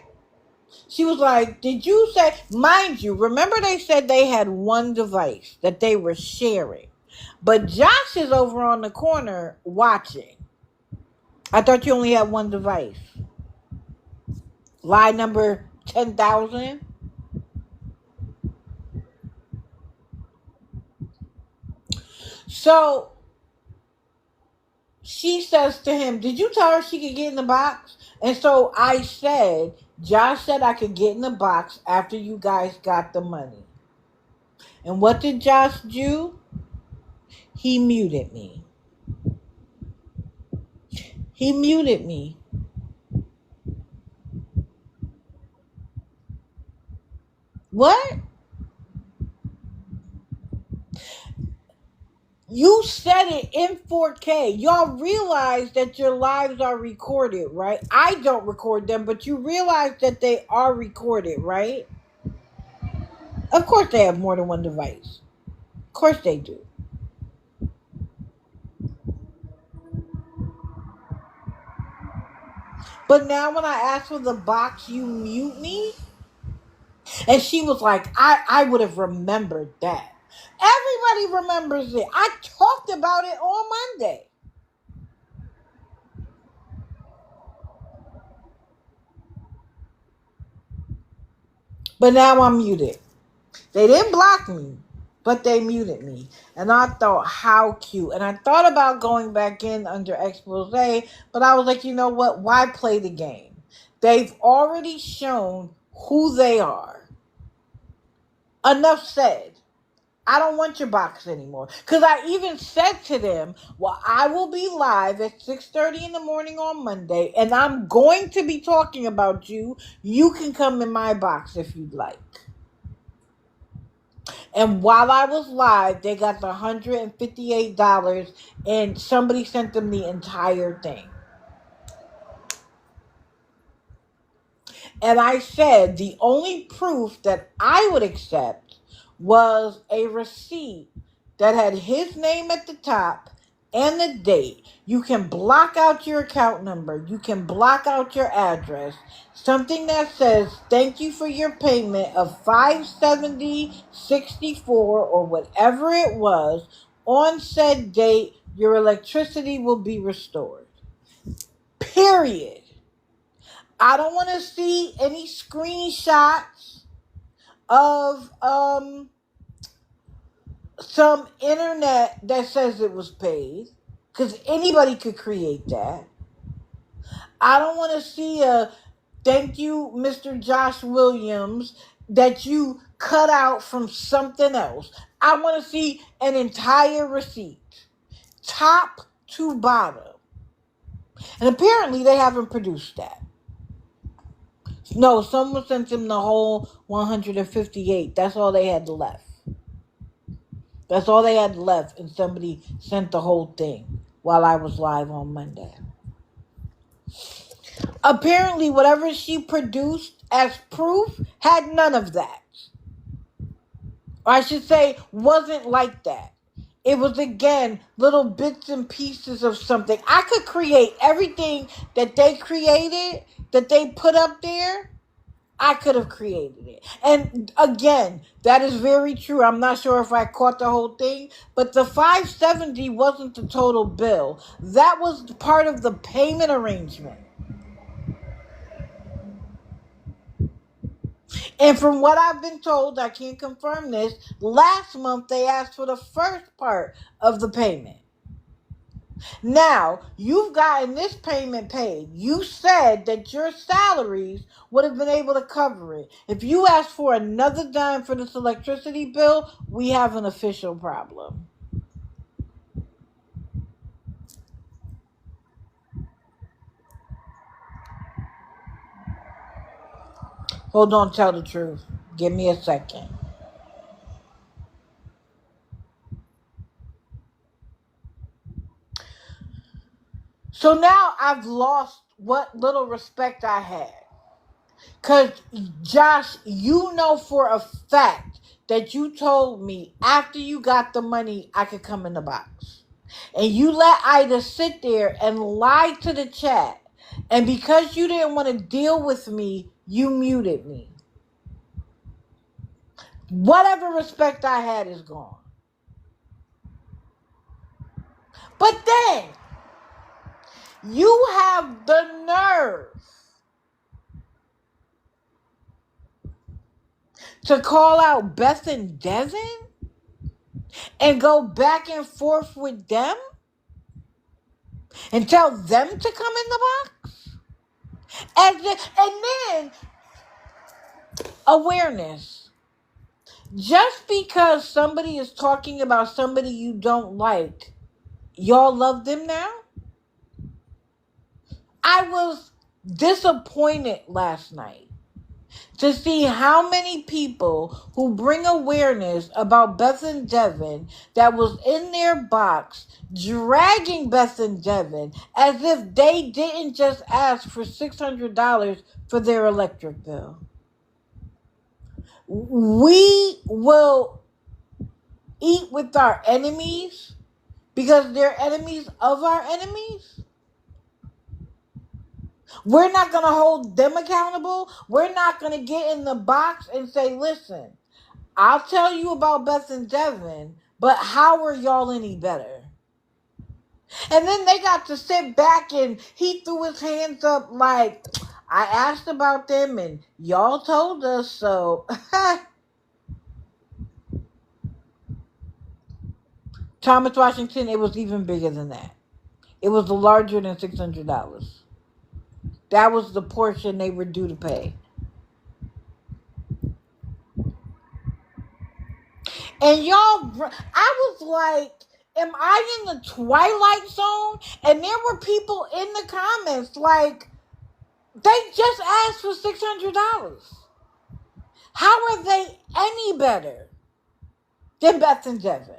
She was like, did you say, mind you, remember they said they had one device that they were sharing. But Josh is over on the corner watching. I thought you only had one device. Lie number 10,000. So she says to him, did you tell her she could get in the box? And so I said, Josh said I could get in the box after you guys got the money. And what did Josh do? He muted me. He muted me. What? You said it in 4K. Y'all realize that your lives are recorded, right? I don't record them, but you realize that they are recorded, right? Of course they have more than one device. Of course they do. But now when I ask for the box, you mute me? And she was like, I would have remembered that. Everybody remembers it. I talked about it on Monday. But now I'm muted. They didn't block me, but they muted me. And I thought, how cute. And I thought about going back in under expose, but I was like, you know what? Why play the game? They've already shown who they are. Enough said. I don't want your box anymore. Because I even said to them, well, I will be live at 6:30 in the morning on Monday, and I'm going to be talking about you. You can come in my box if you'd like. And while I was live, they got the $158, and somebody sent them the entire thing. And I said the only proof that I would accept was a receipt that had his name at the top and the date. You can block out your account number. You can block out your address. Something that says, thank you for your payment of $570.64 or whatever it was. On said date, your electricity will be restored. Period. I don't want to see any screenshots of some internet that says it was paid, because anybody could create that. I don't want to see a thank you, Mr. Josh Williams, that you cut out from something else. I want to see an entire receipt, top to bottom. And apparently they haven't produced that. No, someone sent him the whole 158. That's all they had left. That's all they had left, and somebody sent the whole thing while I was live on Monday. Apparently, whatever she produced as proof had none of that. Or I should say, wasn't like that. It was, again, little bits and pieces of something. I could create everything that they created, that they put up there. I could have created it. And again, that is very true. I'm not sure if I caught the whole thing, but the $570 wasn't the total bill. That was part of the payment arrangement. And from what I've been told, I can't confirm this, last month they asked for the first part of the payment. Now, you've gotten this payment paid. You said that your salaries would have been able to cover it. If you ask for another dime for this electricity bill, we have an official problem. Hold on, tell the truth. Give me a second. So now I've lost what little respect I had. Because, Josh, you know for a fact that you told me after you got the money, I could come in the box. And you let Ida sit there and lie to the chat. And because you didn't want to deal with me, you muted me. Whatever respect I had is gone. But then, you have the nerve to call out Beth and Devin and go back and forth with them and tell them to come in the box? And then, awareness. Just because somebody is talking about somebody you don't like, y'all love them now? I was disappointed last night to see how many people who bring awareness about Beth and Devin that was in their box dragging Beth and Devin as if they didn't just ask for $600 for their electric bill. We will eat with our enemies because they're enemies of our enemies. We're not going to hold them accountable. We're not going to get in the box and say, listen, I'll tell you about Beth and Devin, but how are y'all any better? And then they got to sit back and he threw his hands up like, I asked about them and y'all told us so. Thomas Washington, it was even bigger than that. It was larger than $600. That was the portion they were due to pay. And y'all, I was like, am I in the Twilight Zone? And there were people in the comments like, they just asked for $600. How are they any better than Beth and Devin?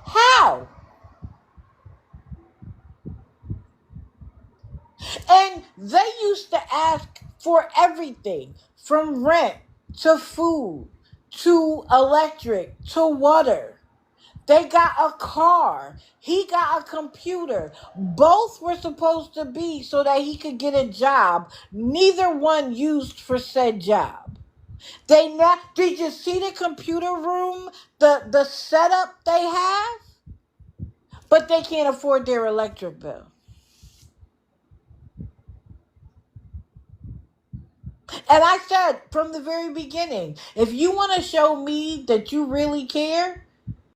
How? And they used to ask for everything from rent to food to electric to water. They got a car. He got a computer. Both were supposed to be so that he could get a job. Neither one used for said job. Did you see the computer room, the setup they have? But they can't afford their electric bill. And I said from the very beginning, if you want to show me that you really care,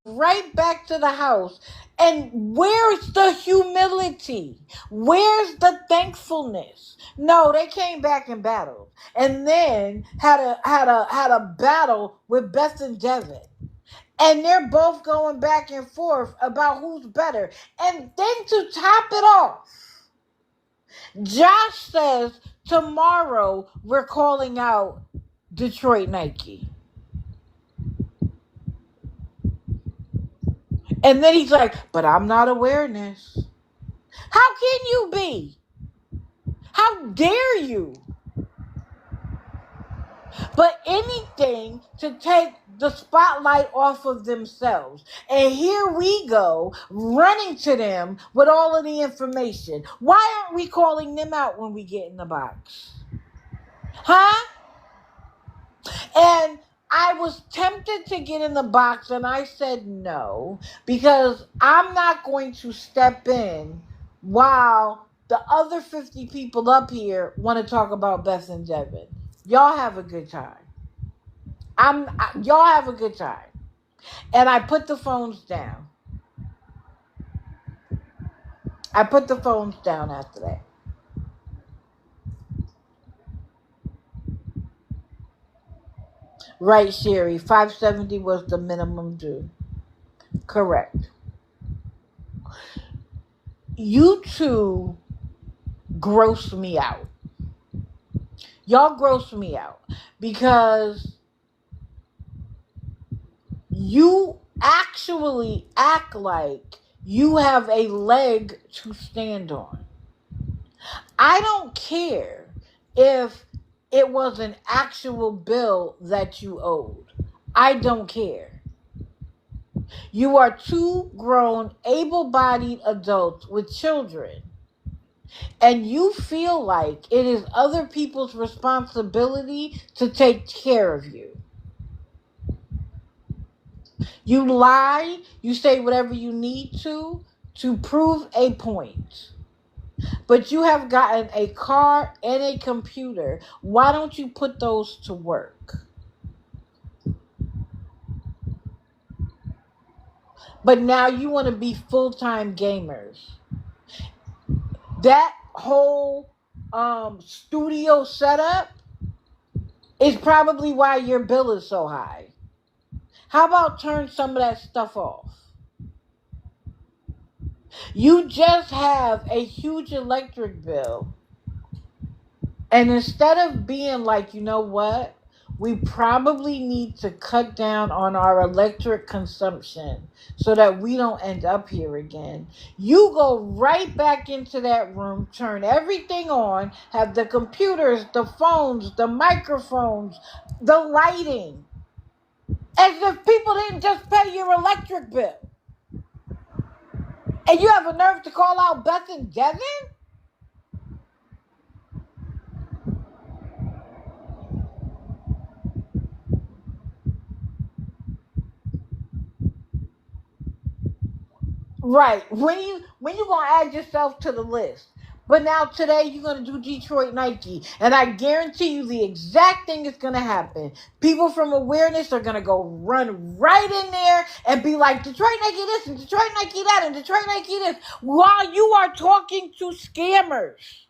right back to the house. And where's the humility? Where's the thankfulness? No, they came back and battled, and then had a battle with Beth and Devin. And they're both going back and forth about who's better. And then to top it off, Josh says tomorrow we're calling out Detroit Nike. And then he's like, but I'm not awareness. How can you be? How dare you? But anything to take the spotlight off of themselves. And here we go, running to them with all of the information. Why aren't we calling them out when we get in the box? Huh? And I was tempted to get in the box, and I said no, because I'm not going to step in while the other 50 people up here want to talk about Beth and Devin. Y'all have a good time. Y'all have a good time. And I put the phones down. I put the phones down after that. Right, Sherry. 570 was the minimum due. Correct. You two gross me out. Y'all gross me out because you actually act like you have a leg to stand on. I don't care if it was an actual bill that you owed. I don't care. You are two grown, able-bodied adults with children, and you feel like it is other people's responsibility to take care of you. You lie, you say whatever you need to prove a point. But you have gotten a car and a computer. Why don't you put those to work? But now you want to be full-time gamers. That whole studio setup is probably why your bill is so high. How about turn some of that stuff off? You just have a huge electric bill. And instead of being like, you know what? We probably need to cut down on our electric consumption so that we don't end up here again. You go right back into that room, turn everything on, have the computers, the phones, the microphones, the lighting, as if people didn't just pay your electric bill. And you have a nerve to call out Beth and Devin? Right. When you gonna add yourself to the list? But now today you're gonna do Detroit Nike, and I guarantee you the exact thing is gonna happen. People from awareness are gonna go run right in there and be like, Detroit Nike this and Detroit Nike that and Detroit Nike this, while you are talking to scammers.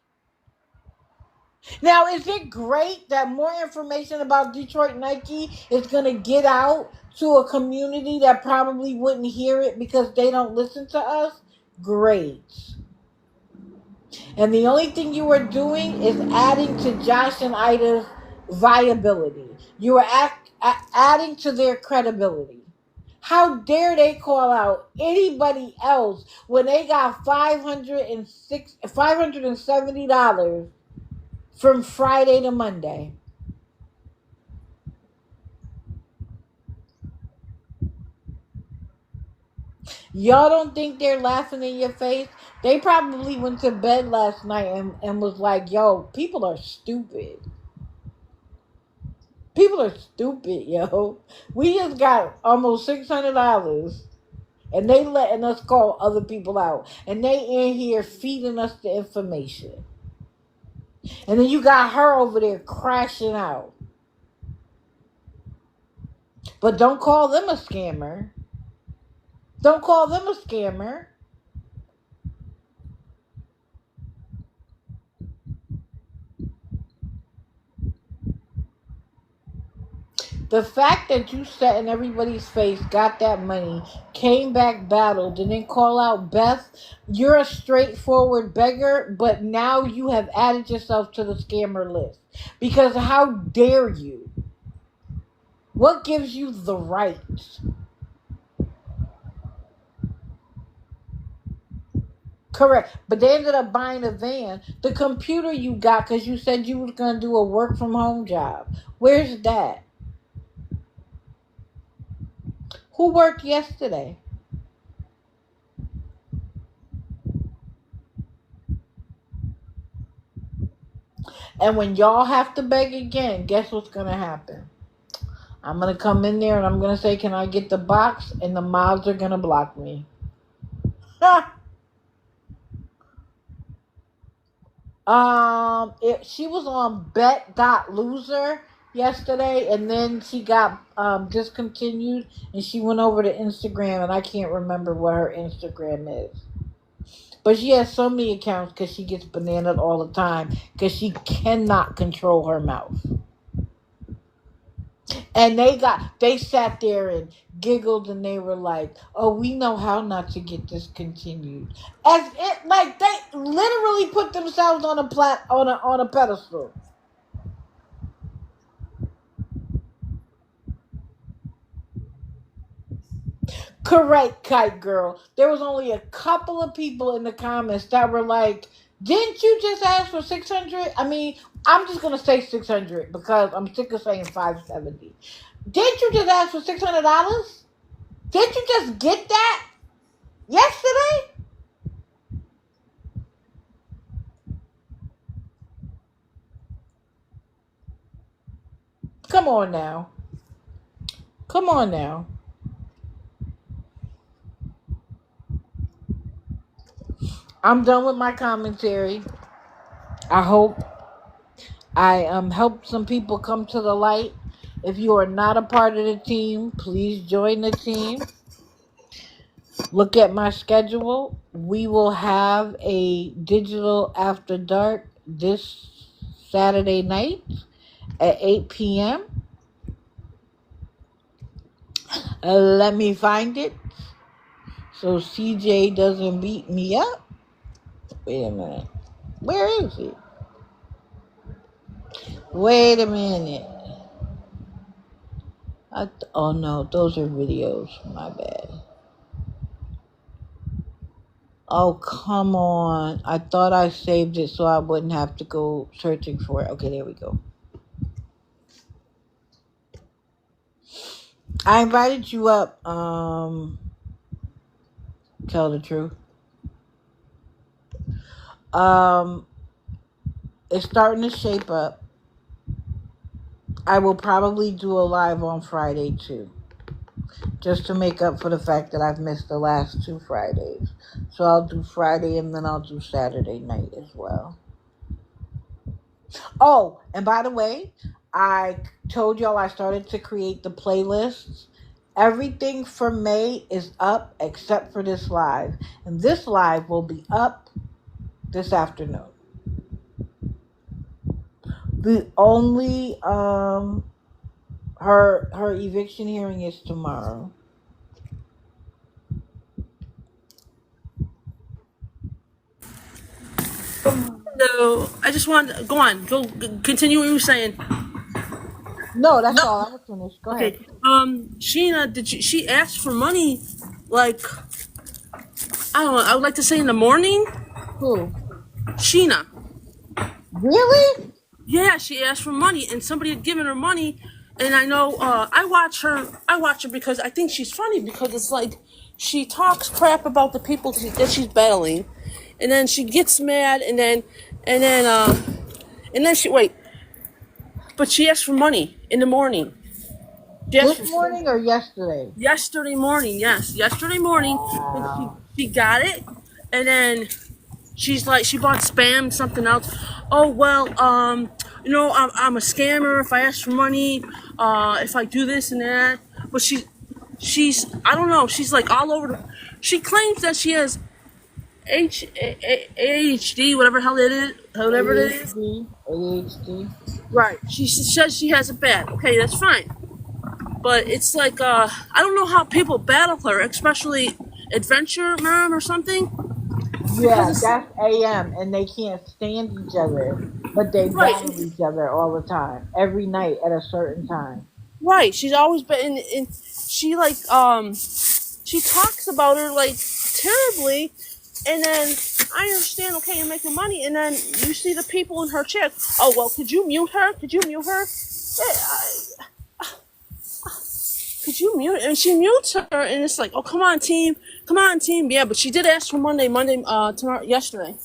Now, is it great that more information about Detroit Nike is going to get out to a community that probably wouldn't hear it because they don't listen to us? Great. And the only thing you are doing is adding to Josh and Ida's viability. You are adding to their credibility. How dare they call out anybody else when they got $570 from Friday to Monday? Y'all don't think they're laughing in your face? They probably went to bed last night and was like, yo, people are stupid. People are stupid, yo. We just got almost $600 and they letting us call other people out. And they in here feeding us the information. And then you got her over there crashing out. But don't call them a scammer. Don't call them a scammer. The fact that you sat in everybody's face, got that money, came back, battled, and then call out Beth, you're a straightforward beggar, but now you have added yourself to the scammer list. Because how dare you? What gives you the right? Correct. But they ended up buying a van. The computer you got because you said you was going to do a work from home job. Where's that? Who worked yesterday? And when y'all have to beg again, guess what's going to happen? I'm going to come in there and I'm going to say, can I get the box? And the mods are going to block me. She was on bet.loser yesterday, and then she got discontinued, and she went over to Instagram, and I can't remember what her Instagram is. But she has so many accounts because she gets bananaed all the time because she cannot control her mouth. And they sat there and giggled and they were like, oh, we know how not to get discontinued. As it like they literally put themselves on a pedestal. Correct, Kite Girl. There was only a couple of people in the comments that were like, didn't you just ask for 600? I mean, I'm just going to say 600 because I'm sick of saying 570. Didn't you just ask for $600? Didn't you just get that yesterday? Come on now. Come on now. I'm done with my commentary. I hope I helped some people come to the light. If you are not a part of the team, please join the team. Look at my schedule. We will have a digital after dark this Saturday night at 8 p.m. Let me find it so CJ doesn't beat me up. Wait a minute. Where is it? Wait a minute. Oh no, those are videos. My bad. Oh, come on. I thought I saved it so I wouldn't have to go searching for it. Okay, there we go. I invited you up, tell the truth. It's starting to shape up. I will probably do a live on Friday too, just to make up for the fact that I've missed the last 2 Fridays. So I'll do Friday and then I'll do Saturday night as well. Oh, and by the way, I told y'all I started to create the playlists. Everything for May is up except for this live. And this live will be up this afternoon. The only her eviction hearing is tomorrow. No, I just want to go on. Go continue what you were saying. No, that's all. I was finished. Go ahead. Sheena, she asked for money, like, I don't know, I would like to say in the morning? Who? Sheena. Really? Yeah, she asked for money, and somebody had given her money, and I know I watch her. I watch her because I think she's funny because it's like she talks crap about the people that she's battling, and then she gets mad, and then and then she wait, but she asks for money in the morning. She asked This for morning or yesterday? yesterday morning. Yes, yesterday morning. And Wow. she got it, and then she's like, she bought spam, something else. Oh well, you know, I'm a scammer if I ask for money, if I do this and that. But she's I don't know. She's like all over the. She claims that she has ADHD, whatever hell it is, whatever it is. ADHD. ADHD. Right. She says she has it bad. Okay, that's fine. But it's like I don't know how people battle her, especially Adventure Mom or something, because Yeah, it's that's AM, and they can't stand each other, but they right. battle each other all the time, every night at a certain time. Right. She's always been in she like she talks about her like terribly, and then I understand, okay, you're making money, and then you see the people in her chat, oh well, could you mute her? Could you mute her? Could you mute her? And she mutes her, and it's like, oh come on team. Yeah, but she did ask for Monday tomorrow yesterday.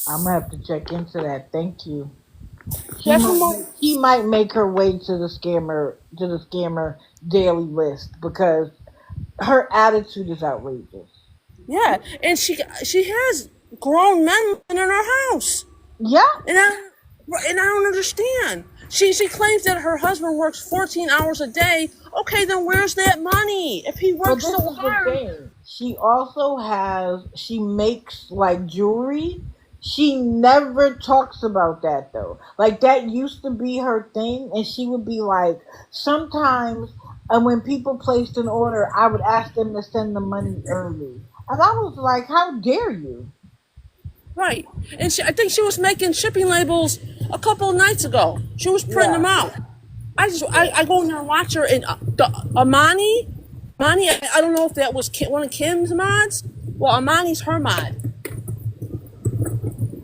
I'm gonna have to check into that. Thank you. She asked for Monday. She might make her way to the scammer daily list because her attitude is outrageous. Yeah, and she has grown men in her house. Yeah, And I don't understand. She claims that her husband works 14 hours a day. Okay, then where's that money? If he but works this so is the hard. thing. She makes like jewelry. She never talks about that though. Like that used to be her thing, and she would be like, sometimes, and when people placed an order, I would ask them to send the money early. And I was like, how dare you? Right. And I think she was making shipping labels a couple of nights ago. She was printing Yeah, them out. yeah. I go in there and watch her, and Amani, I don't know if that was one of Kim's mods. Well, Amani's her mod.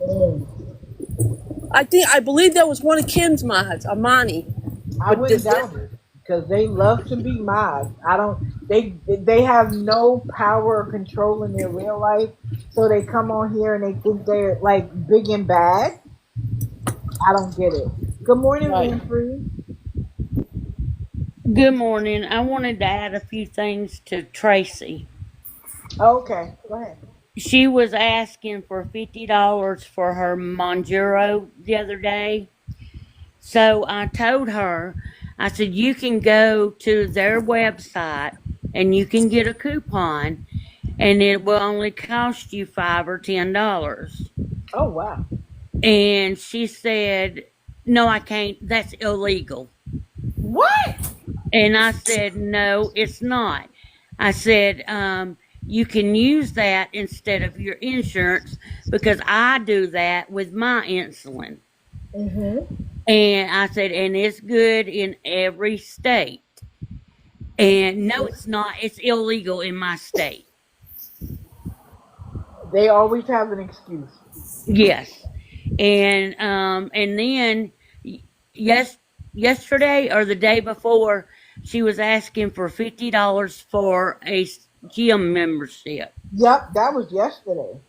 Mm. I believe that was one of Kim's mods, Amani. I But wouldn't doubt it because they love to be mods. I don't. They have no power or control in their real life, so they come on here and they think they're like big and bad. I don't get it. Good morning, right. Winfrey. Good morning. I wanted to add a few things to Tracy. Okay, go ahead. She was asking for $50 for her Monjuro the other day. So I told her, I said, you can go to their website and you can get a coupon and it will only cost you $5 or $10. Oh wow. And she said, no, I can't. That's illegal. What? And I said, no, it's not. I said, you can use that instead of your insurance because I do that with my insulin. Mhm. And I said, and it's good in every state. And no, it's not. It's illegal in my state. They always have an excuse. Yes. And then yes, yesterday or the day before, she was asking for $50 for a gym membership. Yep, that was yesterday.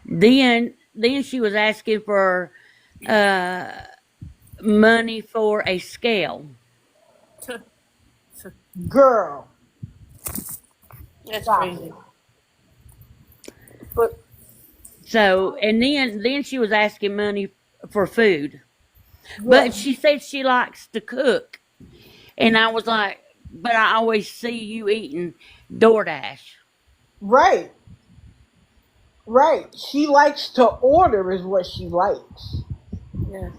Then she was asking for money for a scale. Girl, That's stop crazy. it. But So and then she was asking money for food. Yeah, But she said she likes to cook. And I was like, but I always see you eating DoorDash. right, right. She likes to order, is what she likes. yeah.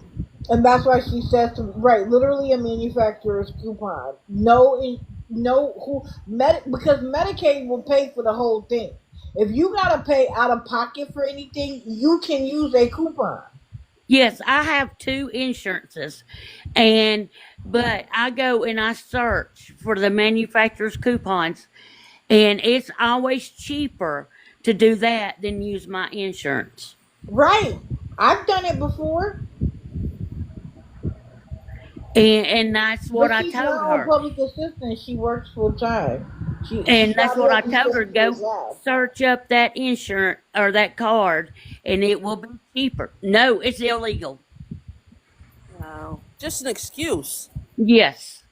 And that's why she says to right, literally a manufacturer's coupon. No, no, because Medicaid will pay for the whole thing. If you gotta pay out of pocket for anything, you can use a coupon. Yes, I have two insurances. But I go and I search for the manufacturer's coupons and it's always cheaper to do that than use my insurance. Right, I've done it before. And that's what But I she's told now a her. public assistant. She works full time. She And that's what I probably told her. hasn't quit a Go job. search up that insurance or that card, and it will be cheaper. No, it's illegal. No, just an excuse. Yes.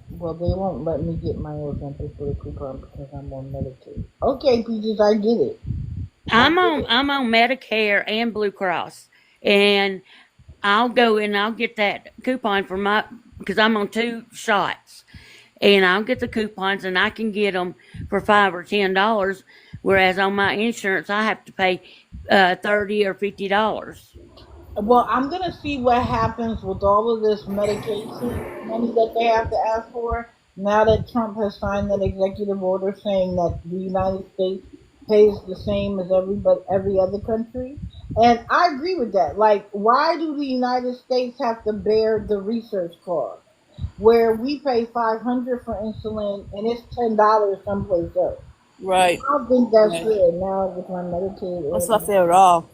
Well, they won't let me get my Ozempic for the coupon because I'm on Medicaid. Okay, Peaches, I get it. I'm on Medicare and Blue Cross, and I'll go and I'll get that coupon for my because I'm on 2 shots, and I'll get the coupons and I can get them for $5 or $10, whereas on my insurance I have to pay $30 or $50. Well, I'm gonna see what happens with all of this medication money that they have to ask for now that Trump has signed that executive order saying that the United States pays the same as every other country. And I agree with that. Like, why do the United States have to bear the research cost? Where we pay $500 for insulin and it's $10 someplace else. Right. I don't think that's Right. fair now with my Medicaid That's or not fair at all.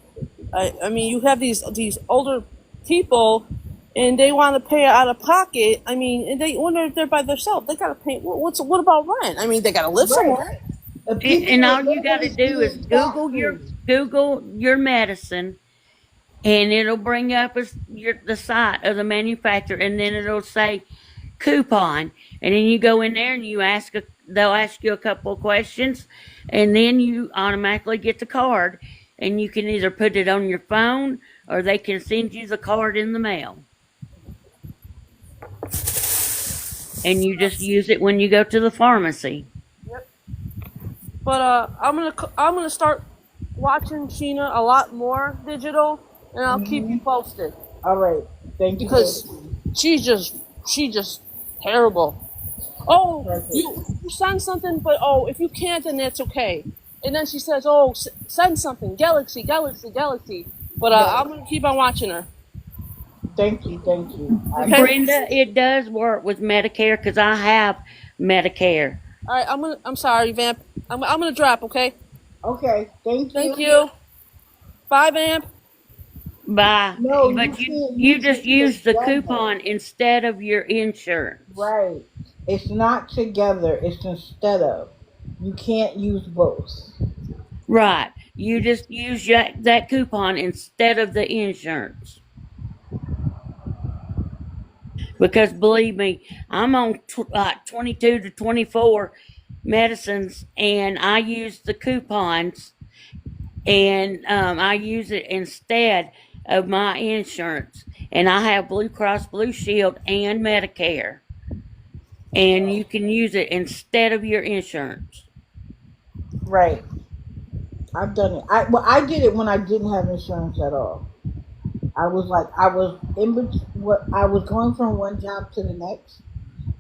I mean, you have these older people, and they want to pay out of pocket. I mean, and they when they're by themselves, they gotta pay. What about rent? I mean, they gotta live right. somewhere. People And are all you got to literally do is being taxes. Google your medicine, and it'll bring up the site of the manufacturer, and then it'll say coupon, and then you go in there and they'll ask you a couple of questions, and then you automatically get the card, and you can either put it on your phone or they can send you the card in the mail, and you just use it when you go to the pharmacy. But I'm gonna start watching Sheena a lot more digital, and I'll keep you posted All right. Thank you. because she's just terrible. Oh, Perfect. you send something, but oh, if you can't, then that's okay. And then she says, oh, send something, Galaxy, Galaxy, Galaxy. But Right. I'm gonna keep on watching her. Thank you. Thank you. I Okay. Brenda, it does work with Medicare because I have Medicare. All right. I'm sorry, Vamp. I'm gonna drop. Okay. Okay. Thank you. Thank you. Bye, Vamp. Bye. No, you But can't you use just it use the together. coupon instead of your insurance. Right. It's not together. It's instead of. You can't use both. Right. You just use that coupon instead of the insurance. Because believe me, I'm on 22 to 24 medicines, and I use the coupons, and I use it instead of my insurance. And I have Blue Cross Blue Shield and Medicare, and you can use it instead of your insurance. Right. I've done it. I did it when I didn't have insurance at all. I was I was going from one job to the next,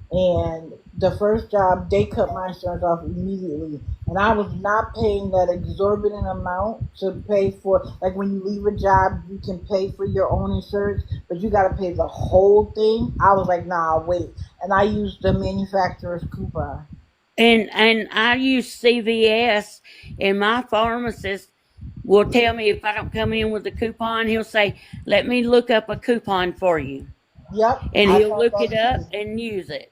and the first job they cut my insurance off immediately, and I was not paying that exorbitant amount to pay for, like, when you leave a job you can pay for your own insurance, but you got to pay the whole thing. I was like, nah, wait. And I used the manufacturer's coupon. And I use CVS, and my pharmacist will tell me if I don't come in with a coupon, he'll say, "Let me look up a coupon for you," Yep, and I he'll thought look it that up too. and use it.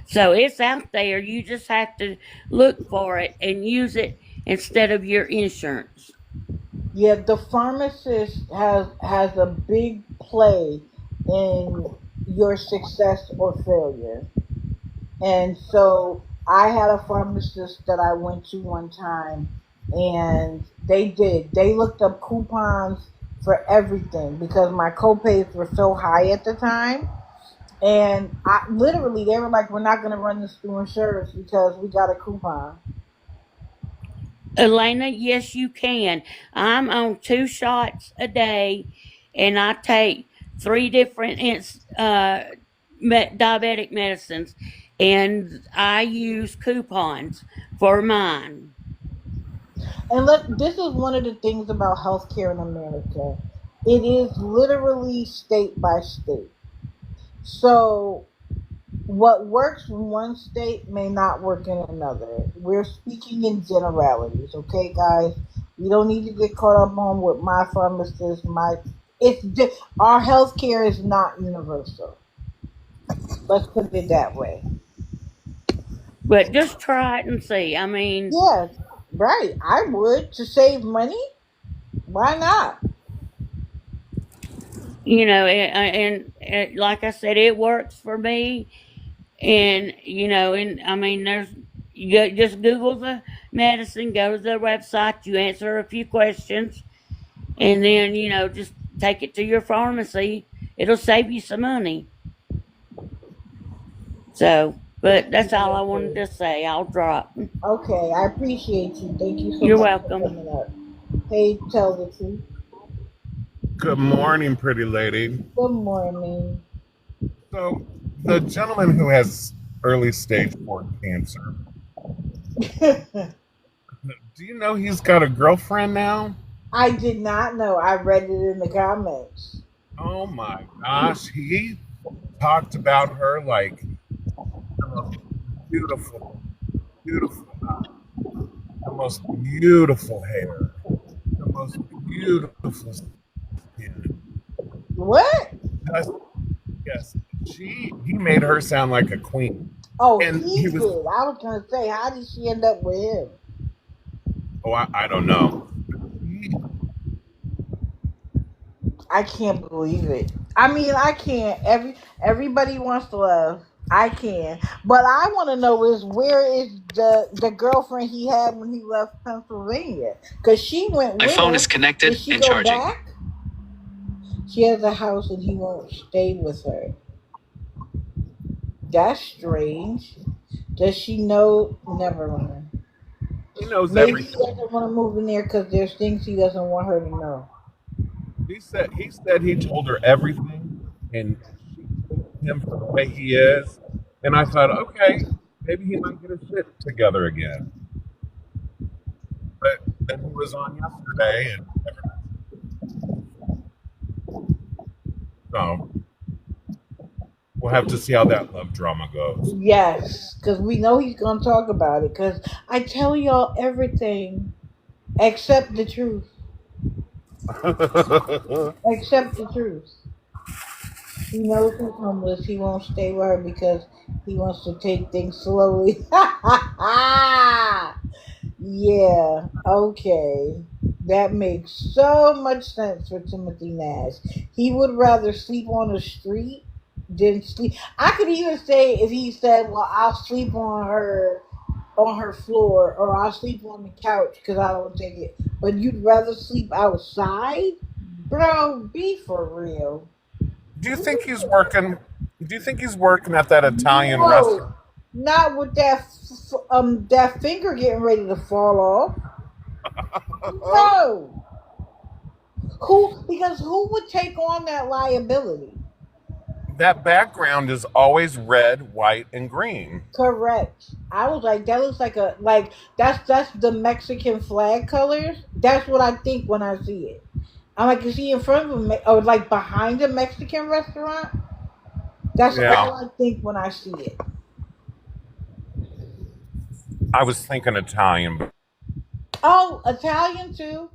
So it's out there. You just have to look for it and use it instead of your insurance. Yeah, the pharmacist has a big play in your success or failure. And so I had a pharmacist that I went to one time, and they looked up coupons for everything because my copays were so high at the time. And I literally, they were like, "We're not going to run this through insurance because we got a coupon." Elena, yes, you can. I'm on 2 shots a day, and I take 3 different diabetic medicines, and I use coupons for mine. And this is one of the things about healthcare in America. It is literally state by state. So what works in one state may not work in another. We're speaking in generalities, okay, guys? You don't need to get caught up on what my pharmacist, my Our healthcare is not universal. Let's put it that way. But just try it and see. I mean, Yes, right. I would to save money. Why not? and like I said, it works for me. And I mean, just Google the medicine, go to their website, you answer a few questions, and then just take it to your pharmacy. It'll save you some money. So, but that's all I wanted to say. I'll drop. Okay, I appreciate you. Thank you so You're much for welcome. coming up. Hey, tell the truth. Good morning, pretty lady. Good morning. So, the gentleman who has early stage 4 cancer, do you know he's got a girlfriend now? I did not know. I read it in the comments. Oh my gosh, he talked about her like the most beautiful, beautiful eyes, the most beautiful hair, the most beautiful skin. What? Just, yes, he made her sound like a queen. Oh, And he he did. was, I was gonna say, how did she end up with him? oh, I don't know. He, I can't believe it. I mean, I can't. Everybody wants to love. I can, but I want to know is where is the girlfriend he had when he left Pennsylvania? Because she went with My phone him. is connected Did she and go charging. back? She has a house and he won't stay with her. That's strange. Does she know? Never mind. he knows Maybe he everything. doesn't want to move in there because there's things he doesn't want her to know. He said he told her everything, and she takes him for the way he is. And I thought, okay, maybe he might get his shit together again. But then he was on yesterday, and so we'll have to see how that love drama goes. Yes, because we know he's going to talk about it. Because I tell y'all everything except the truth. Except the truth. He knows he's homeless. He won't stay with her because he wants to take things slowly. Yeah, okay. That makes so much sense for Timothy Nash. He would rather sleep on the street than sleep. I could even say if he said, "Well, I'll sleep on her floor, or I'll sleep on the couch because I don't take it." But you'd rather sleep outside, bro? Be for real. Do you think he's working? Do you think he's working at that Italian No, restaurant? not with that finger getting ready to fall off. No. Who? Because who would take on that liability? That background is always red, white, and green. Correct. I was like, that looks like that's the Mexican flag colors. That's what I think when I see it. I'm like, is he in front of or like behind a Mexican restaurant? That's Yeah, all I think when I see it. I was thinking Italian, but Oh, Italian too.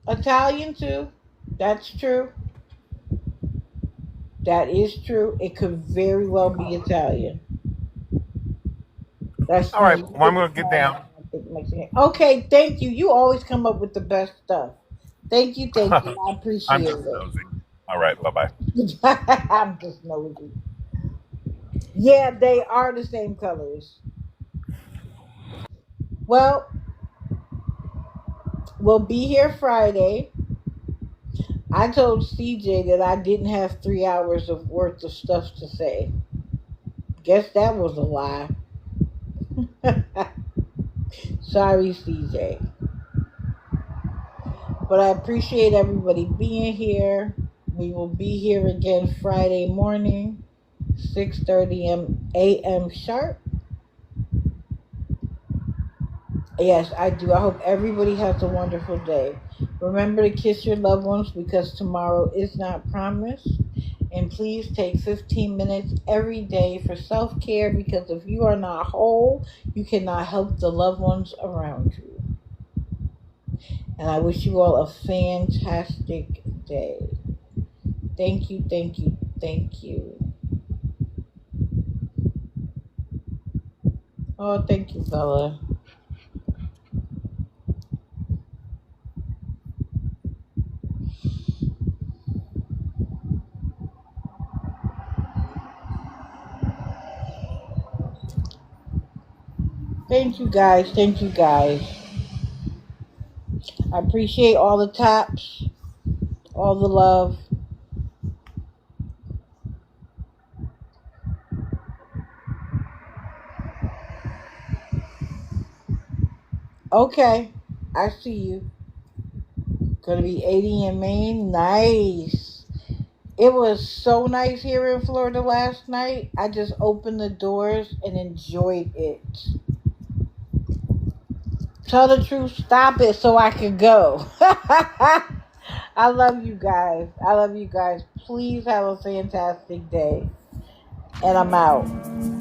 Italian too. That's true. That is true. It could very well be Italian. That's all me. right. You Well, I'm think gonna get Italian, down. I think Mexican. Okay, thank you. You always come up with the best stuff. Thank you, thank you. I I'm appreciate just nosy. All right. Bye bye. it. I'm just nosy. Yeah, they are the same colors. Well, we'll be here Friday. I told CJ that I didn't have 3 hours of worth of stuff to say. Guess that was a lie. Sorry, CJ. But I appreciate everybody being here. We will be here again Friday morning, 6:30 a.m. sharp. Yes, I do. I hope everybody has a wonderful day. Remember to kiss your loved ones because tomorrow is not promised. And please take 15 minutes every day for self care because if you are not whole, you cannot help the loved ones around you. And I wish you all a fantastic day. Thank you, thank you, thank you. Oh, thank you, Bella. Thank you guys. Thank you guys. I appreciate all the taps, all the love. Okay, I see you. Gonna be 80 in Maine. Nice. It was so nice here in Florida last night. I just opened the doors and enjoyed it. Tell the truth, stop it so I can go. I love you guys. I love you guys. Please have a fantastic day. And I'm out.